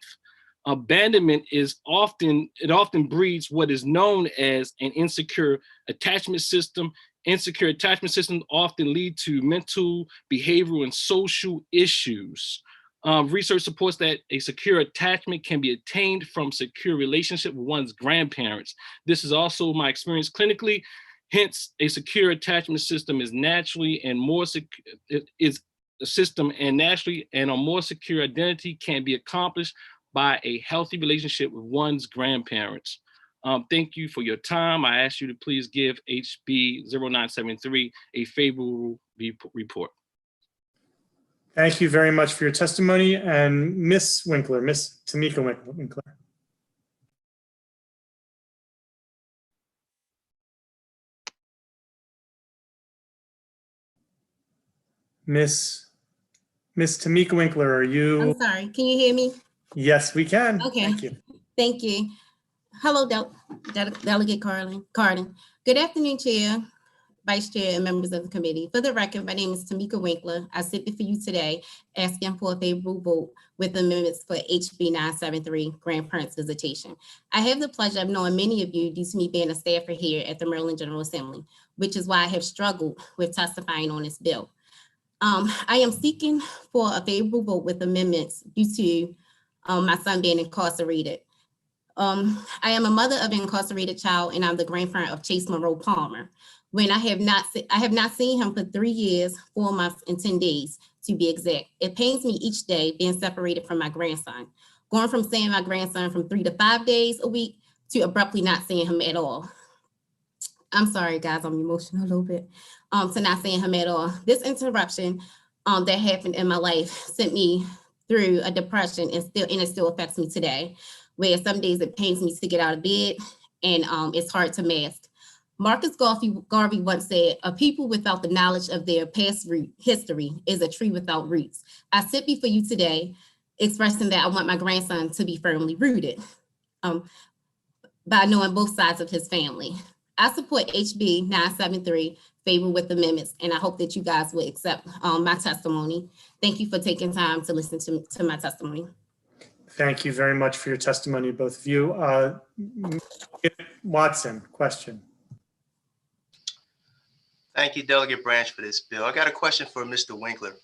Abandonment often breeds what is known as an insecure attachment system. Insecure attachment systems often lead to mental, behavioral, and social issues. Research supports that a secure attachment can be attained from secure relationship with one's grandparents. This is also my experience clinically. Hence, a secure attachment system is naturally and more is a system and naturally and a more secure identity can be accomplished by a healthy relationship with one's grandparents. Thank you for your time. I ask you to please give HB 0973 a favorable report. Thank you very much for your testimony. And Ms. Winkler, Ms. Tamika Winkler. Miss Tamika Winkler, are you? I'm sorry, can you hear me? Yes, we can. Okay. Thank you. Thank you. Hello, Delegate Cardin. Good afternoon, Chair, Vice Chair, and members of the committee. For the record, my name is Tamika Winkler. I sit before you today asking for a favorable vote with amendments for HB 973, grandparents visitation. I have the pleasure of knowing many of you due to me being a staffer here at the Maryland General Assembly, which is why I have struggled with testifying on this bill. I am seeking for a favorable vote with amendments due to my son being incarcerated. I am a mother of an incarcerated child, and I'm the grandparent of Chase Monroe Palmer. When I have not seen him for 3 years, 4 months, and 10 days, to be exact. It pains me each day being separated from my grandson, going from seeing my grandson from 3 to 5 days a week to abruptly not seeing him at all. I'm sorry, guys, I'm emotional a little bit. To not seeing him at all. This interruption that happened in my life sent me through a depression, and it still affects me today, where some days it pains me to get out of bed, and it's hard to mask. Marcus Garvey once said, "A people without the knowledge of their past history is a tree without roots." I sit before you today expressing that I want my grandson to be firmly rooted by knowing both sides of his family. I support HB 973, favor with amendments, and I hope that you guys will accept my testimony. Thank you for taking time to listen to my testimony. Thank you very much for your testimony, both of you. Watson, question. Thank you, Delegate Branch, for this bill. I got a question for Mr. Winkler.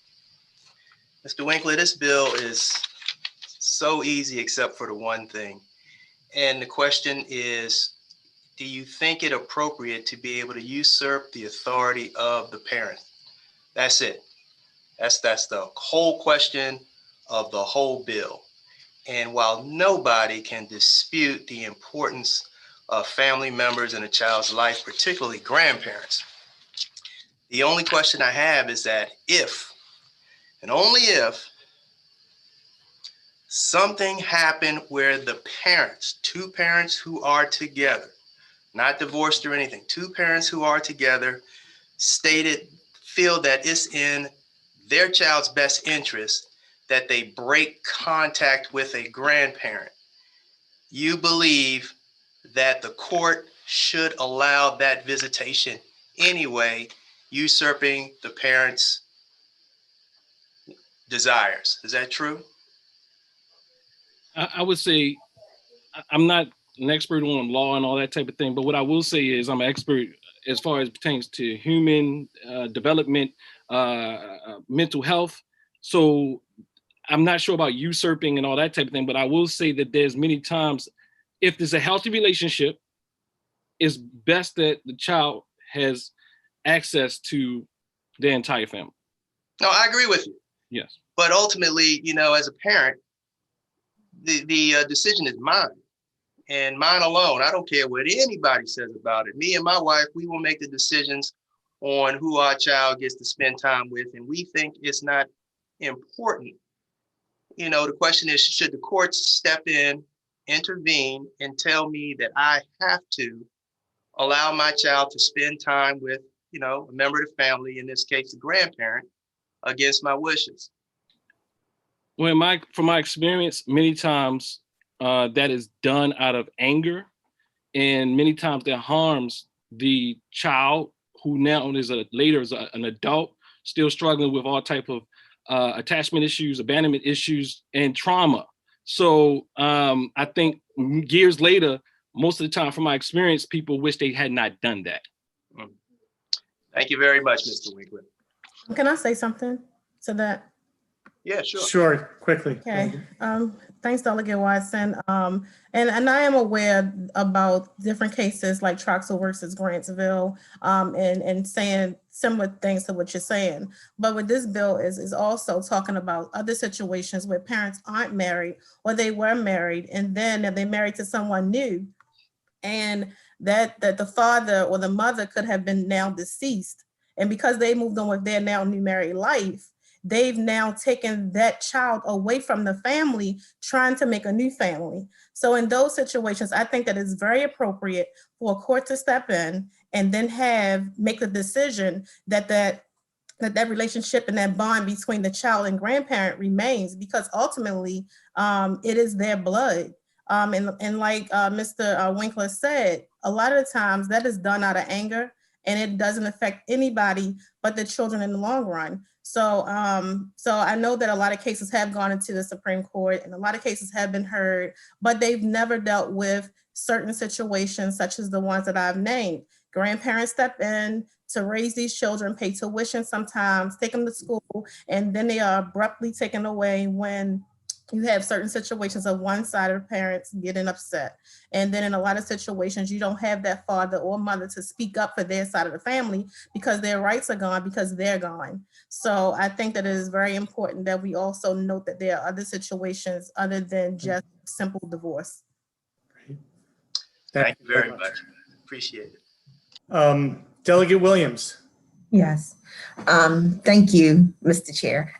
Mr. Winkler, this bill is so easy except for the one thing. And the question is, do you think it appropriate to be able to usurp the authority of the parent? That's it. That's the whole question of the whole bill. And while nobody can dispute the importance of family members in a child's life, particularly grandparents, the only question I have is that if, and only if, something happened where the parents, 2 parents who are together, not divorced or anything, 2 parents who are together, feel that it's in their child's best interest that they break contact with a grandparent, you believe that the court should allow that visitation anyway, usurping the parent's desires. Is that true? I would say I'm not an expert on law and all that type of thing, but what I will say is I'm an expert as far as pertains to human development, mental health. So I'm not sure about usurping and all that type of thing, but I will say that there's many times, if there's a healthy relationship, it's best that the child has access to their entire family. No, I agree with you. Yes. But ultimately, you know, as a parent, the decision is mine and mine alone. I don't care what anybody says about it. Me and my wife, we will make the decisions on who our child gets to spend time with. And we think it's not important. You know, the question is, should the courts step in, intervene, and tell me that I have to allow my child to spend time with, you know, a member of the family, in this case, the grandparent, against my wishes? Well, from my experience, many times that is done out of anger, and many times that harms the child, who now is later is an adult, still struggling with all type of attachment issues, abandonment issues, and trauma. So I think years later, most of the time, from my experience, people wish they had not done that. Thank you very much, Mr. Winkler. Can I say something to that? Yeah, sure. Sure, quickly. Okay, thanks, Delegate Watson. And I am aware about different cases like Troxel versus Grantsville, and saying similar things to what you're saying. But what this bill is also talking about other situations where parents aren't married or they were married and then they married to someone new. And that the father or the mother could have been now deceased. And because they moved on with their now new married life, they've now taken that child away from the family, trying to make a new family. So in those situations, I think that it's very appropriate for a court to step in and then make the decision that relationship and that bond between the child and grandparent remains, because ultimately it is their blood. And like Mr. Winkler said, a lot of the times that is done out of anger and it doesn't affect anybody but the children in the long run. So I know that a lot of cases have gone into the Supreme Court and a lot of cases have been heard, but they've never dealt with certain situations such as the ones that I've named. Grandparents step in to raise these children, pay tuition sometimes, take them to school, and then they are abruptly taken away when you have certain situations of one side of the parents getting upset. And then in a lot of situations, you don't have that father or mother to speak up for their side of the family because their rights are gone because they're gone. So I think that it is very important that we also note that there are other situations other than just simple divorce. Thank you very much. Appreciate it. Delegate Williams. Yes. Thank you, Mr. Chair.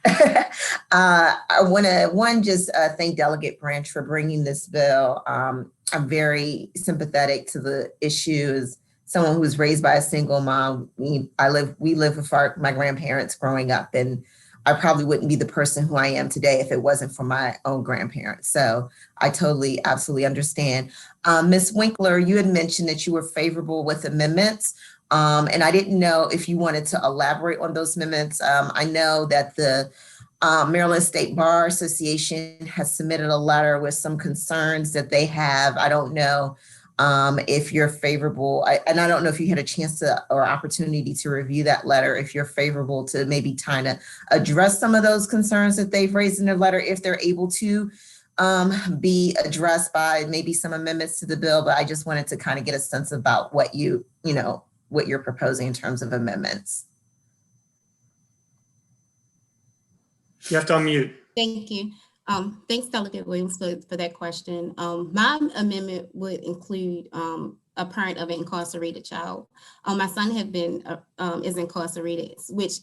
I want to just thank Delegate Branch for bringing this bill. I'm very sympathetic to the issue as someone who was raised by a single mom. We live with my grandparents growing up, and I probably wouldn't be the person who I am today if it wasn't for my own grandparents. So I totally, absolutely understand. Ms. Winkler, you had mentioned that you were favorable with amendments. And I didn't know if you wanted to elaborate on those amendments. I know that the Maryland State Bar Association has submitted a letter with some concerns that they have. I don't know if you're favorable, and I don't know if you had a chance to or opportunity to review that letter, if you're favorable to maybe trying to address some of those concerns that they've raised in their letter, if they're able to be addressed by maybe some amendments to the bill. But I just wanted to kind of get a sense about what what you're proposing in terms of amendments. You have to unmute. Thank you. Thanks, Delegate Williams, for that question. My amendment would include a parent of an incarcerated child. My son is incarcerated, which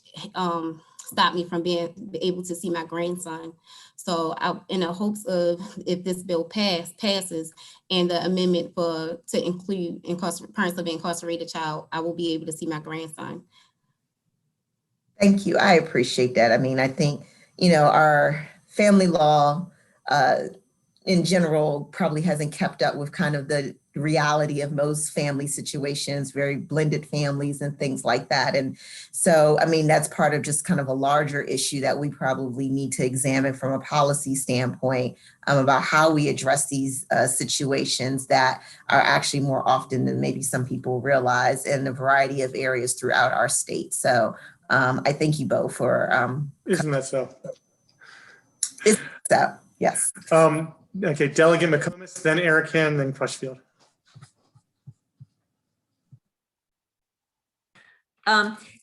stopped me from being able to see my grandson. So in the hopes of, if this bill passes and the amendment to include parents of an incarcerated child, I will be able to see my grandson. Thank you. I appreciate that. I mean, I think, our family law in general probably hasn't kept up with kind of the reality of most family situations, very blended families and things like that. And so, I mean, that's part of just kind of a larger issue that we probably need to examine from a policy standpoint about how we address these situations that are actually more often than maybe some people realize in a variety of areas throughout our state. So I thank you both for. Isn't that so? So, yes. Okay, Delegate McComas, then Eric Hand, then Crutchfield.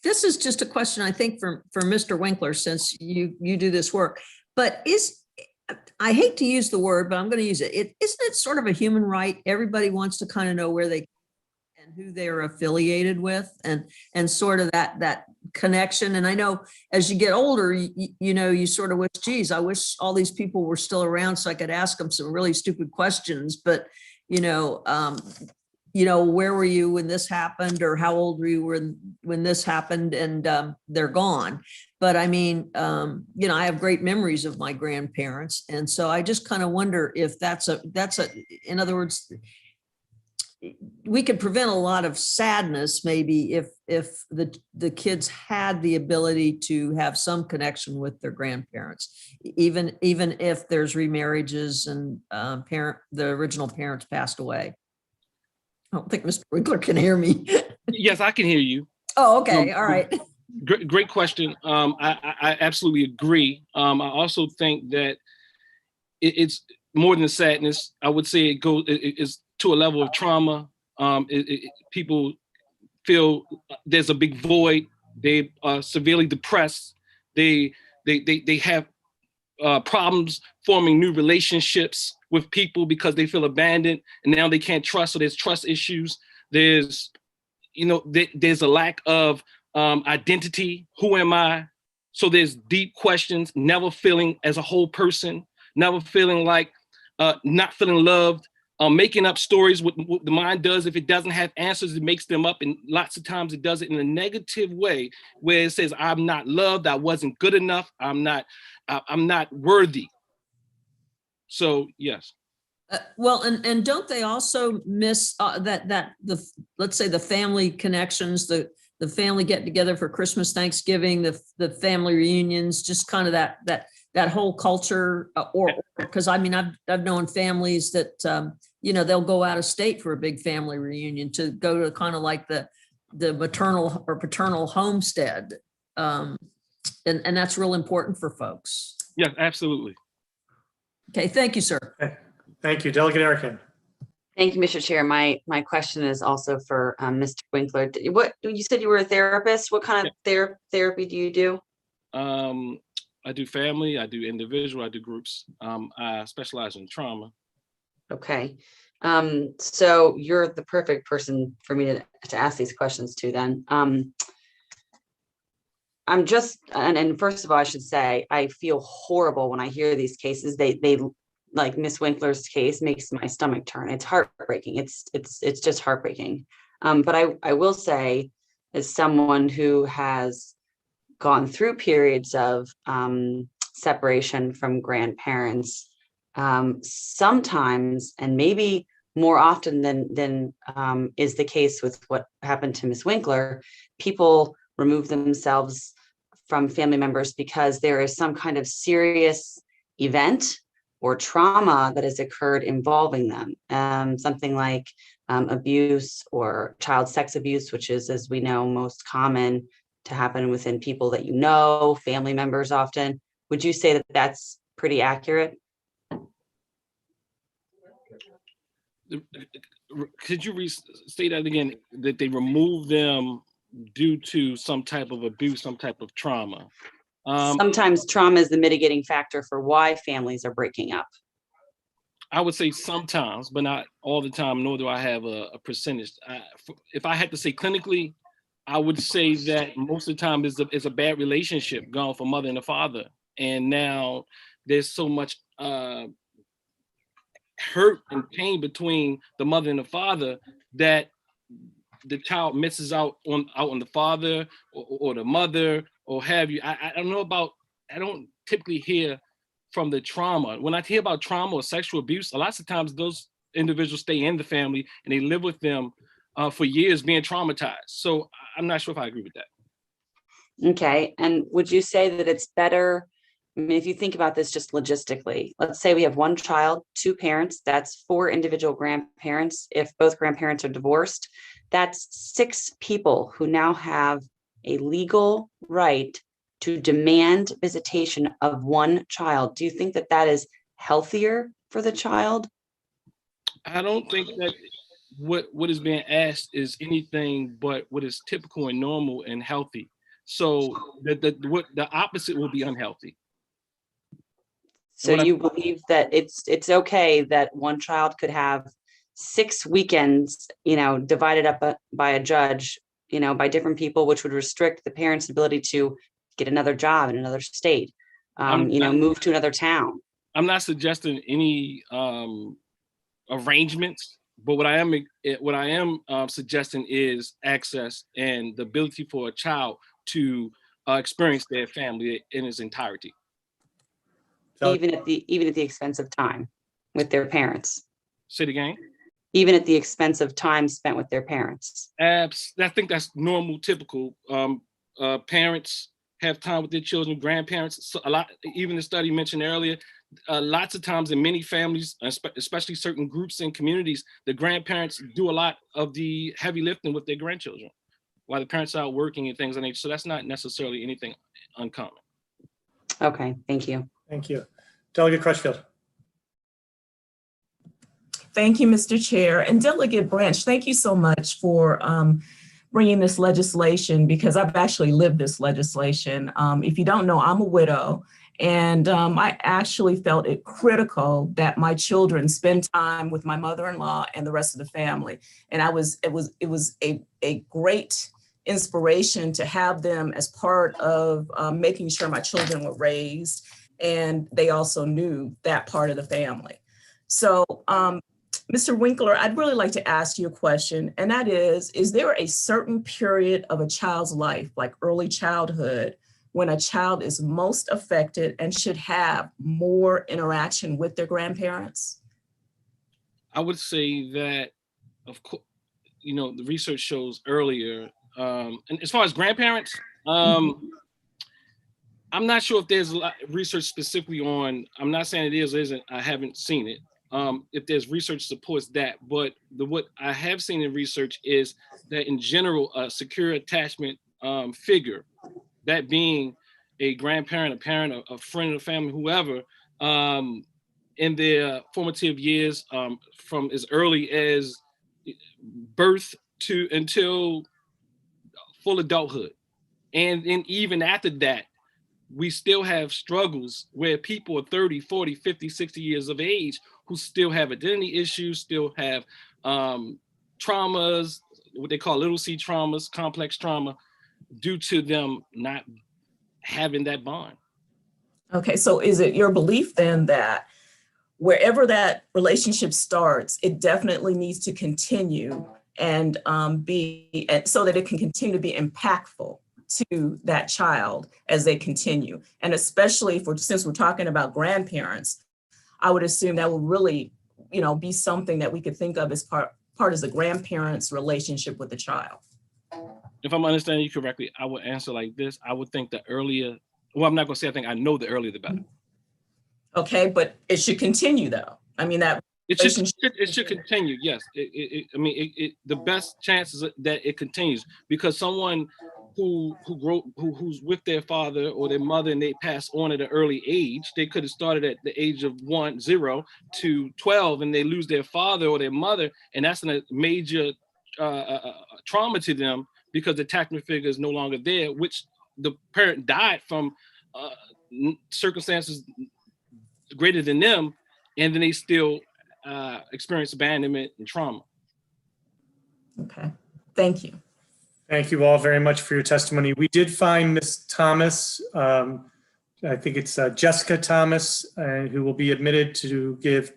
This is just a question, I think, for Mr. Winkler, since you do this work. But I hate to use the word, but I'm going to use it. Isn't it sort of a human right? Everybody wants to kind of know where they and who they're affiliated with, and sort of that connection. And I know as you get older, you sort of wish, geez, I wish all these people were still around so I could ask them some really stupid questions. But where were you when this happened, or how old were you when this happened? And they're gone. But I mean, I have great memories of my grandparents, and so I just kind of wonder if that's in other words, we could prevent a lot of sadness maybe if the kids had the ability to have some connection with their grandparents, even if there's remarriages and the original parents passed away. I don't think Mr. Winkler can hear me. Yes, I can hear you. Oh, okay. All right. Great question. I absolutely agree. I also think that it's more than sadness. I would say it's to a level of trauma. People feel there's a big void. They are severely depressed. They have problems forming new relationships with people because they feel abandoned, and now they can't trust. So there's trust issues. There's there's a lack of identity. Who am I? So there's deep questions, never feeling as a whole person, never feeling like, not feeling loved, making up stories. What the mind does, if it doesn't have answers, it makes them up. And lots of times it does it in a negative way, where it says, I'm not loved, I wasn't good enough, I'm not worthy. So yes. Well, and don't they also miss let's say the family connections, the family getting together for Christmas, Thanksgiving, the family reunions, just kind of that whole culture, or because I mean I've known families that they'll go out of state for a big family reunion to go to kind of like the maternal or paternal homestead, and that's real important for folks. Yeah, absolutely. Okay, thank you, sir. Thank you, Delegate Erickson. Thank you, Mr. Chair. My question is also for Mr. Winkler. What you said you were a therapist? What kind of therapy do you do? I do family, I do individual, I do groups. I specialize in trauma. Okay. So you're the perfect person for me to ask these questions to then. I'm just, and first of all, I should say, I feel horrible when I hear these cases. They like Miss Winkler's case makes my stomach turn. It's heartbreaking. It's just heartbreaking. But I will say, as someone who has gone through periods of separation from grandparents, sometimes, and maybe more often than is the case with what happened to Miss Winkler, people remove themselves from family members because there is some kind of serious event or trauma that has occurred involving them, something like abuse or child sex abuse, which is, as we know, most common to happen within people that you know, family members often. Would you say that that's pretty accurate? Could you restate that again, that they remove them due to some type of abuse, some type of trauma? Sometimes trauma is the mitigating factor for why families are breaking up. I would say sometimes, but not all the time, nor do I have a percentage. If I had to say clinically, I would say that most of the time is a bad relationship gone for mother and the father. And now there's so much hurt and pain between the mother and the father that the child misses out on the father or the mother or have you. I don't know about, I don't typically hear from the trauma. When I hear about trauma or sexual abuse, a lot of times those individuals stay in the family and they live with them for years being traumatized. So I'm not sure if I agree with that. Okay, and would you say that it's better, I mean, if you think about this just logistically, let's say we have one child, two parents, that's 4 individual grandparents. If both grandparents are divorced, that's 6 people who now have a legal right to demand visitation of one child. Do you think that that is healthier for the child? I don't think that what is being asked is anything but what is typical and normal and healthy. So the opposite will be unhealthy. So you believe that it's okay that one child could have 6 weekends, divided up by a judge, by different people, which would restrict the parents' ability to get another job in another state, move to another town. I'm not suggesting any arrangements, but what I am suggesting is access and the ability for a child to experience their family in its entirety. Even at the expense of time with their parents. Say it again. Even at the expense of time spent with their parents. I think that's normal, typical. Parents have time with their children, grandparents, so a lot, even the study mentioned earlier, lots of times in many families, especially certain groups and communities, the grandparents do a lot of the heavy lifting with their grandchildren while the parents are out working and things of that nature. So that's not necessarily anything uncommon. Okay, thank you. Thank you. Delegate Crutchfield. Thank you, Mr. Chair. And Delegate Branch, thank you so much for bringing this legislation, because I've actually lived this legislation. If you don't know, I'm a widow, and I actually felt it critical that my children spend time with my mother-in-law and the rest of the family. And it was a great inspiration to have them as part of making sure my children were raised, and they also knew that part of the family. So, Mr. Winkler, I'd really like to ask you a question, and that is there a certain period of a child's life, like early childhood, when a child is most affected and should have more interaction with their grandparents? I would say that, of course, the research shows earlier, and as far as grandparents, I'm not sure if there's a lot of research specifically on, I'm not saying it is or isn't, I haven't seen it. If there's research supports that, but what I have seen in research is that in general, a secure attachment figure, that being a grandparent, a parent, a friend of the family, whoever, in their formative years, from as early as birth to until full adulthood. And then even after that, we still have struggles where people are 30, 40, 50, 60 years of age who still have identity issues, still have traumas, what they call little C traumas, complex trauma, due to them not having that bond. Okay, so is it your belief then that wherever that relationship starts, it definitely needs to continue and be so that it can continue to be impactful to that child as they continue? And especially since we're talking about grandparents, I would assume that will really, be something that we could think of as part as the grandparents' relationship with the child. If I'm understanding you correctly, I would answer like this. I would think the earlier, well, I'm not gonna say I think I know the earlier the better. Okay, but it should continue though. I mean, that it should continue. Yes, the best chances that it continues, because someone who's with their father or their mother and they pass on at an early age, they could have started at the age of 0 to 12 and they lose their father or their mother, and that's a major trauma to them because the attachment figure is no longer there, which the parent died from circumstances greater than them, and then they still experience abandonment and trauma. Okay, thank you. Thank you all very much for your testimony. We did find Ms. Thomas, I think it's Jessica Thomas, who will be admitted to give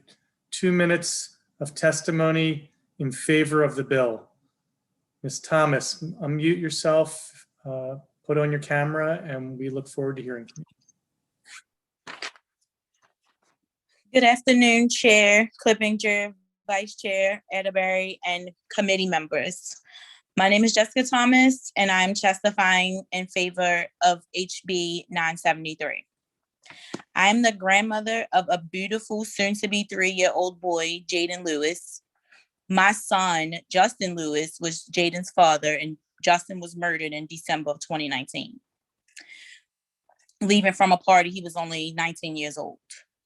2 minutes of testimony in favor of the bill. Ms. Thomas, unmute yourself, put on your camera, and we look forward to hearing from you. Good afternoon, Chair Clippinger, Vice Chair Atterbury, and committee members. My name is Jessica Thomas, and I'm testifying in favor of HB 973. I am the grandmother of a beautiful soon-to-be 3-year-old boy, Jaden Lewis. My son, Justin Lewis, was Jaden's father, and Justin was murdered in December of 2019. Leaving from a party, he was only 19 years old.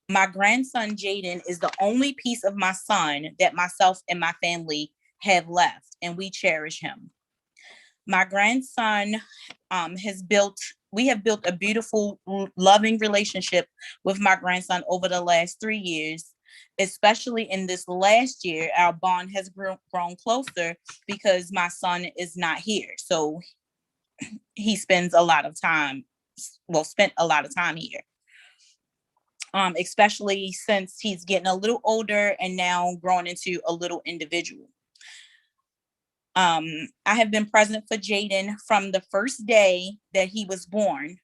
My grandson, Jaden, is the only piece of my son that myself and my family have left, and we cherish him. My grandson we have built a beautiful, loving relationship with my grandson over the last 3 years. Especially in this last year, our bond has grown closer because my son is not here. So he spent a lot of time here. Especially since he's getting a little older and now growing into a little individual. I have been present for Jaden from the first day that he was born.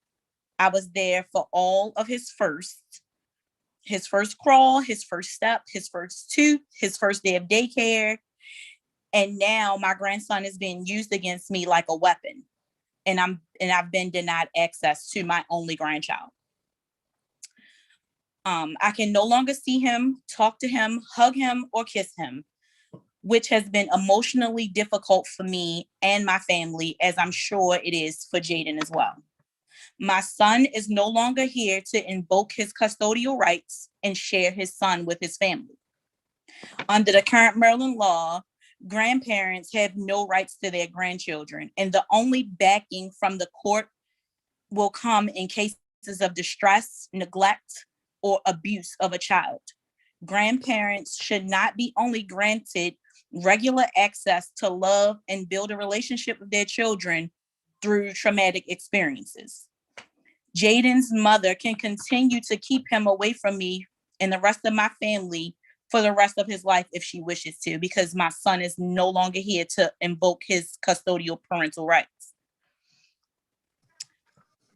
I was there for all of his first crawl, his first step, his first tooth, his first day of daycare. And now my grandson is being used against me like a weapon. And I've been denied access to my only grandchild. I can no longer see him, talk to him, hug him, or kiss him. which has been emotionally difficult for me and my family, as I'm sure it is for Jaden as well. My son is no longer here to invoke his custodial rights and share his son with his family. Under the current Maryland law, grandparents have no rights to their grandchildren, and the only backing from the court will come in cases of distress, neglect, or abuse of a child. Grandparents should not be only granted regular access to love and build a relationship with their children through traumatic experiences. Jaden's mother can continue to keep him away from me and the rest of my family for the rest of his life if she wishes to, because my son is no longer here to invoke his custodial parental rights.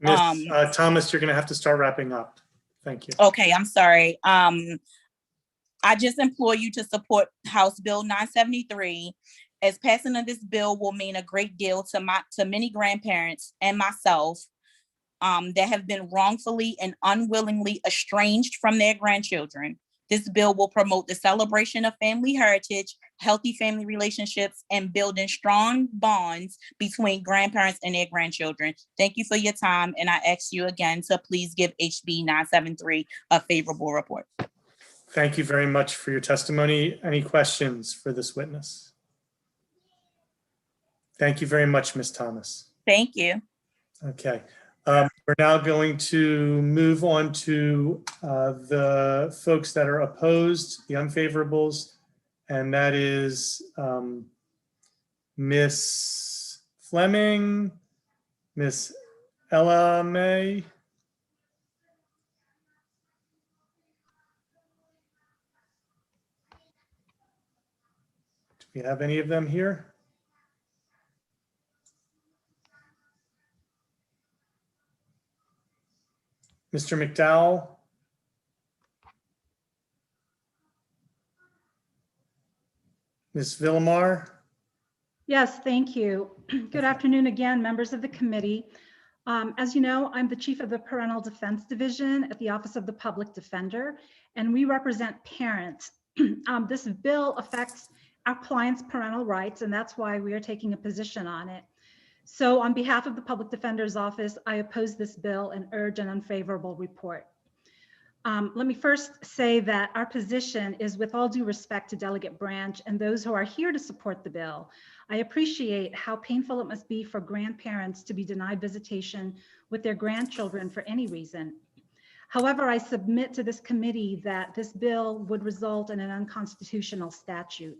Ms. Thomas, you're going to have to start wrapping up. Thank you. Okay, I'm sorry. I just implore you to support House Bill 973, as passing of this bill will mean a great deal to many grandparents and myself that have been wrongfully and unwillingly estranged from their grandchildren. This bill will promote the celebration of family heritage, healthy family relationships, and building strong bonds between grandparents and their grandchildren. Thank you for your time, and I ask you again to please give HB 973 a favorable report. Thank you very much for your testimony. Any questions for this witness? Thank you very much, Ms. Thomas. Thank you. Okay. We're now going to move on to the folks that are opposed, the unfavorables, and that is Ms. Fleming, Ms. Ella May. Do we have any of them here? Mr. McDowell? Ms. Villamar? Yes, thank you. Good afternoon again, members of the committee. As you know, I'm the chief of the Parental Defense Division at the Office of the Public Defender, and we represent parents. This bill affects our clients' parental rights, and that's why we are taking a position on it. So on behalf of the Public Defender's Office, I oppose this bill and urge an unfavorable report. Let me first say that our position is, with all due respect to Delegate Branch and those who are here to support the bill, I appreciate how painful it must be for grandparents to be denied visitation with their grandchildren for any reason. However, I submit to this committee that this bill would result in an unconstitutional statute.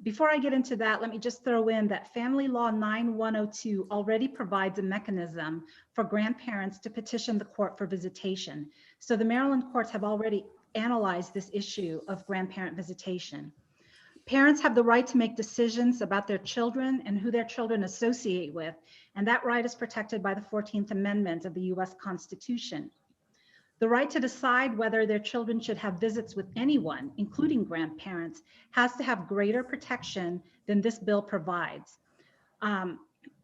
Before I get into that, let me just throw in that Family Law 9102 already provides a mechanism for grandparents to petition the court for visitation. So the Maryland courts have already analyzed this issue of grandparent visitation. Parents have the right to make decisions about their children and who their children associate with, and that right is protected by the 14th Amendment of the US Constitution. The right to decide whether their children should have visits with anyone, including grandparents, has to have greater protection than this bill provides.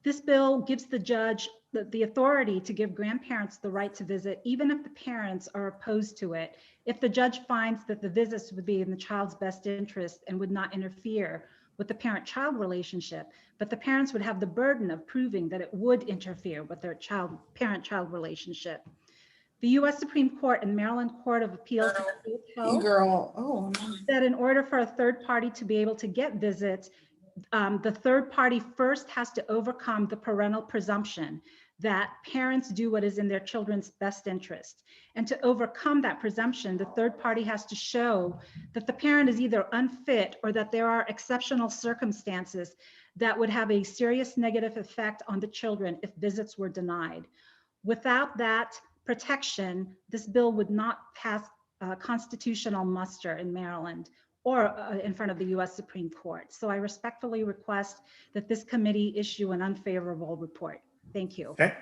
This bill gives the judge the authority to give grandparents the right to visit, even if the parents are opposed to it, if the judge finds that the visits would be in the child's best interest and would not interfere with the parent-child relationship, but the parents would have the burden of proving that it would interfere with their parent-child relationship. The U.S. Supreme Court and Maryland Court of Appeals held that in order for a third party to be able to get visits, the third party first has to overcome the parental presumption that parents do what is in their children's best interest. And to overcome that presumption, the third party has to show that the parent is either unfit or that there are exceptional circumstances that would have a serious negative effect on the children if visits were denied. Without that protection, this bill would not pass constitutional muster in Maryland or in front of the US Supreme Court. So I respectfully request that this committee issue an unfavorable report. Thank you. Okay.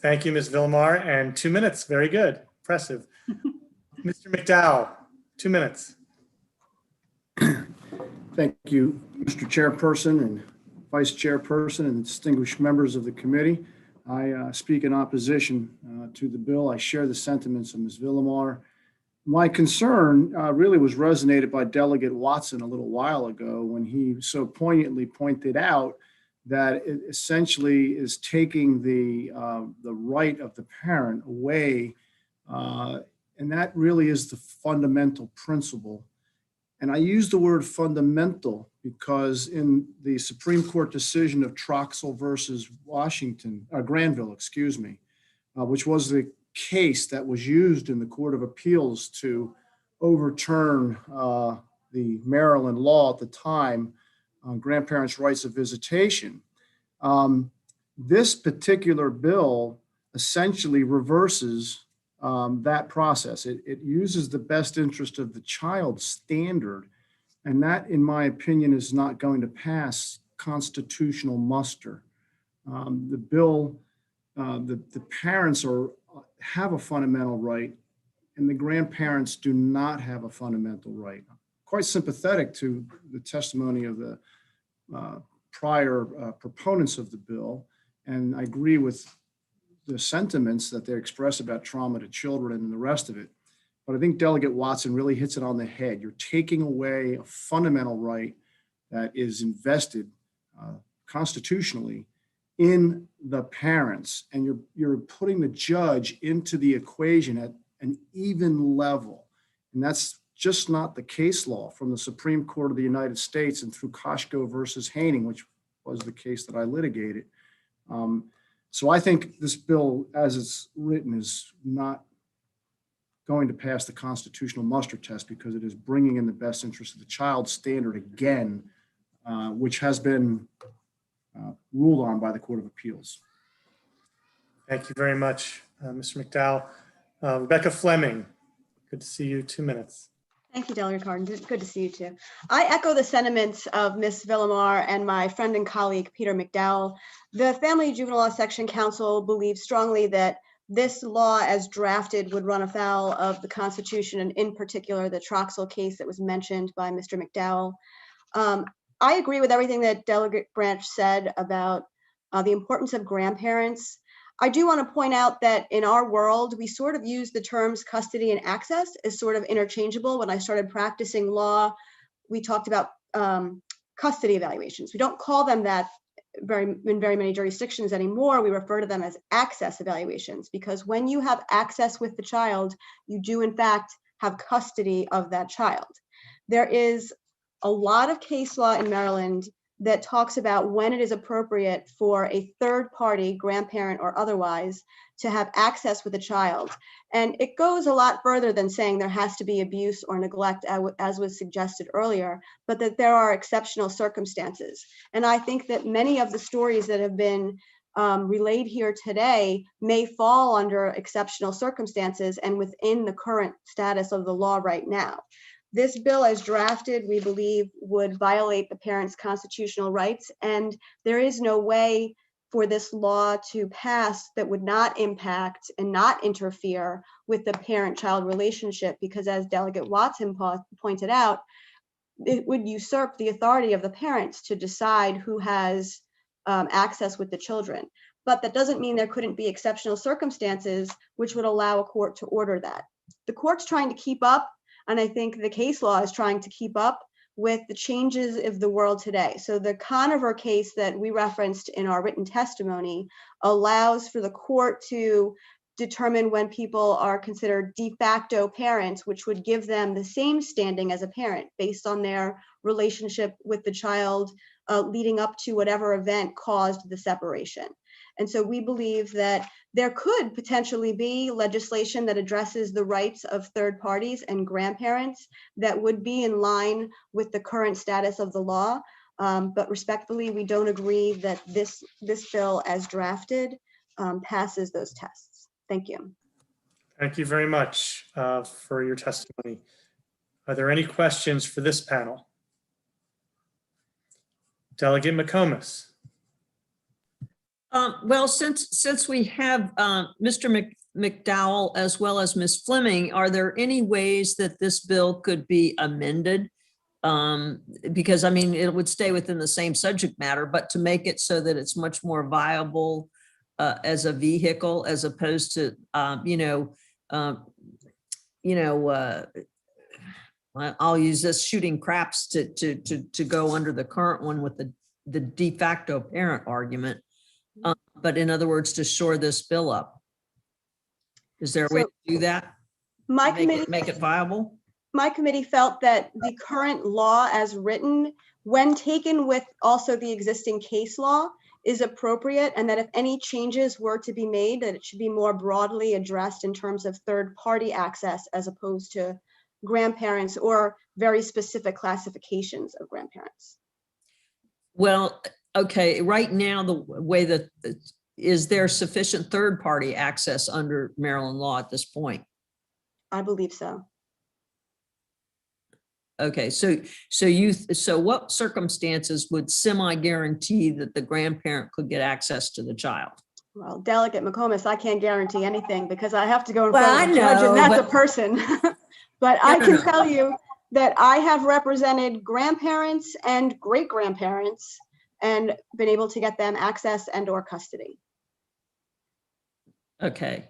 Thank you, Ms. Villamar. And 2 minutes. Very good. Impressive. Mr. McDowell, 2 minutes. Thank you, Mr. Chairperson and Vice Chairperson and distinguished members of the committee. I speak in opposition to the bill. I share the sentiments of Ms. Villamar, My concern really was resonated by Delegate Watson a little while ago when he so poignantly pointed out that it essentially is taking the right of the parent away, and that really is the fundamental principle. And I use the word fundamental because in the Supreme Court decision of Troxel versus Granville, excuse me, which was the case that was used in the Court of Appeals to overturn the Maryland law at the time on grandparents' rights of visitation. This particular bill essentially reverses that process. It uses the best interest of the child standard, and that, in my opinion, is not going to pass constitutional muster. The bill, the parents have a fundamental right, and the grandparents do not have a fundamental right. Quite sympathetic to the testimony of the prior proponents of the bill, and I agree with the sentiments that they express about trauma to children and the rest of it. But I think Delegate Watson really hits it on the head. You're taking away a fundamental right that is invested constitutionally in the parents, and you're putting the judge into the equation at an even level. And that's just not the case law from the Supreme Court of the United States and through Koshko versus Haining, which was the case that I litigated. So I think this bill, as it's written, is not going to pass the constitutional muster test because it is bringing in the best interest of the child standard again, which has been ruled on by the Court of Appeals. Thank you very much, Mr. McDowell. Rebecca Fleming, good to see you. 2 minutes. Thank you, Delegate Cardin. Good to see you too. I echo the sentiments of Ms. Villamar and my friend and colleague, Peter McDowell. The Family Juvenile Law Section Council believes strongly that this law as drafted would run afoul of the Constitution, and in particular, the Troxel case that was mentioned by Mr. McDowell. I agree with everything that Delegate Branch said about the importance of grandparents. I do want to point out that in our world, we sort of use the terms custody and access as sort of interchangeable. When I started practicing law, we talked about custody evaluations. We don't call them that in very many jurisdictions anymore. We refer to them as access evaluations, because when you have access with the child, you do in fact have custody of that child. There is a lot of case law in Maryland that talks about when it is appropriate for a third party, grandparent or otherwise, to have access with a child. And it goes a lot further than saying there has to be abuse or neglect, as was suggested earlier, but that there are exceptional circumstances. And I think that many of the stories that have been relayed here today may fall under exceptional circumstances and within the current status of the law right now. This bill as drafted, we believe, would violate the parents' constitutional rights, and there is no way for this law to pass that would not impact and not interfere with the parent-child relationship, because as Delegate Watson pointed out, it would usurp the authority of the parents to decide who has access with the children. But that doesn't mean there couldn't be exceptional circumstances which would allow a court to order that. The court's trying to keep up, and I think the case law is trying to keep up with the changes of the world today. So the Conover case that we referenced in our written testimony allows for the court to determine when people are considered de facto parents, which would give them the same standing as a parent based on their relationship with the child leading up to whatever event caused the separation. And so we believe that there could potentially be legislation that addresses the rights of third parties and grandparents that would be in line with the current status of the law. But respectfully, we don't agree that this bill as drafted passes those tests. Thank you. Thank you very much for your testimony. Are there any questions for this panel? Delegate McComas. Well, since we have Mr. McDowell as well as Ms. Fleming, are there any ways that this bill could be amended? Because I mean, it would stay within the same subject matter, but to make it so that it's much more viable as a vehicle, as opposed to, you know, I'll use this shooting craps to go under the current one with the de facto parent argument. But in other words, to shore this bill up. Is there a way to do that? Make it viable? My committee felt that the current law as written, when taken with also the existing case law, is appropriate, and that if any changes were to be made, that it should be more broadly addressed in terms of third-party access as opposed to grandparents or very specific classifications of grandparents. Well, okay, right now, the way that, is there sufficient third-party access under Maryland law at this point? I believe so. Okay, so what circumstances would semi-guarantee that the grandparent could get access to the child? Well, Delegate McComas, I can't guarantee anything because I have to go in front of the judge, and that's a person. But I can tell you that I have represented grandparents and great-grandparents and been able to get them access and or custody. Okay,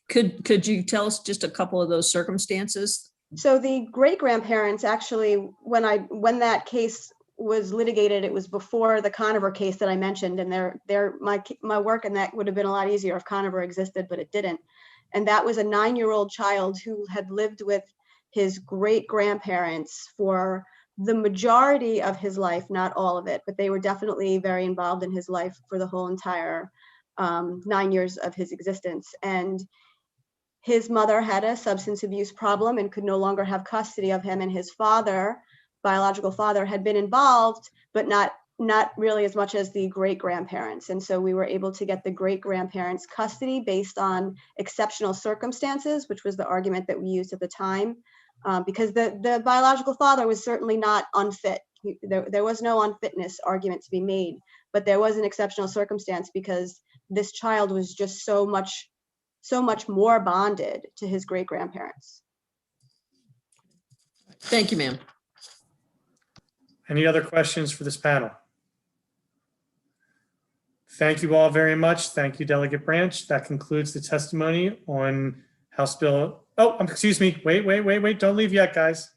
could you tell us just a couple of those circumstances? So the great-grandparents actually, when that case was litigated, it was before the Conover case that I mentioned, and my work in that would have been a lot easier if Conover existed, but it didn't. And that was a 9-year-old child who had lived with his great-grandparents for the majority of his life, not all of it, but they were definitely very involved in his life for the whole entire 9 years of his existence. And his mother had a substance abuse problem and could no longer have custody of him, and his father, biological father, had been involved, but not really as much as the great-grandparents. And so we were able to get the great-grandparents custody based on exceptional circumstances, which was the argument that we used at the time, because the biological father was certainly not unfit. There was no unfitness argument to be made, but there was an exceptional circumstance because this child was just so much more bonded to his great-grandparents. Thank you, ma'am. Any other questions for this panel? Thank you all very much. Thank you, Delegate Branch. That concludes the testimony on House Bill. Oh, excuse me. Wait. Don't leave yet, guys.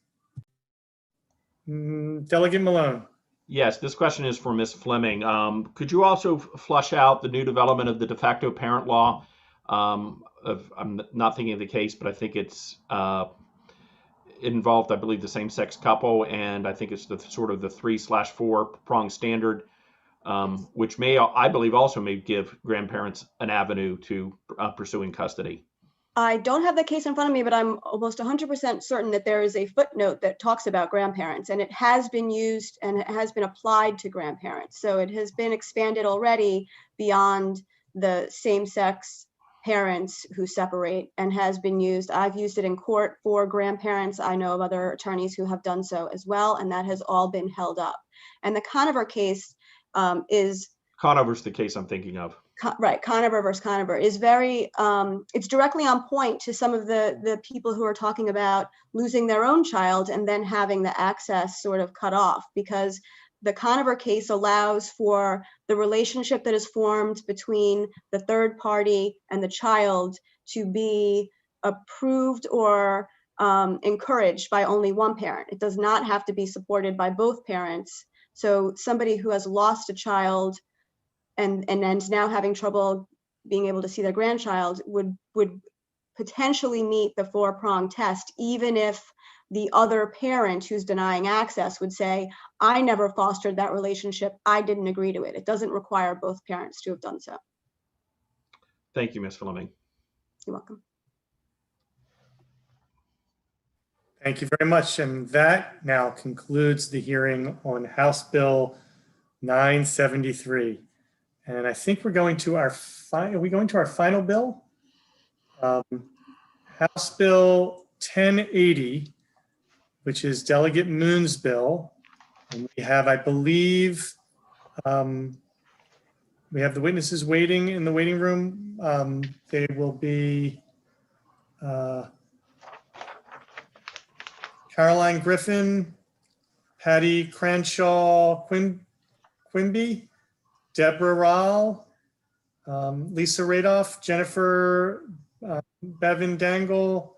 Delegate Malone. Yes, this question is for Ms. Fleming. Could you also flush out the new development of the de facto parent law? I'm not thinking of the case, but I think it's involved, I believe, the same-sex couple, and I think it's the sort of the 3/4 prong standard, which I believe also may give grandparents an avenue to pursuing custody. I don't have the case in front of me, but I'm almost 100% certain that there is a footnote that talks about grandparents, and it has been used and it has been applied to grandparents. So it has been expanded already beyond the same-sex parents who separate and has been used. I've used it in court for grandparents. I know of other attorneys who have done so as well, and that has all been held up. And the Conover case is... Conover's the case I'm thinking of. Right, Conover versus Conover is very, it's directly on point to some of the people who are talking about losing their own child and then having the access sort of cut off, because the Conover case allows for the relationship that is formed between the third party and the child to be approved or encouraged by only one parent. It does not have to be supported by both parents. So somebody who has lost a child and is now having trouble being able to see their grandchild would potentially meet the 4-prong test, even if the other parent who's denying access would say, I never fostered that relationship, I didn't agree to it. It doesn't require both parents to have done so. Thank you, Ms. Fleming. You're welcome. Thank you very much. And that now concludes the hearing on House Bill 973. And I think we're going to our final bill? House Bill 1080, which is Delegate Moon's bill. And we have, I believe, we have the witnesses waiting in the waiting room. They will be Caroline Griffin, Patty Cranshaw Quimby, Deborah Rall, Lisa Radoff, Jennifer Bevan Dangle,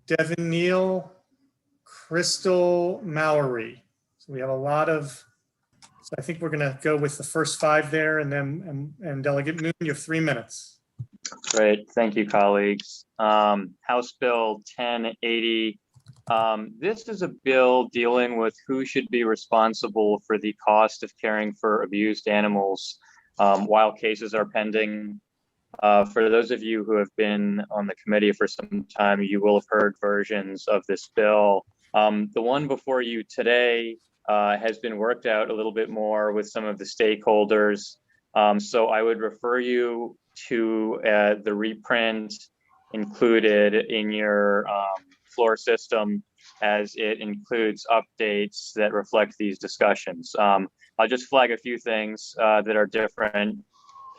Devin Neal, Crystal Mallory. So we have a lot of, so I think we're going to go with the first 5 there, and then and Delegate Moon, you have 3 minutes. Great, thank you, colleagues. House Bill 1080. This is a bill dealing with who should be responsible for the cost of caring for abused animals while cases are pending. For those of you who have been on the committee for some time, you will have heard versions of this bill. The one before you today has been worked out a little bit more with some of the stakeholders. So I would refer you to the reprint included in your floor system, as it includes updates that reflect these discussions. I'll just flag a few things that are different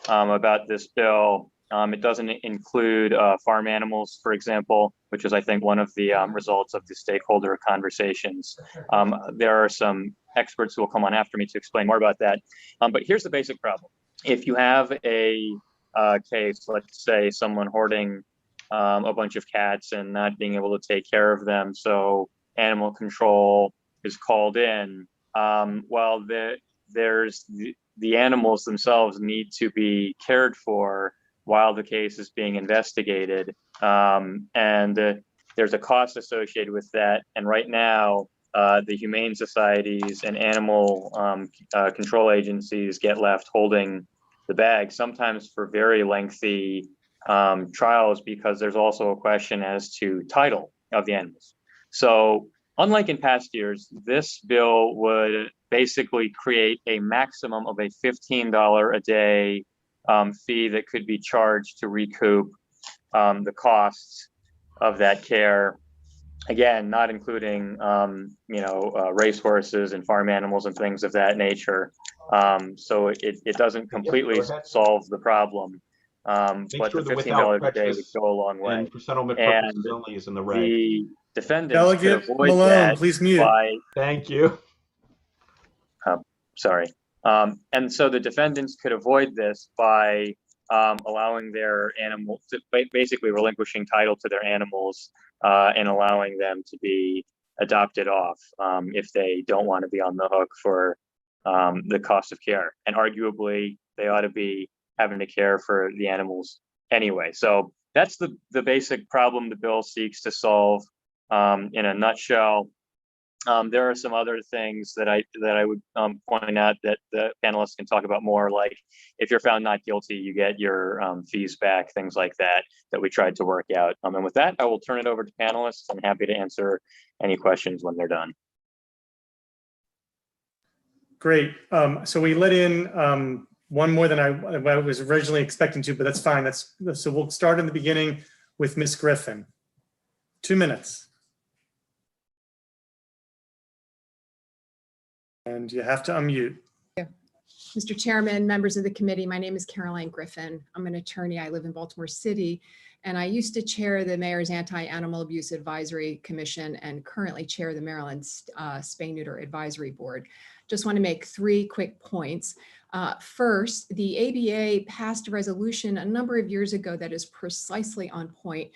about this bill. It doesn't include farm animals, for example, which is, I think, one of the results of the stakeholder conversations. There are some experts who will come on after me to explain more about that. But here's the basic problem. If you have a case, let's say someone hoarding a bunch of cats and not being able to take care of them, so animal control is called in, well, the animals themselves need to be cared for while the case is being investigated. And there's a cost associated with that. And right now, the humane societies and animal control agencies get left holding the bag, sometimes for very lengthy trials, because there's also a question as to title of the animals. So unlike in past years, this bill would basically create a maximum of a $15 a day fee that could be charged to recoup the costs of that care. Again, not including racehorses and farm animals and things of that nature. So it doesn't completely solve the problem. But sure the $15 a day would go a long way. And for settlement purposes only is in the reg. The defendants Delegate could avoid Malone, that please mute. Thank you. Sorry. And so the defendants could avoid this by allowing their animals to basically relinquishing title to their animals and allowing them to be adopted off if they don't want to be on the hook for the cost of care. And arguably, they ought to be having to care for the animals anyway. So that's the basic problem the bill seeks to solve in a nutshell. There are some other things that I would point out that the panelists can talk about more, like if you're found not guilty, you get your fees back, things like that we tried to work out. And with that, I will turn it over to panelists. I'm happy to answer any questions when they're done. Great. So we let in one more than I was originally expecting to, but that's fine. So we'll start in the beginning with Ms. Griffin. 2 minutes. And you have to unmute. Mr. Chairman, members of the committee, my name is Caroline Griffin. I'm an attorney. I live in Baltimore City, and I used to chair the Mayor's Anti-Animal Abuse Advisory Commission and currently chair the Maryland Spay-Neuter Advisory Board. Just want to make 3 quick points. First, the ABA passed a resolution a number of years ago that is precisely on point,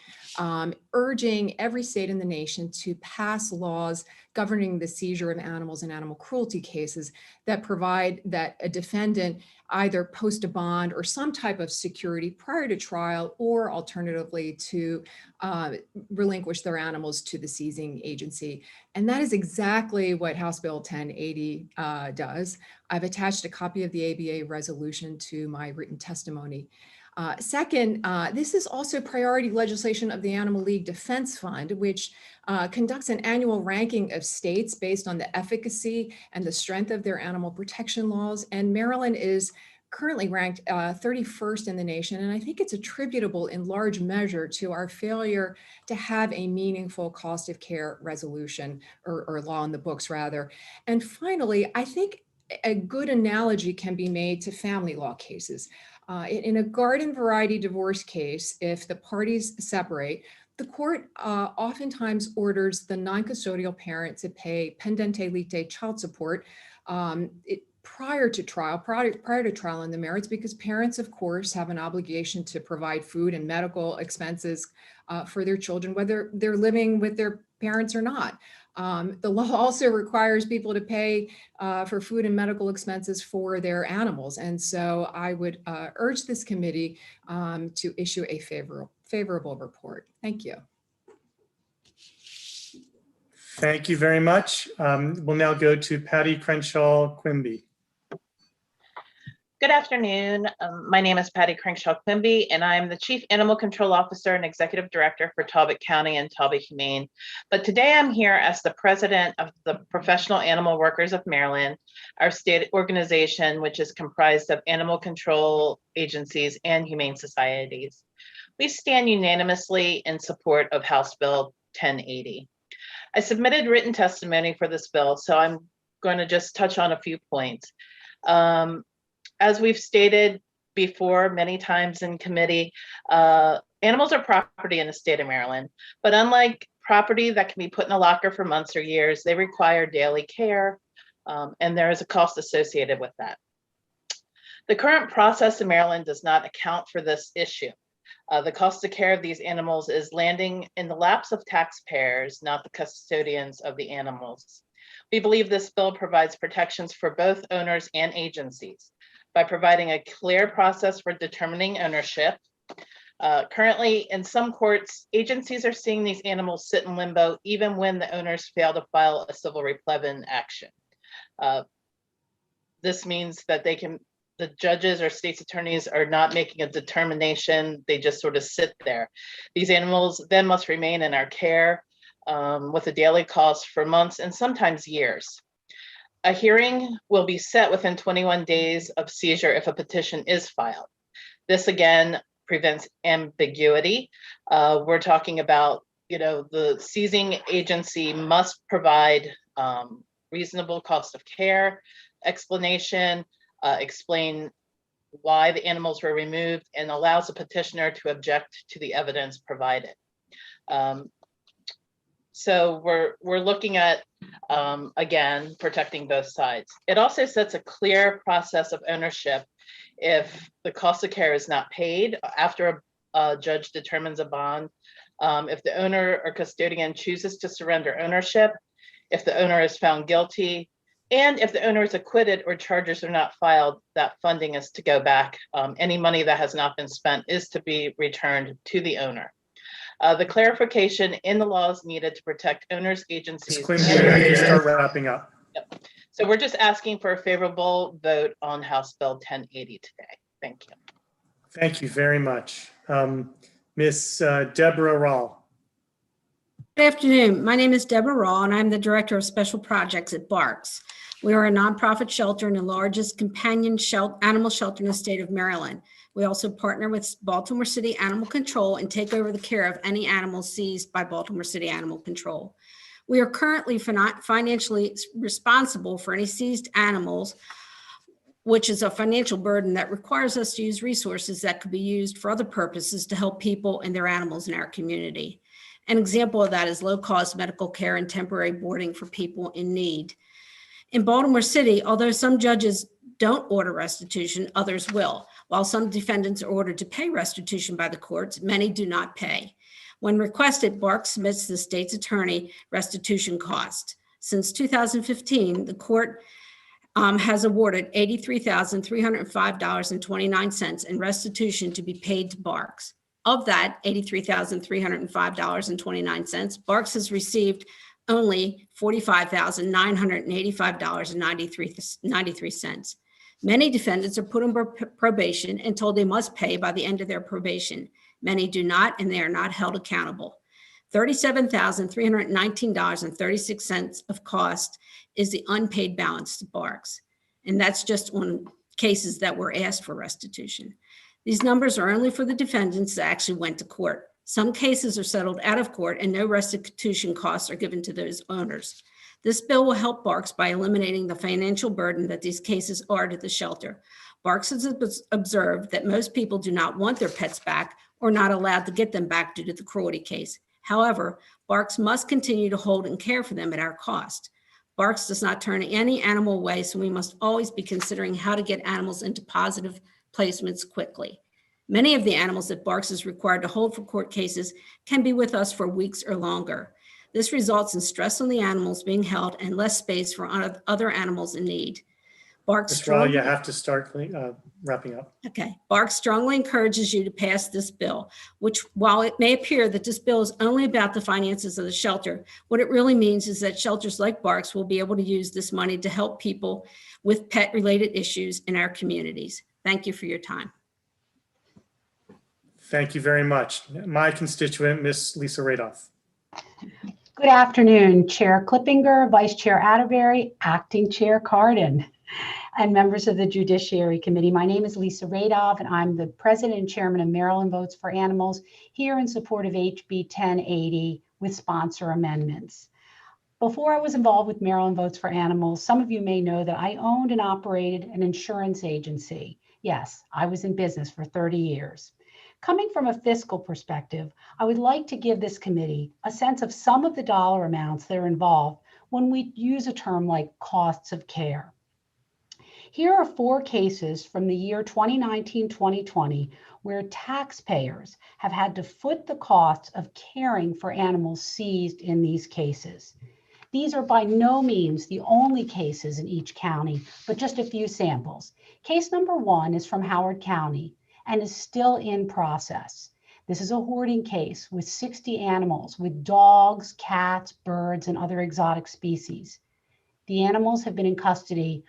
urging every state in the nation to pass laws governing the seizure of animals in animal cruelty cases that provide that a defendant either post a bond or some type of security prior to trial, or alternatively to relinquish their animals to the seizing agency. And that is exactly what House Bill 1080 does. I've attached a copy of the ABA resolution to my written testimony. Second, this is also priority legislation of the Animal League Defense Fund, which conducts an annual ranking of states based on the efficacy and the strength of their animal protection laws. And Maryland is currently ranked 31st in the nation. And I think it's attributable in large measure to our failure to have a meaningful cost of care resolution or law in the books rather. And finally, I think a good analogy can be made to family law cases. In a garden variety divorce case, if the parties separate, the court oftentimes orders the non-custodial parent to pay pendente lite child support prior to trial on the merits, because parents, of course, have an obligation to provide food and medical expenses for their children, whether they're living with their parents or not. The law also requires people to pay for food and medical expenses for their animals. And so I would urge this committee to issue a favorable report. Thank you. Thank you very much. We'll now go to Patty Crenshaw Quimby. Good afternoon. My name is Patty Crenshaw Quimby, and I'm the Chief Animal Control Officer and Executive Director for Talbot County and Talbot Humane. But today I'm here as the President of the Professional Animal Workers of Maryland, our state organization, which is comprised of animal control agencies and humane societies. We stand unanimously in support of House Bill 1080. I submitted written testimony for this bill, so I'm going to just touch on a few points. As we've stated before many times in committee, animals are property in the state of Maryland, but unlike property that can be put in a locker for months or years, they require daily care, and there is a cost associated with that. The current process in Maryland does not account for this issue. The cost of care of these animals is landing in the laps of taxpayers, not the custodians of the animals. We believe this bill provides protections for both owners and agencies by providing a clear process for determining ownership. Currently, in some courts, agencies are seeing these animals sit in limbo even when the owners fail to file a civil replevin action. This means that the judges or state's attorneys are not making a determination, they just sort of sit there. These animals then must remain in our care with a daily cost for months and sometimes years. A hearing will be set within 21 days of seizure if a petition is filed. This again prevents ambiguity. We're talking about, the seizing agency must provide reasonable cost of care, explanation, explain why the animals were removed, and allows the petitioner to object to the evidence provided. So we're looking at, again, protecting both sides. It also sets a clear process of ownership if the cost of care is not paid after a judge determines a bond, if the owner or custodian chooses to surrender ownership, if the owner is found guilty, and if the owner is acquitted or charges are not filed, that funding is to go back. Any money that has not been spent is to be returned to the owner. The clarification in the law is needed to protect owners, agencies. Ms. Quimby, you need to start wrapping up. Yep. So we're just asking for a favorable vote on House Bill 1080 today. Thank you. Thank you very much. Ms. Deborah Rawl. Good afternoon. My name is Deborah Rawl, and I'm the Director of Special Projects at Barks. We are a nonprofit shelter and the largest companion animal shelter in the state of Maryland. We also partner with Baltimore City Animal Control and take over the care of any animals seized by Baltimore City Animal Control. We are currently financially responsible for any seized animals, which is a financial burden that requires us to use resources that could be used for other purposes to help people and their animals in our community. An example of that is low-cost medical care and temporary boarding for people in need. In Baltimore City, although some judges don't order restitution, others will. While some defendants are ordered to pay restitution by the courts, many do not pay. When requested, Barks submits to the state's attorney restitution cost. Since 2015, the court has awarded $83,305.29 in restitution to be paid to Barks. Of that $83,305.29, Barks has received only $45,985.93. Many defendants are put on probation and told they must pay by the end of their probation. Many do not, and they are not held accountable. $37,319.36 of cost is the unpaid balance to Barks. And that's just on cases that were asked for restitution. These numbers are only for the defendants that actually went to court. Some cases are settled out of court and no restitution costs are given to those owners. This bill will help Barks by eliminating the financial burden that these cases are to the shelter. Barks has observed that most people do not want their pets back or not allowed to get them back due to the cruelty case. However, Barks must continue to hold and care for them at our cost. Barks does not turn any animal away, so we must always be considering how to get animals into positive placements quickly. Many of the animals that Barks is required to hold for court cases can be with us for weeks or longer. This results in stress on the animals being held and less space for other animals in need. Barks Ms. Rowell, you have to start wrapping up. Okay. Barks strongly encourages you to pass this bill, which, while it may appear that this bill is only about the finances of the shelter, what it really means is that shelters like Barks will be able to use this money to help people with pet-related issues in our communities. Thank you for your time. Thank you very much. My constituent, Miss Lisa Radoff. Good afternoon, Chair Clippinger, Vice Chair Atterbury, Acting Chair Cardin, and members of the Judiciary Committee. My name is Lisa Radoff, and I'm the President and Chairman of Maryland Votes for Animals, here in support of HB 1080 with sponsor amendments. Before I was involved with Maryland Votes for Animals, some of you may know that I owned and operated an insurance agency. Yes, I was in business for 30 years. Coming from a fiscal perspective, I would like to give this committee a sense of some of the dollar amounts that are involved when we use a term like costs of care. Here are 4 cases from the year 2019-2020 where taxpayers have had to foot the costs of caring for animals seized in these cases. These are by no means the only cases in each county, but just a few samples. Case number 1 is from Howard County and is still in process. This is a hoarding case with 60 animals, with dogs, cats, birds, and other exotic species. The animals have been in custody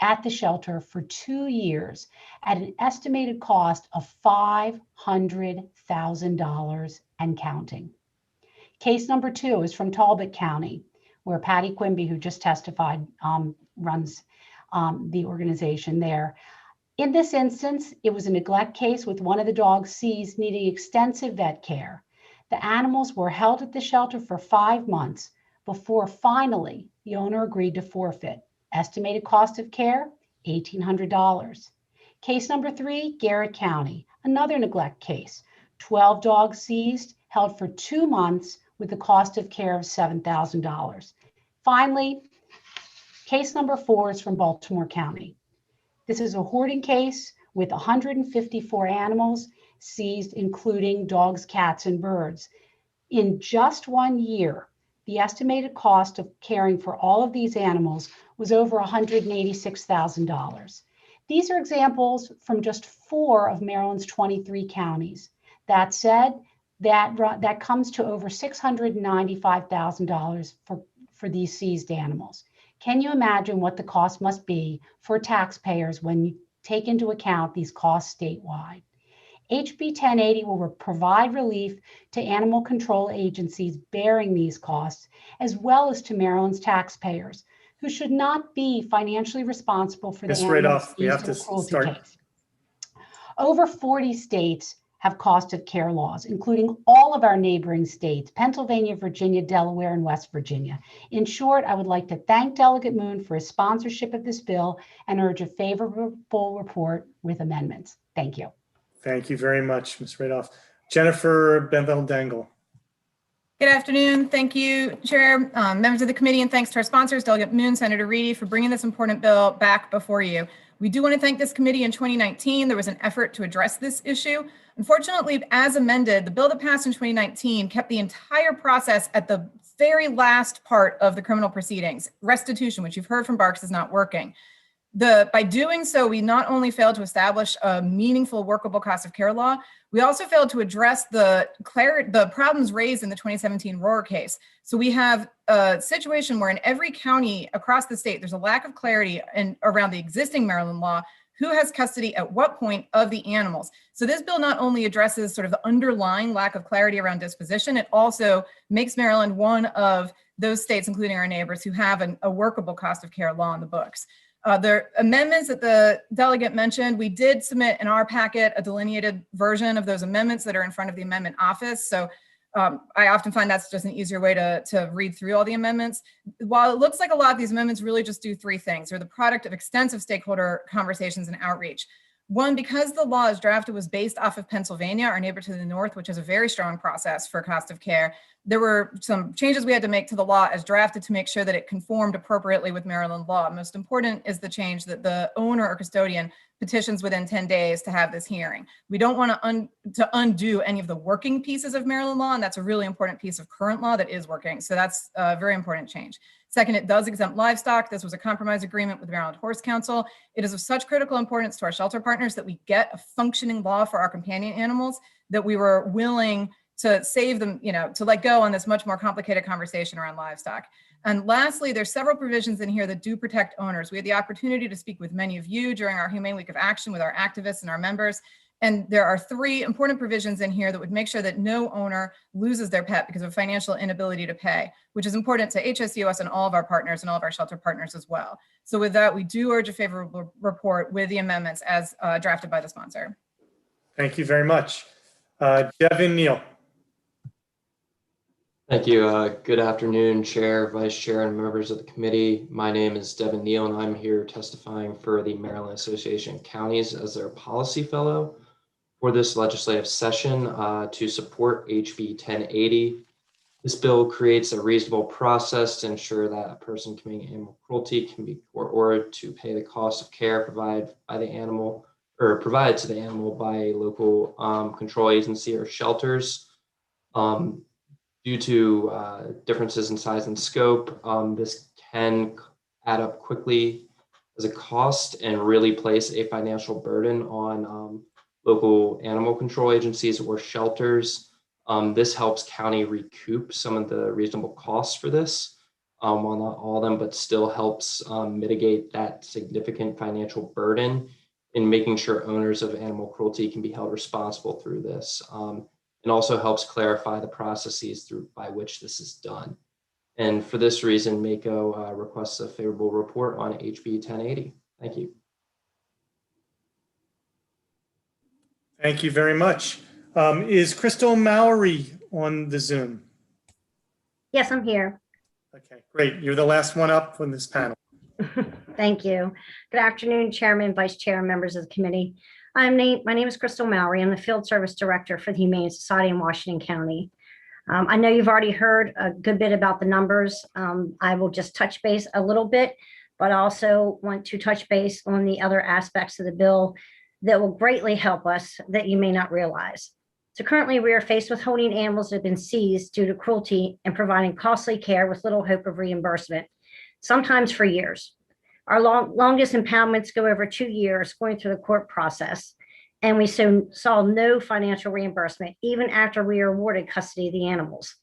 at the shelter for 2 years at an estimated cost of $500,000 and counting. Case number 2 is from Talbot County, where Patty Quimby, who just testified, runs the organization there. In this instance, it was a neglect case with one of the dogs seized needing extensive vet care. The animals were held at the shelter for 5 months before finally the owner agreed to forfeit. Estimated cost of care, $1,800. Case number 3, Garrett County, another neglect case. 12 dogs seized, held for 2 months with the cost of care of $7,000. Finally, case number 4 is from Baltimore County. This is a hoarding case with 154 animals seized, including dogs, cats, and birds. In just 1 year, the estimated cost of caring for all of these animals was over $186,000. These are examples from just 4 of Maryland's 23 counties. That said, that comes to over $695,000 for these seized animals. Can you imagine what the cost must be for taxpayers when you take into account these costs statewide? HB 1080 will provide relief to animal control agencies bearing these costs, as well as to Maryland's taxpayers, who should not be financially responsible for the animals we have to start. Case. Over 40 states have cost of care laws, including all of our neighboring states, Pennsylvania, Virginia, Delaware, and West Virginia. In short, I would like to thank Delegate Moon for his sponsorship of this bill and urge a favorable report with amendments. Thank you. Thank you very much, Ms. Radoff. Jennifer Benville-Dangle. Good afternoon. Thank you, Chair, members of the committee, and thanks to our sponsors, Delegate Moon, Senator Reedy, for bringing this important bill back before you. We do want to thank this committee. In 2019, there was an effort to address this issue. Unfortunately, as amended, the bill that passed in 2019 kept the entire process at the very last part of the criminal proceedings. Restitution, which you've heard from Barks, is not working. By doing so, we not only failed to establish a meaningful workable cost of care law, we also failed to address the problems raised in the 2017 Rohr case. So we have a situation where in every county across the state, there's a lack of clarity around the existing Maryland law, who has custody at what point of the animals. So this bill not only addresses sort of the underlying lack of clarity around disposition, it also makes Maryland one of those states, including our neighbors, who have a workable cost of care law in the books. The amendments that the delegate mentioned, we did submit in our packet a delineated version of those amendments that are in front of the amendment office. So I often find that's just an easier way to read through all the amendments. While it looks like a lot, these amendments really just do 3 things. They're the product of extensive stakeholder conversations and outreach. One, because the law as drafted was based off of Pennsylvania, our neighbor to the north, which has a very strong process for cost of care, there were some changes we had to make to the law as drafted to make sure that it conformed appropriately with Maryland law. Most important is the change that the owner or custodian petitions within 10 days to have this hearing. We don't want to undo any of the working pieces of Maryland law, and that's a really important piece of current law that is working. So that's a very important change. Second, it does exempt livestock. This was a compromise agreement with the Maryland Horse Council. It is of such critical importance to our shelter partners that we get a functioning law for our companion animals that we were willing to save them, to let go on this much more complicated conversation around livestock. And lastly, there's several provisions in here that do protect owners. We had the opportunity to speak with many of you during our Humane Week of Action with our activists and our members. And there are 3 important provisions in here that would make sure that no owner loses their pet because of financial inability to pay, which is important to HSUS and all of our partners and all of our shelter partners as well. So with that, we do urge a favorable report with the amendments as drafted by the sponsor. Thank you very much. Devin Neal. Thank you. Good afternoon, Chair, Vice Chair, and members of the committee. My name is Devin Neal, and I'm here testifying for the Maryland Association of Counties as their policy fellow for this legislative session to support HB 1080. This bill creates a reasonable process to ensure that a person committing animal cruelty can be ordered to pay the cost of care provided by the animal or provided to the animal by a local control agency or shelters. Due to differences in size and scope, this can add up quickly as a cost and really place a financial burden on local animal control agencies or shelters. This helps county recoup some of the reasonable costs for this, while not all of them, but still helps mitigate that significant financial burden in making sure owners of animal cruelty can be held responsible through this. And also helps clarify the processes by which this is done. And for this reason, MACO requests a favorable report on HB 1080. Thank you. Thank you very much. Is Crystal Mowry on the Zoom? Yes, I'm here. Okay, great. You're the last one up on this panel. Thank you. Good afternoon, Chairman, Vice Chair, and members of the committee. My name is Crystal Mowry. I'm the Field Service Director for the Humane Society in Washington County. I know you've already heard a good bit about the numbers. I will just touch base a little bit, but also want to touch base on the other aspects of the bill that will greatly help us that you may not realize. So currently we are faced with holding animals that have been seized due to cruelty and providing costly care with little hope of reimbursement, sometimes for years. Our longest impoundments go over 2 years going through the court process, and we saw no financial reimbursement even after we were awarded custody of the animals.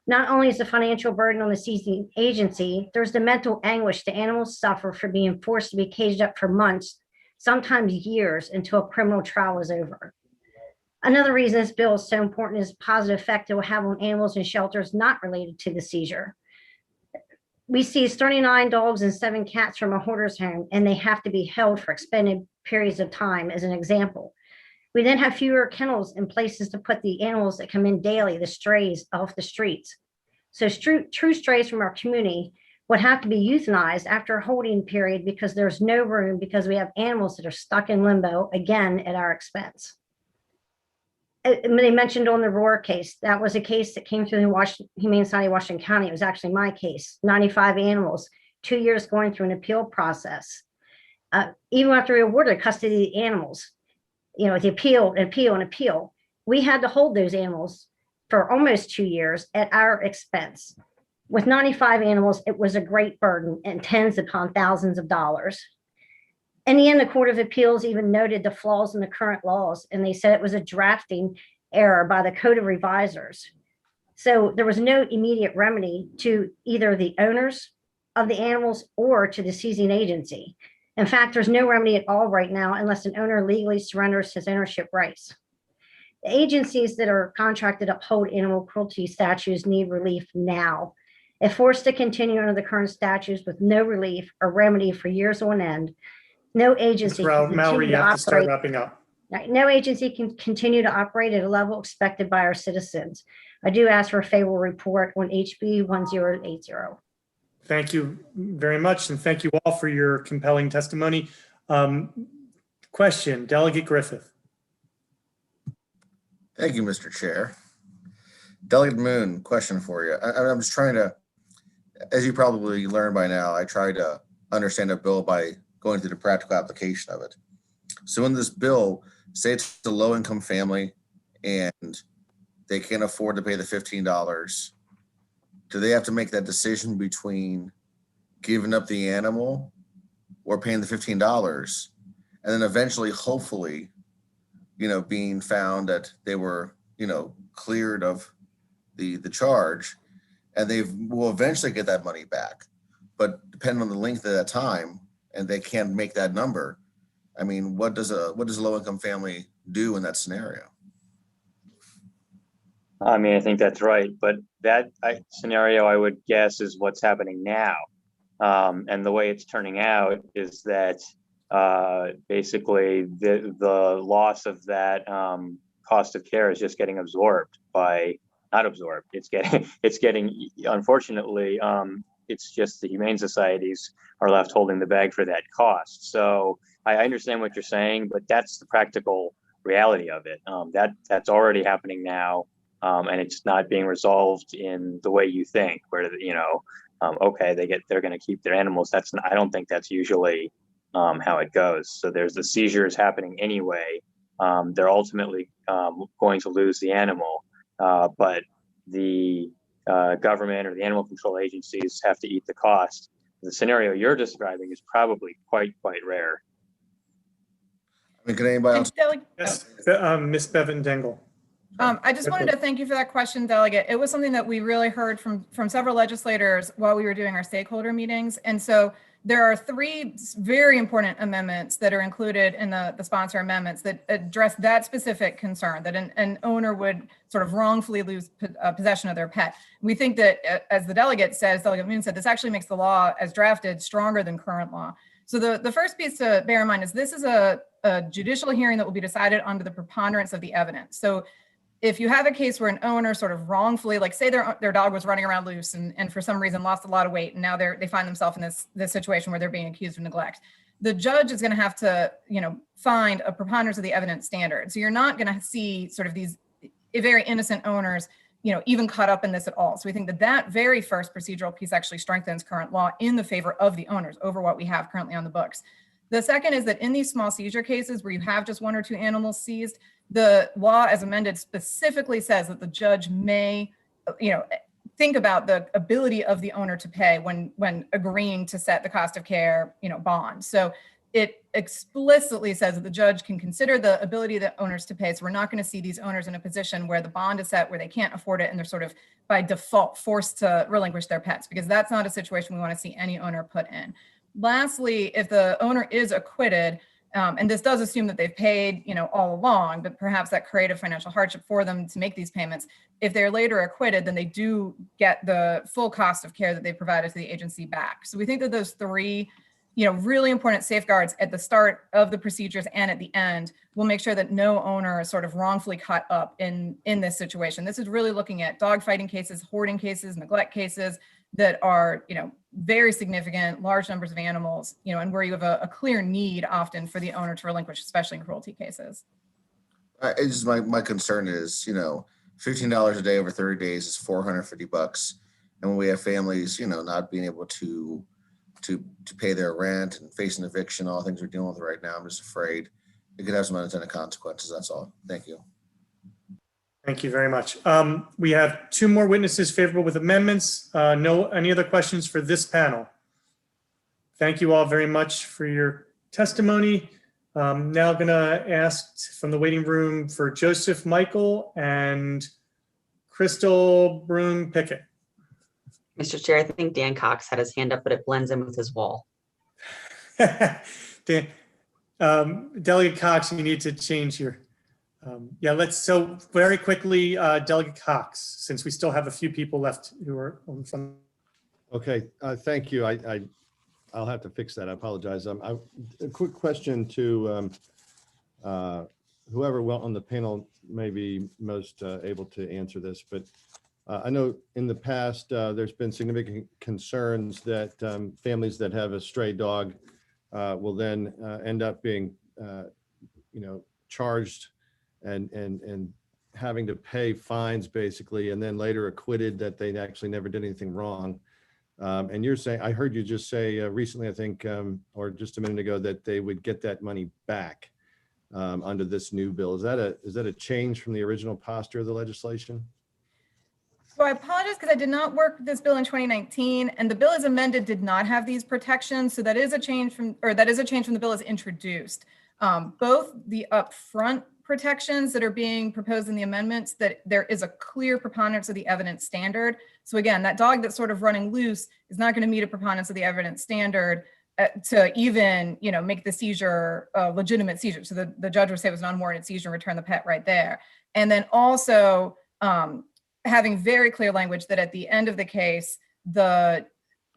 Not only is the financial burden on the seizing agency, there's the mental anguish the animals suffer for being forced to be caged up for months, sometimes years, until a criminal trial is over. Another reason this bill is so important is the positive effect it will have on animals in shelters not related to the seizure. We seized 39 dogs and 7 cats from a hoarder's home, and they have to be held for extended periods of time as an example. We then have fewer kennels and places to put the animals that come in daily, the strays, off the streets. So true strays from our community would have to be euthanized after a holding period because there's no room because we have animals that are stuck in limbo, again, at our expense. They mentioned on the Roar case, that was a case that came through the Humane Society of Washington County. It was actually my case, 95 animals, 2 years going through an appeal process. Even after we awarded custody of the animals, the appeal, we had to hold those animals for almost 2 years at our expense. With 95 animals, it was a great burden and tens upon thousands of dollars. In the end, the Court of Appeals even noted the flaws in the current laws, and they said it was a drafting error by the Code of Revisers. So there was no immediate remedy to either the owners of the animals or to the seizing agency. In fact, there's no remedy at all right now unless an owner legally surrenders his ownership rights. The agencies that are contracted to uphold animal cruelty statutes need relief now. If forced to continue under the current statutes with no relief or remedy for years on end, no agency can Mowry, you have to start wrapping up. No agency can continue to operate at a level expected by our citizens. I do ask for a favorable report on HB 1080. Thank you very much, and thank you all for your compelling testimony. Question, Delegate Griffith. Thank you, Mr. Chair. Delegate Moon, question for you. I'm just trying to, as you probably learned by now, I try to understand a bill by going through the practical application of it. So in this bill, say it's a low-income family and they can't afford to pay the $15. Do they have to make that decision between giving up the animal or paying the $15? And then eventually, hopefully, being found that they were, cleared of the charge, and they will eventually get that money back. But depending on the length of that time, and they can't make that number, I mean, what does a low-income family do in that scenario? I mean, I think that's right, but that scenario, I would guess, is what's happening now. And the way it's turning out is that basically the loss of that cost of care is just getting absorbed by, not absorbed, it's getting, unfortunately, it's just the humane societies are left holding the bag for that cost. So I understand what you're saying, but that's the practical reality of it. That's already happening now. And it's not being resolved in the way you think, where, okay, they're going to keep their animals. I don't think that's usually how it goes. So there's the seizures happening anyway. They're ultimately going to lose the animal, but the government or the animal control agencies have to eat the cost. The scenario you're describing is probably quite rare. I mean, can anybody else? Yes, Ms. Bevan Dengel. I just wanted to thank you for that question, Delegate. It was something that we really heard from several legislators while we were doing our stakeholder meetings. And so there are 3 very important amendments that are included in the sponsor amendments that address that specific concern, that an owner would sort of wrongfully lose possession of their pet. We think that, as the delegate says, Delegate Moon said, this actually makes the law as drafted stronger than current law. So the first piece to bear in mind is this is a judicial hearing that will be decided under the preponderance of the evidence. So if you have a case where an owner sort of wrongfully, like say their dog was running around loose and for some reason lost a lot of weight, and now they find themselves in this situation where they're being accused of neglect, the judge is going to have to, find a preponderance of the evidence standard. So you're not going to see sort of these very innocent owners, even caught up in this at all. So we think that very first procedural piece actually strengthens current law in the favor of the owners over what we have currently on the books. The second is that in these small seizure cases where you have just 1 or 2 animals seized, the law as amended specifically says that the judge may, think about the ability of the owner to pay when agreeing to set the cost of care, bond. So it explicitly says that the judge can consider the ability of the owners to pay. So we're not going to see these owners in a position where the bond is set where they can't afford it and they're sort of by default forced to relinquish their pets, because that's not a situation we want to see any owner put in. Lastly, if the owner is acquitted, and this does assume that they've paid, all along, but perhaps that created financial hardship for them to make these payments. If they're later acquitted, then they do get the full cost of care that they provided to the agency back. So we think that those 3, really important safeguards at the start of the procedures and at the end will make sure that no owner is sort of wrongfully caught up in this situation. This is really looking at dog fighting cases, hoarding cases, neglect cases that are, very significant, large numbers of animals, and where you have a clear need often for the owner to relinquish, especially in cruelty cases. It's just my concern is, $15 a day over 30 days is $450. And when we have families, not being able to pay their rent and facing eviction, all things we're dealing with right now, I'm just afraid it could have some unintended consequences. That's all. Thank you. Thank you very much. We have 2 more witnesses favorable with amendments. Any other questions for this panel? Thank you all very much for your testimony. Now going to ask from the waiting room for Joseph Michael and Crystal Broom Pickett. Mr. Chair, I think Dan Cox had his hand up, but it blends in with his wall. Dan, Delegate Cox, you need to change your, so very quickly, Delegate Cox, since we still have a few people left who are on from. Okay, thank you. I'll have to fix that. I apologize. A quick question to whoever on the panel may be most able to answer this, but I know in the past there's been significant concerns that families that have a stray dog will then end up being charged and having to pay fines basically, and then later acquitted that they actually never did anything wrong. And you're saying, I heard you just say recently, I think, or just a minute ago, that they would get that money back under this new bill. Is that a change from the original posture of the legislation? So I apologize because I did not work this bill in 2019, and the bill as amended did not have these protections. So that is a change from the bill as introduced. Both the upfront protections that are being proposed in the amendments, that there is a clear preponderance of the evidence standard. So again, that dog that's sort of running loose is not going to meet a preponderance of the evidence standard to even, make the seizure a legitimate seizure. So the judge would say it was an unwarranted seizure and return the pet right there. And then also having very clear language that at the end of the case, the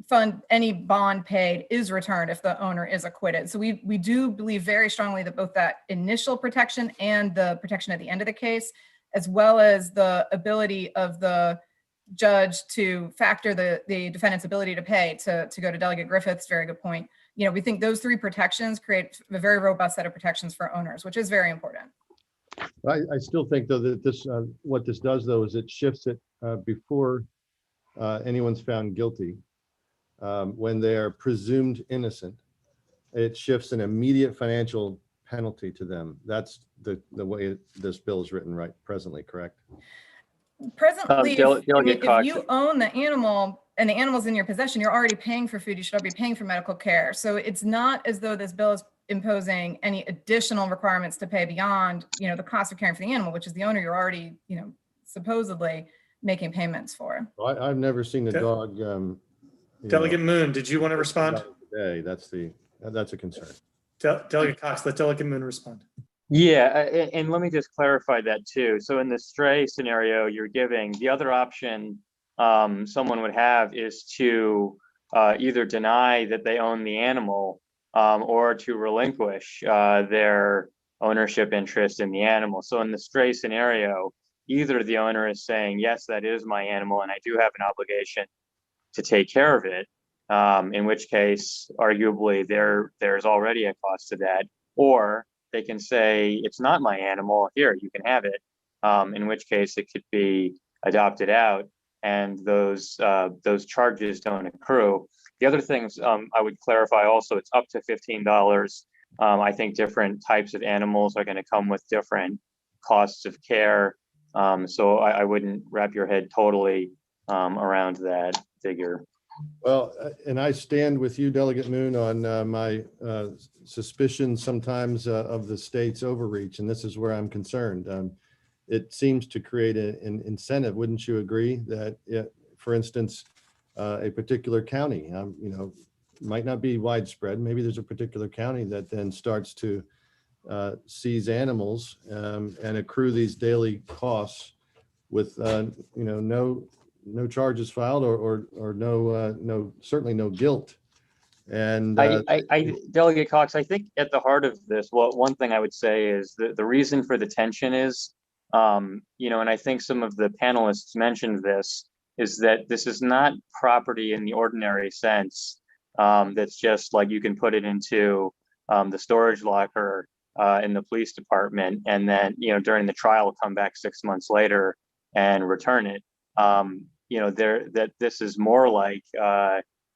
fund, any bond paid is returned if the owner is acquitted. So we do believe very strongly that both that initial protection and the protection at the end of the case, as well as the ability of the judge to factor the defendant's ability to pay, to go to Delegate Griffith's very good point. We think those three protections create a very robust set of protections for owners, which is very important. I still think though that this, what this does though, is it shifts it before anyone's found guilty. When they are presumed innocent, it shifts an immediate financial penalty to them. That's the way this bill is written right presently, correct? Presently, if you own the animal and the animal's in your possession, you're already paying for food. You should already be paying for medical care. So it's not as though this bill is imposing any additional requirements to pay beyond, the cost of caring for the animal, which is the owner you're already, supposedly making payments for. Well, I've never seen a dog. Delegate Moon, did you want to respond? Today, that's a concern. Delegate Cox, let Delegate Moon respond. Yeah, and let me just clarify that too. So in the stray scenario you're giving, the other option someone would have is to either deny that they own the animal or to relinquish their ownership interest in the animal. So in the stray scenario, either the owner is saying, yes, that is my animal and I do have an obligation to take care of it, in which case, arguably, there's already a cost to that, or they can say, it's not my animal, here, you can have it, in which case it could be adopted out and those charges don't accrue. The other things I would clarify also, it's up to $15. I think different types of animals are going to come with different costs of care. So I wouldn't wrap your head totally around that figure. Well, and I stand with you, Delegate Moon, on my suspicion sometimes of the state's overreach, and this is where I'm concerned. It seems to create an incentive, wouldn't you agree, that, for instance, a particular county, might not be widespread. Maybe there's a particular county that then starts to seize animals and accrue these daily costs with, no charges filed or no, certainly no guilt. And Delegate Cox, I think at the heart of this, one thing I would say is the reason for the tension is, and I think some of the panelists mentioned this, is that this is not property in the ordinary sense. That's just like you can put it into the storage locker in the police department, and then during the trial come back 6 months later and return it. That this is more like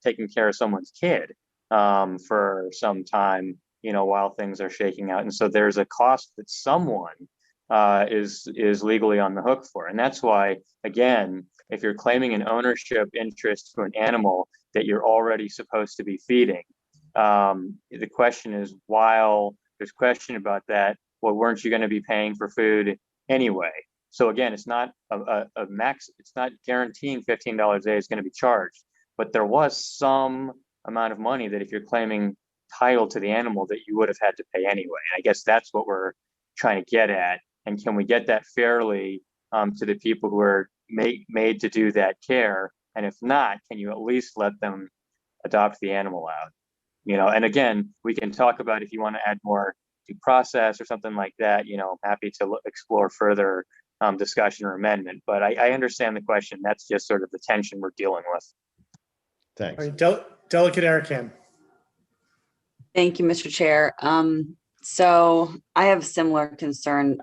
taking care of someone's kid for some time, while things are shaking out. And so there's a cost that someone is legally on the hook for. And that's why, again, if you're claiming an ownership interest to an animal that you're already supposed to be feeding, the question is, while there's question about that, well, weren't you going to be paying for food anyway? So again, it's not a max, it's not guaranteeing $15 a day is going to be charged, but there was some amount of money that if you're claiming title to the animal that you would have had to pay anyway. And I guess that's what we're trying to get at. And can we get that fairly to the people who are made to do that care? And if not, can you at least let them adopt the animal out? And again, we can talk about if you want to add more due process or something like that, I'm happy to explore further discussion or amendment, but I understand the question. That's just sort of the tension we're dealing with. Thanks. All right, Delegate Arakan. Thank you, Mr. Chair. So I have similar concern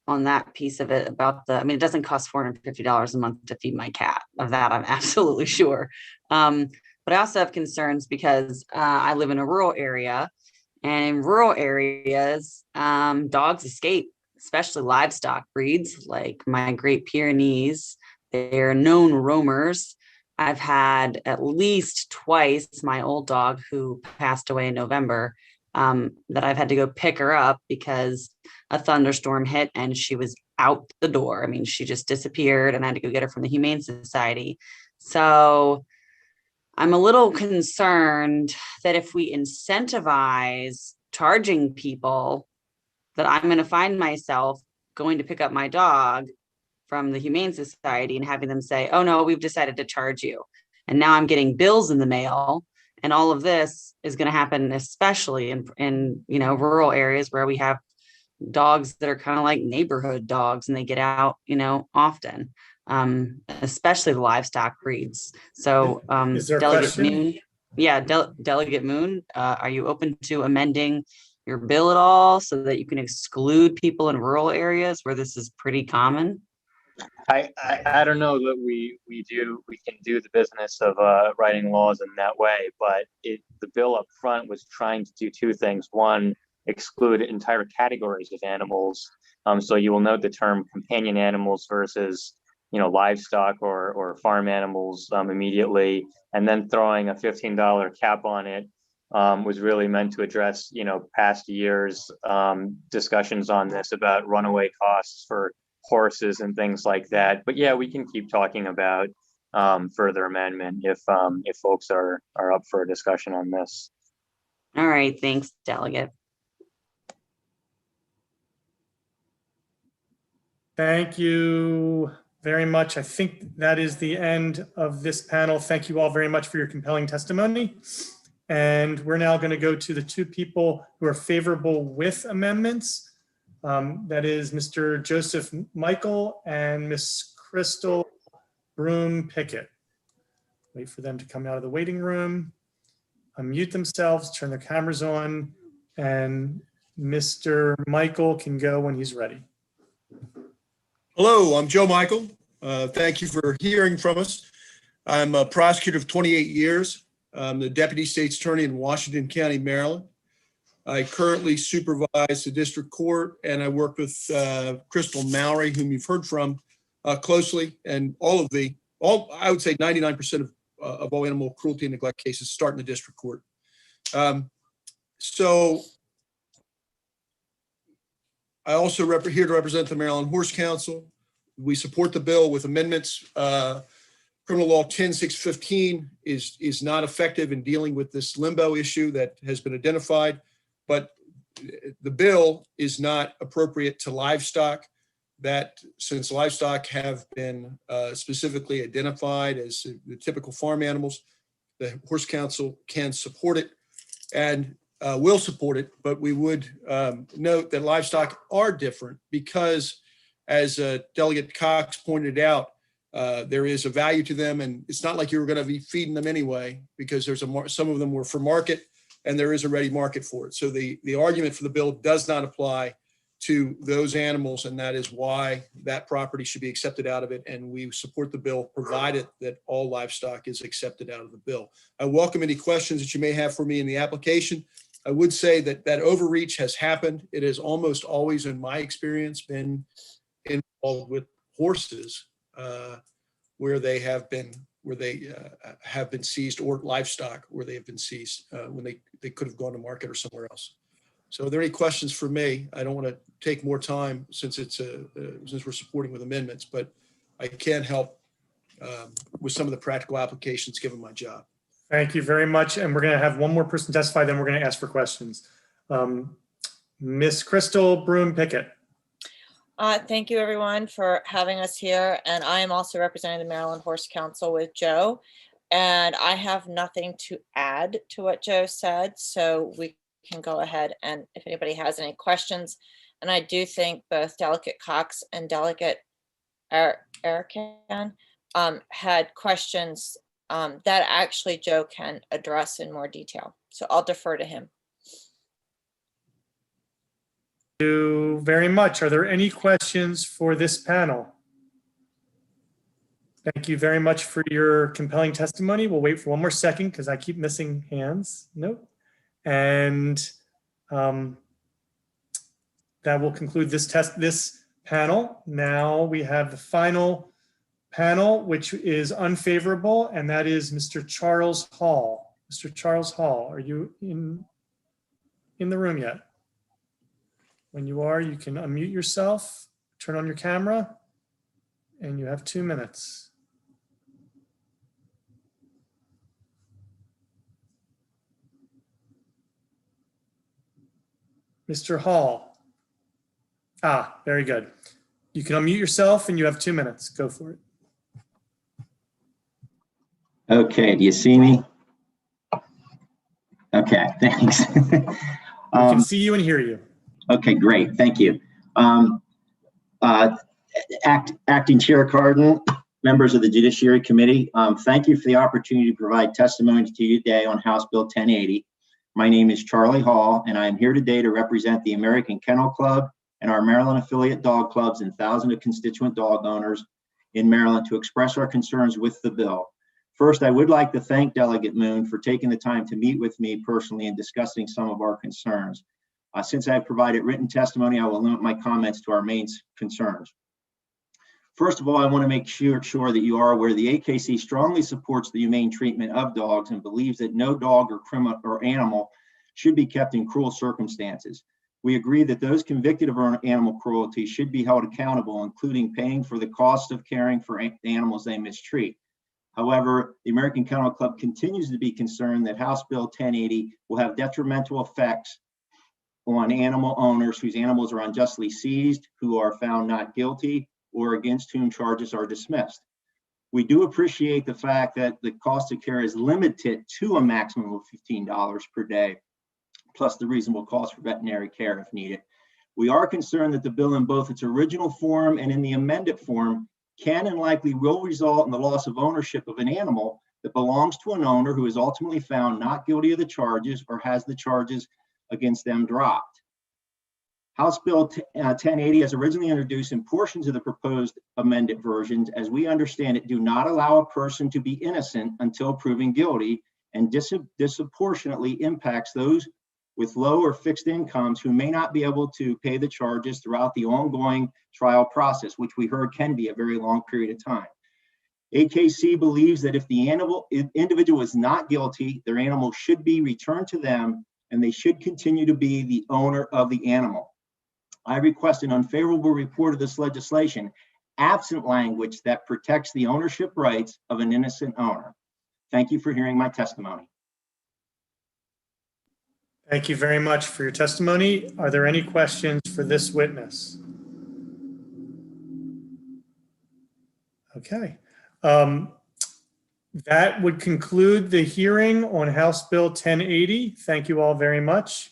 on that piece of it about I mean, it doesn't cost $450 a month to feed my cat. Of that, I'm absolutely sure. But I also have concerns because I live in a rural area, and in rural areas, dogs escape, especially livestock breeds like my Great Pyrenees. They're known roamers. I've had at least twice my old dog, who passed away in November, that I've had to go pick her up because a thunderstorm hit and she was out the door. I mean, she just disappeared, and I had to go get her from the Humane Society. So I'm a little concerned that if we incentivize charging people, that I'm going to find myself going to pick up my dog from the Humane Society and having them say, oh no, we've decided to charge you. And now I'm getting bills in the mail. And all of this is going to happen, especially in rural areas where we have dogs that are kind of like neighborhood dogs, and they get out, often, especially the livestock breeds. So Is there a Delegate question? Moon, yeah, Delegate Moon, are you open to amending your bill at all so that you can exclude people in rural areas where this is pretty common? I don't know that we can do the business of writing laws in that way, but the bill up front was trying to do two things. One, exclude entire categories of animals. So you will note the term companion animals versus livestock or farm animals immediately, and then throwing a $15 cap on it was really meant to address past years discussions on this about runaway costs for horses and things like that. But yeah, we can keep talking about further amendment if folks are up for a discussion on this. All right, thanks, Delegate. Thank you very much. I think that is the end of this panel. Thank you all very much for your compelling testimony. And we're now going to go to the two people who are favorable with amendments. That is Mr. Joseph Michael and Miss Crystal Broom Pickett. Wait for them to come out of the waiting room, unmute themselves, turn their cameras on, and Mr. Michael can go when he's ready. Hello, I'm Joe Michael. Thank you for hearing from us. I'm a prosecutor of 28 years. I'm the Deputy State's Attorney in Washington County, Maryland. I currently supervise the district court, and I work with Crystal Mallory, whom you've heard from closely, and I would say 99% of all animal cruelty and neglect cases start in the district court. So I also here to represent the Maryland Horse Council. We support the bill with amendments. Criminal Law 10615 is not effective in dealing with this limbo issue that has been identified, but the bill is not appropriate to livestock. That since livestock have been specifically identified as the typical farm animals, the Horse Council can support it and will support it, but we would note that livestock are different because, as Delegate Cox pointed out, there is a value to them, and it's not like you're going to be feeding them anyway, because some of them were for market, and there is a ready market for it. So the argument for the bill does not apply to those animals, and that is why that property should be accepted out of it. And we support the bill, provided that all livestock is accepted out of the bill. I welcome any questions that you may have for me in the application. I would say that overreach has happened. It has almost always, in my experience, been involved with horses, where they have been seized, or livestock where they have been seized when they could have gone to market or somewhere else. So are there any questions for me? I don't want to take more time since since we're supporting with amendments, but I can help with some of the practical applications given my job. Thank you very much. And we're going to have one more person testify, then we're going to ask for questions. Miss Crystal Broom Pickett. Thank you, everyone, for having us here. And I am also representing the Maryland Horse Council with Joe. And I have nothing to add to what Joe said, so we can go ahead and if anybody has any questions. And I do think both Delegate Cox and Delegate Erican had questions that actually Joe can address in more detail. So I'll defer to him. you very much. Are there any questions for this panel? Thank you very much for your compelling testimony. We'll wait for one more second because I keep missing hands. Nope. And that will conclude this panel. Now we have the final panel, which is unfavorable, and that is Mr. Charles Hall. Mr. Charles Hall, are you in the room yet? When you are, you can unmute yourself, turn on your camera, and you have 2 minutes. Mr. Hall. Ah, very good. You can unmute yourself and you have 2 minutes. Go for it. Okay, do you see me? Okay, thanks. We can see you and hear you. Okay, great, thank you. Acting Chair Cardin, members of the Judiciary Committee, thank you for the opportunity to provide testimony to you today on House Bill 1080. My name is Charlie Hall, and I am here today to represent the American Kennel Club and our Maryland affiliate dog clubs and thousands of constituent dog owners in Maryland to express our concerns with the bill. First, I would like to thank Delegate Moon for taking the time to meet with me personally and discussing some of our concerns. Since I have provided written testimony, I will limit my comments to our main concerns. First of all, I want to make sure that you are aware the AKC strongly supports the humane treatment of dogs and believes that no dog or animal should be kept in cruel circumstances. We agree that those convicted of animal cruelty should be held accountable, including paying for the cost of caring for animals they mistreat. However, the American Kennel Club continues to be concerned that House Bill 1080 will have detrimental effects on animal owners whose animals are unjustly seized, who are found not guilty, or against whom charges are dismissed. We do appreciate the fact that the cost of care is limited to a maximum of $15 per day, plus the reasonable cost for veterinary care if needed. We are concerned that the bill in both its original form and in the amended form can and likely will result in the loss of ownership of an animal that belongs to an owner who is ultimately found not guilty of the charges or has the charges against them dropped. House Bill 1080 as originally introduced in portions of the proposed amended versions, as we understand it, do not allow a person to be innocent until proven guilty and disproportionately impacts those with low or fixed incomes who may not be able to pay the charges throughout the ongoing trial process, which we heard can be a very long period of time. AKC believes that if the individual is not guilty, their animal should be returned to them and they should continue to be the owner of the animal. I request an unfavorable report of this legislation, absent language that protects the ownership rights of an innocent owner. Thank you for hearing my testimony. Thank you very much for your testimony. Are there any questions for this witness? Okay. That would conclude the hearing on House Bill 1080. Thank you all very much.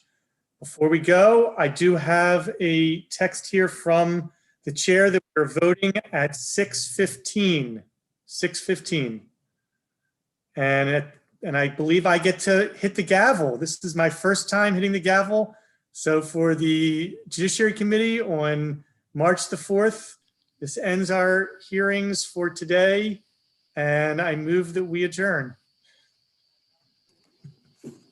Before we go, I do have a text here from the chair that we're voting at 6:15. And I believe I get to hit the gavel. This is my first time hitting the gavel. So for the Judiciary Committee on March the 4th, this ends our hearings for today. And I move that we adjourn.